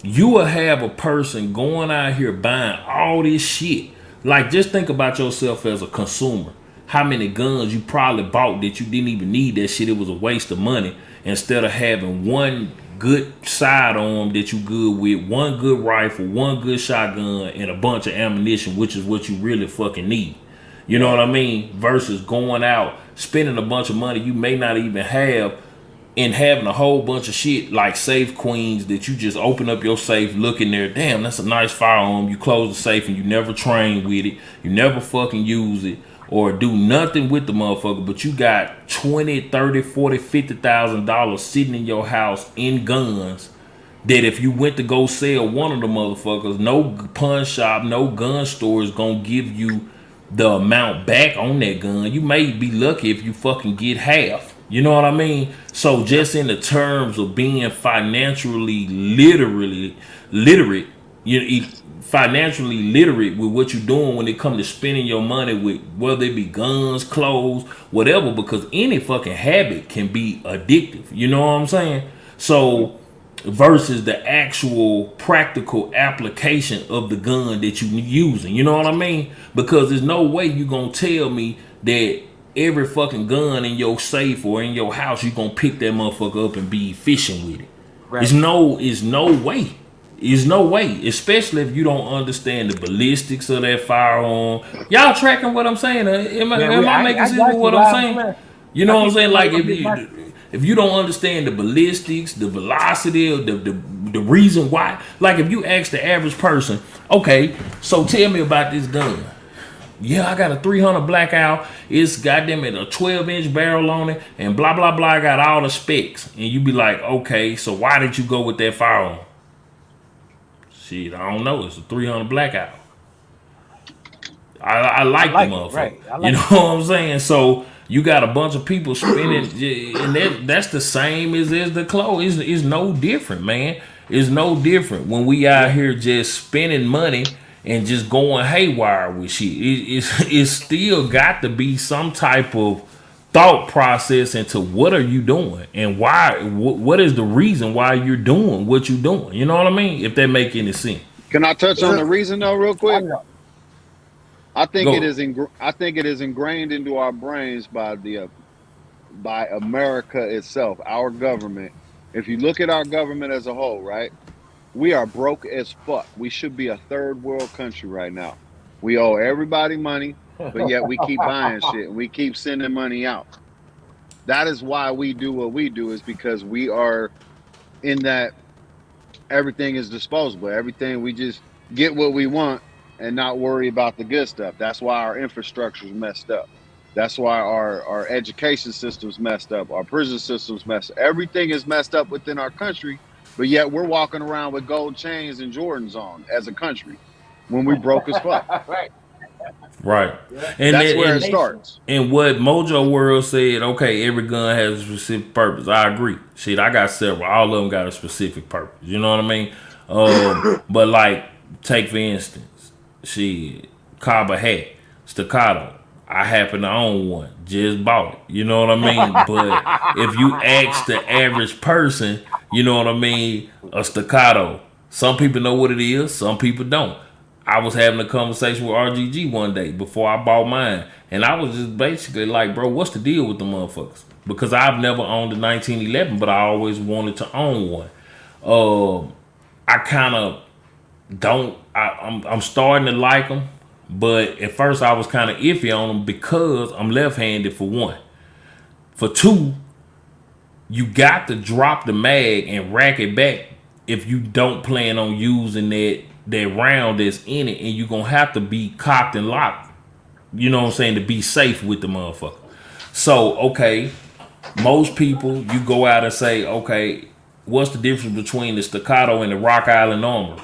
you will have a person going out here buying all this shit. Like, just think about yourself as a consumer. How many guns you probably bought that you didn't even need that shit. It was a waste of money, instead of having one good sidearm that you good with, one good rifle, one good shotgun, and a bunch of ammunition, which is what you really fucking need. You know what I mean? Versus going out, spending a bunch of money you may not even have, and having a whole bunch of shit like safe queens that you just open up your safe, look in there, damn, that's a nice firearm. You close the safe and you never train with it. You never fucking use it or do nothing with the motherfucker, but you got 20, 30, 40, $50,000 sitting in your house in guns that if you went to go sell one of the motherfuckers, no pawn shop, no gun store is gonna give you the amount back on that gun. You may be lucky if you fucking get half. You know what I mean? So just in the terms of being financially literate, financially literate with what you're doing when it comes to spending your money with, whether it be guns, clothes, whatever, because any fucking habit can be addictive. You know what I'm saying? So versus the actual practical application of the gun that you're using. You know what I mean? Because there's no way you gonna tell me that every fucking gun in your safe or in your house, you gonna pick that motherfucker up and be efficient with it. Right. It's no way. There's no way, especially if you don't understand the ballistics of that firearm. Y'all tracking what I'm saying? Am I making sense with what I'm saying? You know what I'm saying? Like, if you don't understand the ballistics, the velocity, the reason why, like if you ask the average person, okay, so tell me about this gun. Yeah, I got a 300 Blackout. It's goddamn it a 12-inch barrel on it, and blah blah blah. I got all the specs, and you be like, okay, so why did you go with that firearm? Shit, I don't know. It's a 300 Blackout. I like the motherfucker. Right. You know what I'm saying? So you got a bunch of people spending, and that's the same as the clothes. It's no different, man. It's no different when we out here just spending money and just going haywire with shit. It's still got to be some type of thought process into what are you doing and why. What is the reason why you're doing what you're doing? You know what I mean? If that make any sense. Can I touch on the reason though, real I quick? know. I think it Go. is. I think it is ingrained into our brains by America itself, our government. If you look at our government as a whole, right? We are broke as fuck. We should be a third world country right now. We owe everybody money, but yet we keep buying shit and we keep sending money out. That is why we do what we do, is because we are in that everything is disposable. Everything, we just get what we want and not worry about the good stuff. That's why our infrastructure is messed up. That's why our education system's messed up. Our prison system's messed up. Everything is messed up within our country, but yet we're walking around with gold chains and Jordans on as a country when we broke as fuck. Right. Right. Yeah. And That's then, where it and, starts. and what Mojo World said, okay, every gun has a specific purpose. I agree. Shit, I got several. All of them got a specific purpose. You know what I mean? But like, take for instance, shit, Cobber hat, staccato. I happen to own one. Just bought it. You know what I mean? But if you ask the average person, you know what I mean, a staccato. Some people know what it is. Some people don't. I was having a conversation with RGG one day before I bought mine, and I was just basically like, bro, what's the deal with the motherfuckers? Because I've never owned a 1911, but I always wanted to own one. I kind of don't. I'm starting to like them, but at first I was kind of iffy on them because I'm left-handed for one. For two, you got to drop the mag and rack it back if you don't plan on using that round that's in it, and you're gonna have to be cocked and locked, you know what I'm saying, to be safe with the motherfucker. So, okay, most people, you go out and say, okay, what's the difference between the staccato and the Rock Island Armor?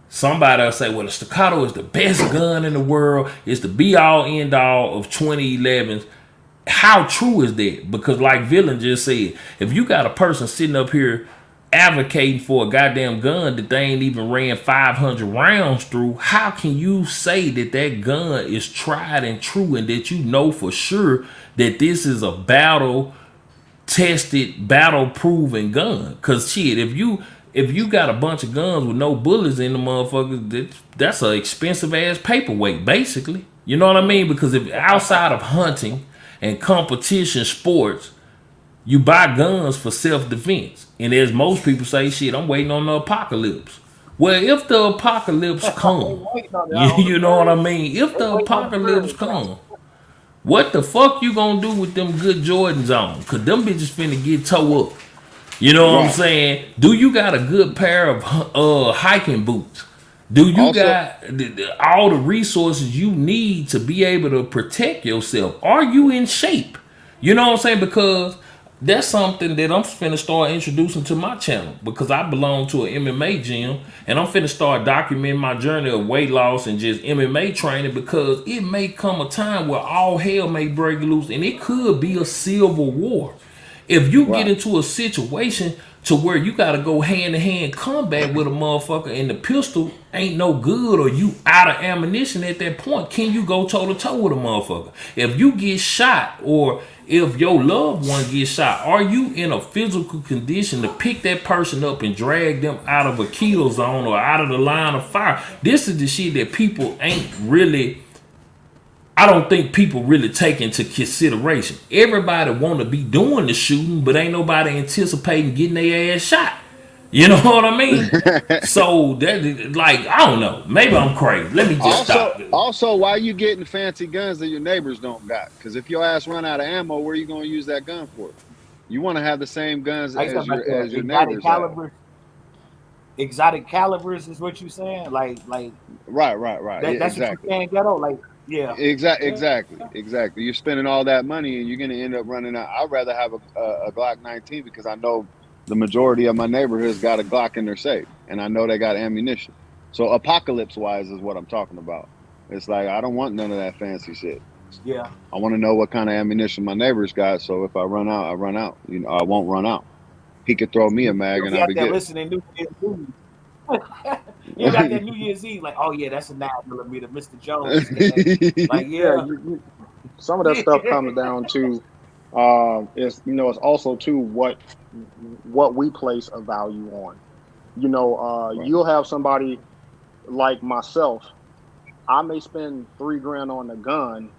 Somebody will say, well, the staccato is the best gun in the world. It's the be-all, end-all of 2011s. How true is that? Because like Villain just said, if you got a person sitting up here advocating for a goddamn gun that they ain't even ran 500 rounds through, how can you say that that gun is tried and true and that you know for sure that this is a battle tested, battle proven gun? Because shit, if you got a bunch of guns with no bullets in the motherfuckers, that's an expensive ass paperweight, basically. You know what I mean? Because if outside of hunting and competition sports, you buy guns for self-defense. And as most people say, shit, I'm waiting on the apocalypse. Well, if the apocalypse come, you know what I mean? If the apocalypse come, what the fuck you gonna do with them good Jordans on? Because them bitches finna get towed up. You know what I'm saying? Do you got a good pair of hiking boots? Do you Also, got all the resources you need to be able to protect yourself? Are you in shape? You know what I'm saying? Because that's something that I'm finna start introducing to my channel, because I belong to an MMA gym and I'm finna start documenting my journey of weight loss and just MMA training, because it may come a time where all hell may break loose and it could be a civil war. If you get into a situation to where you gotta go hand-to-hand combat with a motherfucker and the pistol ain't no good, or you out of ammunition at that point, can you go toe-to-toe with a motherfucker? If you get shot, or if your loved one gets shot, are you in a physical condition to pick that person up and drag them out of a kill zone or out of the line of fire? This is the shit that people ain't really, I don't think people really take into consideration. Everybody want to be doing the shooting, but ain't nobody anticipating getting their ass shot. You know what I mean? So that, like, I don't know. Maybe I'm crazy. Let me just stop. also, why you getting fancy guns that your neighbors don't got? Because if your ass run out of ammo, where you gonna use that gun for? You want to have the same guns as your neighbors have. Exotic calibers is what you saying? Like Right. that's Exactly. what you can't get on. Like, yeah. Exactly. You're spending all that money and you're gonna end up running out. I'd rather have a Glock 19 because I know the majority of my neighborhood's got a Glock in their safe, and I know they got ammunition. So apocalypse wise is what I'm talking about. It's like, I don't want none of that fancy shit. Yeah. I want to know what kind of ammunition my neighbors got, so if I run out, I run out. You know, I won't run out. He could throw me a mag and I'll be good. Listening New Year's Eve. You got that New Year's Eve, like, oh yeah, that's a 9mm, Mr. Jones. Like, yeah. Some of that stuff comes down to It's it's also too what we place a value on. Right. You'll have somebody like myself. I may spend 3 grand on a gun,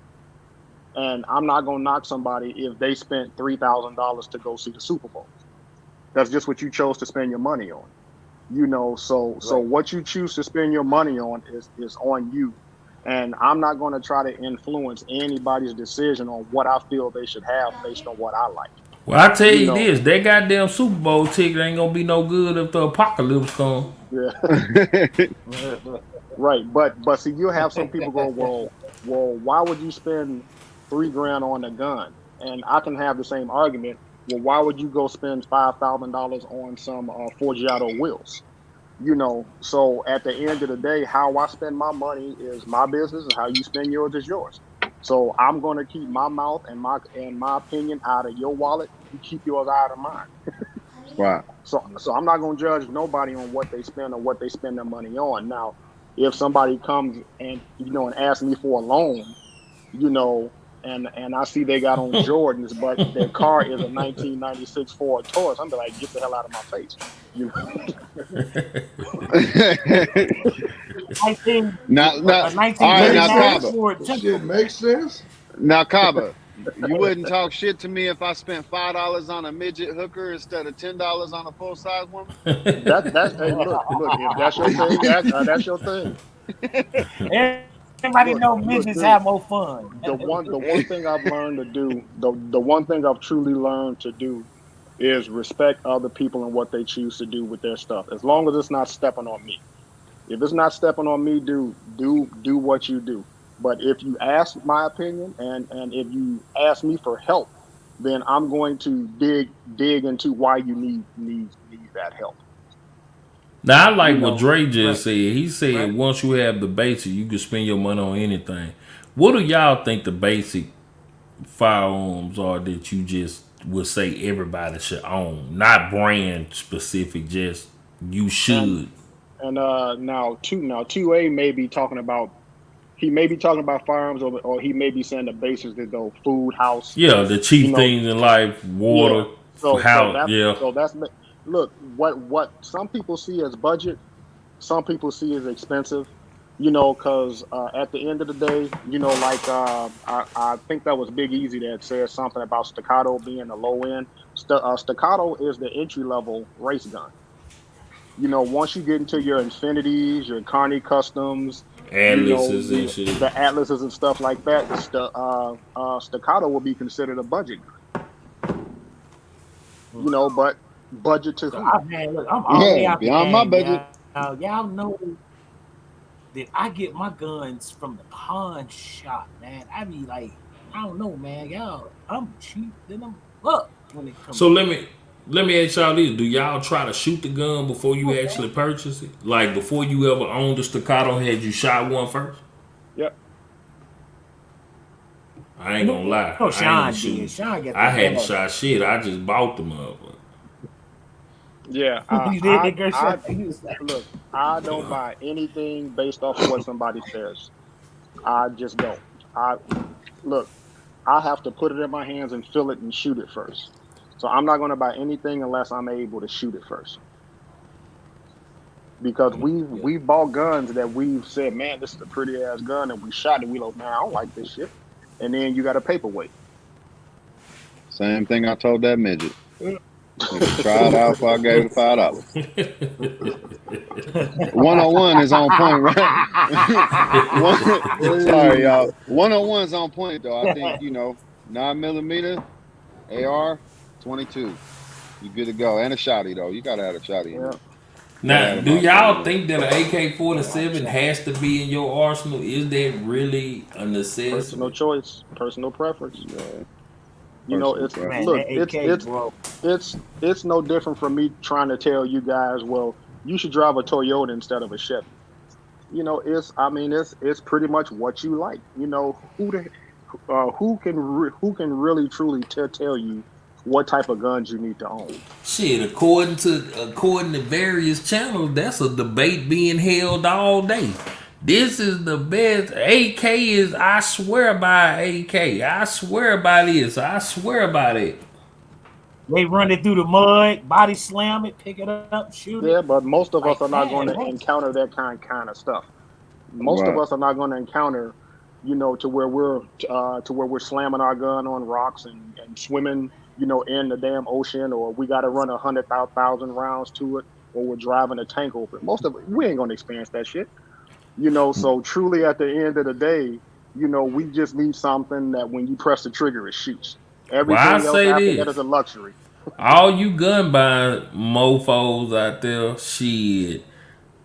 and I'm not gonna knock somebody if they spent $3,000 to go see the Super Bowl. That's just what you chose to spend your money on. So Right. what you choose to spend your money on is on you. And I'm not going to try to influence anybody's decision on what I feel they should have based on what I like. Well, I tell You you know, this, that goddamn Super Bowl ticket ain't gonna be no good if the apocalypse comes. yeah, right. But see, you have some people go, well, why would you spend 3 grand on a gun? And I can have the same argument. Well, why would you go spend $5,000 on some Forgiato wheels? So at the end of the day, how I spend my money is my business, and how you spend yours is yours. So I'm going to keep my mouth and my opinion out of your wallet. You keep yours out of mine. Right. So I'm not going to judge nobody on what they spend or what they spend their money on. Now, if somebody comes and asks me for a loan, you know, and I see they got on Jordans, but their car is a 1996 Ford Taurus, I'm be like, get the hell out of my face. You I think now, a all right, now, Makes 1939 Kaba. sense. Ford Shit Tempo. makes sense. Now, Kaba, you wouldn't talk shit to me if I spent $5 on a midget hooker instead of $10 on a full size woman. that's hey, look, if that's your thing, that's your thing. Everybody know Look, midgets dude. have more fun. The one thing I've learned to do, the one thing I've truly learned to do is respect other people and what they choose to do with their stuff. As long as it's not stepping on me. If it's not stepping on me, do what you do. But if you ask my opinion and if you ask me for help, then I'm going to dig into why you need that help. Now I You like what know, Dre just Right. said. He said Right. once you have the basic, you can spend your money on anything. What do y'all think the basic firearms are that you just would say everybody should own? Not brand specific, just you and should. now 2A may be talking about he may be talking about firearms, or he may be saying the basics that go food, house, Yeah, the you cheap know, things in life, yeah. water, So house. that's Yeah, so that's look, what some people see as budget, some people see as expensive. Because at the end of the day, like I think that was Big Easy that said something about staccato being the low end. Staccato is the entry level race gun. Once you get into your Infinities, your Carney Customs, atlases and the shit. the Atlases and stuff like that, staccato will be considered a budget gun. But budget to So who? man, look, I'm all the way Yeah, out the beyond my game, budget. y'all know that I get my guns from the pawn shop, man. I be like, I don't know, man. Y'all, I'm cheap than I'm fuck when it comes So to let me ask y'all this: do y'all try to shoot the gun before you actually purchase it? Like before you ever owned the staccato, had you shot one first? Yep. I ain't gonna lie, no, I ain't Sean did. shoot. Sean got I the hadn't gun. shot shit. I just bought them up. Yeah. You did, Gershon? You was like, Look. I don't buy anything based off of what somebody says. I just don't. I look. I have to put it in my hands and feel it and shoot it first. So I'm not going to buy anything unless I'm able to shoot it first. Because we've bought guns that we've said, man, this is a pretty ass gun, and we shot it. We like, man, I don't like this shit. And then you got a paperweight. Same thing I told that midget. Nigga, try it out before I gave it $5. 101 is on point, right? Sorry, y'all. 101 is on point, though. I think, 9mm, AR, 22. You good to go. And a shotty, though. You got to have a shotty in Yeah. there. Gotta Now, have a do motherfucker y'all in there. think that an AK-47 has to be in your arsenal? Is that really a Personal necessity? choice, personal preference. Yeah, personal It's man, preference. look, that AK, bro. it's no different from me trying to tell you guys, well, you should drive a Toyota instead of a Chevy. It's pretty much what you like. Who can really truly tell you what type of guns you need to own. Shit, according to various channels, that's a debate being held all day. This is the best. AK is, I swear by AK. I swear by this. I swear by it. They run it through the mud, body slam it, pick it up, shoot it. Yeah, but most of us Like, are not going man, to encounter that kind of stuff. Most of Right. us are not going to encounter, to where we're slamming our gun on rocks and swimming, in the damn ocean, or we got to run 100,000 rounds to it, or we're driving a tank over it. Most of it, we ain't going to experience that shit. So truly, at the end of the day, we just need something that when you press the trigger, it shoots. Well, I Everything else say after that is this. a luxury. All you gun buying mofos out there, shit.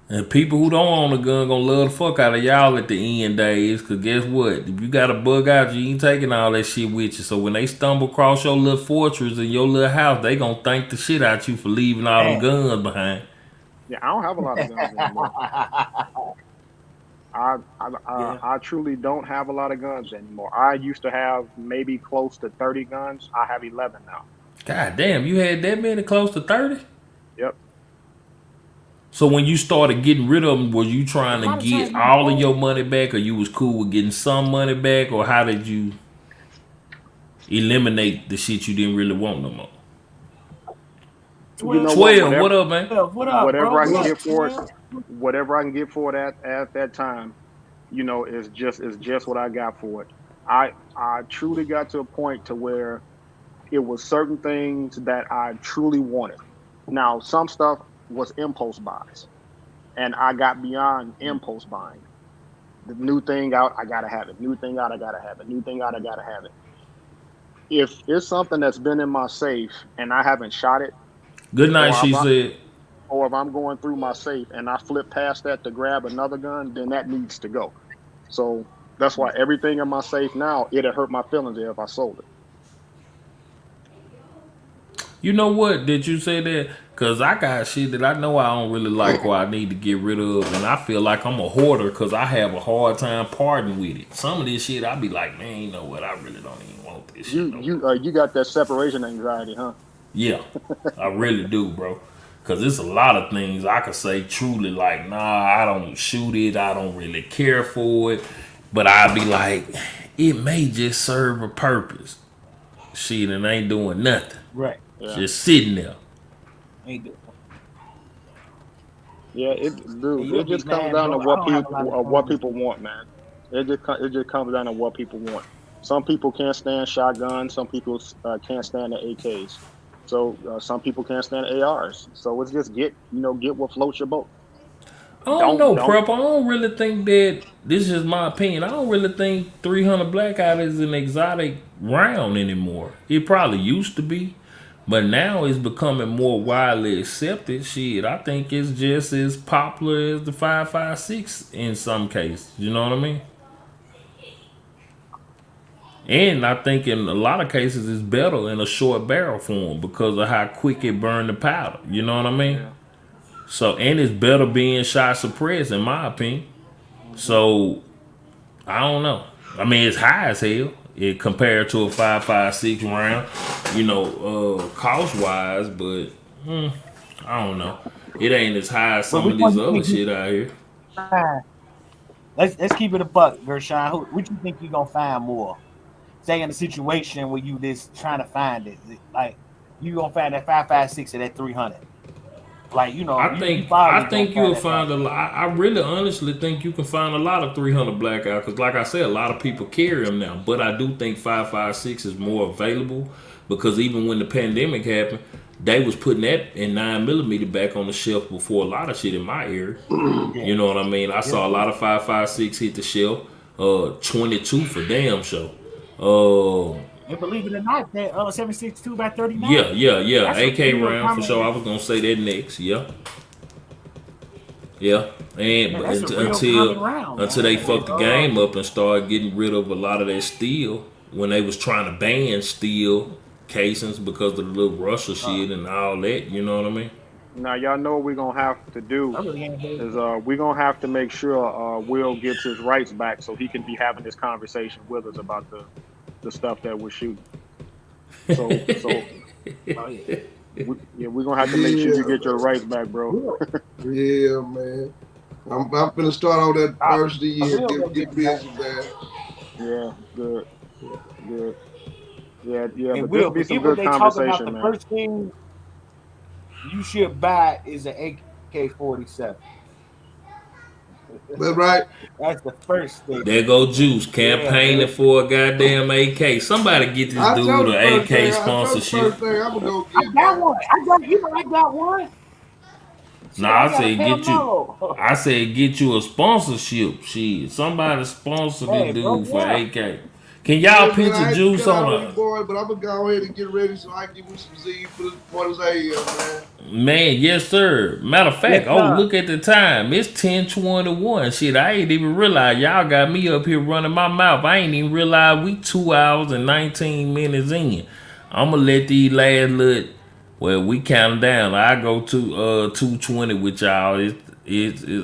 And people who don't own a gun gonna love the fuck out of y'all at the end days. Cause guess what? If you got a bug out, you ain't taking all that shit with you. So when they stumble across your little fortress in your little house, they gonna thank the shit out you for leaving all them man. guns behind. Yeah, I don't have a lot of guns anymore. Yeah. I truly don't have a lot of guns anymore. I used to have maybe close to 30 guns. I have 11 now. God damn, you had that many close to 30? Yep. So when you started getting rid of them, was you trying How to to change get my all of phone? your money back, or you was cool with getting some money back, or how did you eliminate the shit you didn't really want no more? You 12. know what? 12, what up, man? What up, bro? Whatever I What can up, get for it, 12? whatever I can get for it at that time, is just what I got for it. I truly got to a point to where it was certain things that I truly wanted. Now, some stuff was impulse buys, and I got beyond impulse buying. The new thing out, I gotta have it. New thing out, I gotta have it. New thing out, I gotta have it. If it's something that's been in my safe and I haven't shot it, Good night, or if she I, said. or if I'm going through my safe and I flip past that to grab another gun, then that needs to go. So that's why everything in my safe now, it'd hurt my feelings if I sold it. You know what? Did you say that? Cause I got shit that I know I don't really like or I need to get rid of, and I feel like I'm a hoarder because I have a hard time parting with it. Some of this shit I be like, man, you know what? I really don't even want this shit You no more. you got that separation anxiety, huh? Yeah, I really do, bro. Cause it's a lot of things I could say truly like, nah, I don't shoot it. I don't really care for it, but I'd be like, it may just serve a purpose. Shit, and ain't doing nothing. Right. Yeah, Just sitting there. Ain't do- yeah. Yeah, Dude, you'll it be just comes mad, down to bro. I don't have a lot of what guns. people want, man. It just comes down to what people want. Some people can't stand shotguns. Some people can't stand the AKs. So some people can't stand ARs. So it's just get what floats your boat. I don't Don't know, don't. prep. I don't really think that this is my opinion. I don't really think 300 blackout is an exotic round anymore. It probably used to be, but now it's becoming more widely accepted. Shit, I think it's just as popular as the 5.56 in some cases. You know what I mean? And I think in a lot of cases it's better in a short barrel form because of how quick it burned the powder. You know what I mean? Yeah. So, and it's better being shot suppressed in my opinion. Mm-hmm. So I don't know. I mean, it's high as hell it compared to a 5.56 round, cost wise, but I don't know. It ain't as high as But some which of one this you other think you shit out here. find? Let's keep it a buck, Gershon. Which you think you gonna find more? Say in a situation where you just trying to find it, like you gonna find that 5.56 or that 300. Like I you think probably I gonna think find you'll that find a lot. I really honestly think you can find a lot of 300 blackout because, like I said, a lot of people carry them now. But I do think 5.56 is more available because even when the pandemic happened, they was putting that in 9mm back on the shelf before a lot of shit in my area. Yeah. You know what I mean? I Yeah. saw a lot of 5.56 hit the shelf. 22 for damn show. And believe it or not, that 7.62 by 39. Yeah. That's a AK real round for common. sure. I was gonna say that next. Yeah, and Man, but that's a real common round, until man. they fucked the game up and started getting rid of a lot of that steel when they was trying to ban steel casings because of the little Russia shit and all that. You know what I mean? Now y'all know what we're gonna have to do I really ain't heard is that. we're gonna have to make sure Will gets his rights back so he can be having this conversation with us about the stuff that we're shooting. So Oh yeah. we're gonna have to make sure you Yeah, get your rights back, bro. yeah, man. I'm finna start on that first of the I year. will go Get get that. busy, man. Yeah, good, good. Yeah, And but this Will, be but some get what good they talking about. conversation, The man. first thing you should buy is an AK-47. That's right. That's the first thing. There go Juice Yeah, campaigning man. for a goddamn AK. Somebody get this I dude told an the first AK thing. I told the sponsorship. first thing I'm gonna go I get, got man. one. I got one. Shit, Nah, I I got a said get you. Palmetto. I said get you a sponsorship. Shit, somebody sponsor this Hey, bro, dude for yeah. AK. Can Yeah, y'all man, picture I hate to Juice cut out on on you, a boy, but I'm gonna go ahead and get ready so I can give me some Z for this AM, man. man? Yes, sir. Matter of Yes, fact, oh sir. look at the time. It's 10:21. Shit, I ain't even realize y'all got me up here running my mouth. I ain't even realize we 2 hours and 19 minutes in. I'ma let these last little. Well, we count down. I go to 2:20 with y'all.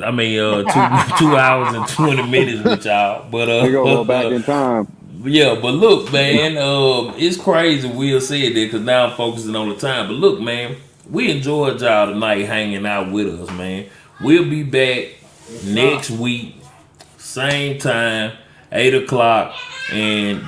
I mean 2 hours and 20 minutes with y'all. But We gonna go back in time. yeah, but look, man, it's crazy Will said that because now I'm focusing on the time. But look, man, we enjoyed y'all tonight hanging out with us, man. We'll be back Yes, sir. next week, same time, 8 o'clock, and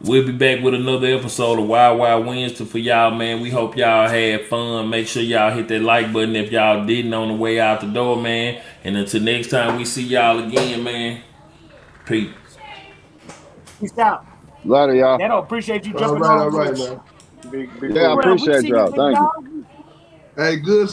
we'll be back with another episode of Wild Wild Wednesday for y'all, man. We hope y'all had fun. Make sure y'all hit that like button if y'all didn't on the way out the door, man. And until next time we see y'all again, man. Peace. Peace out. Later, y'all. They don't appreciate you All jumping on, right, Will. man. Be Yeah, I cool. Well, we appreciate see you, y'all. big Thank you. dog. Hey, good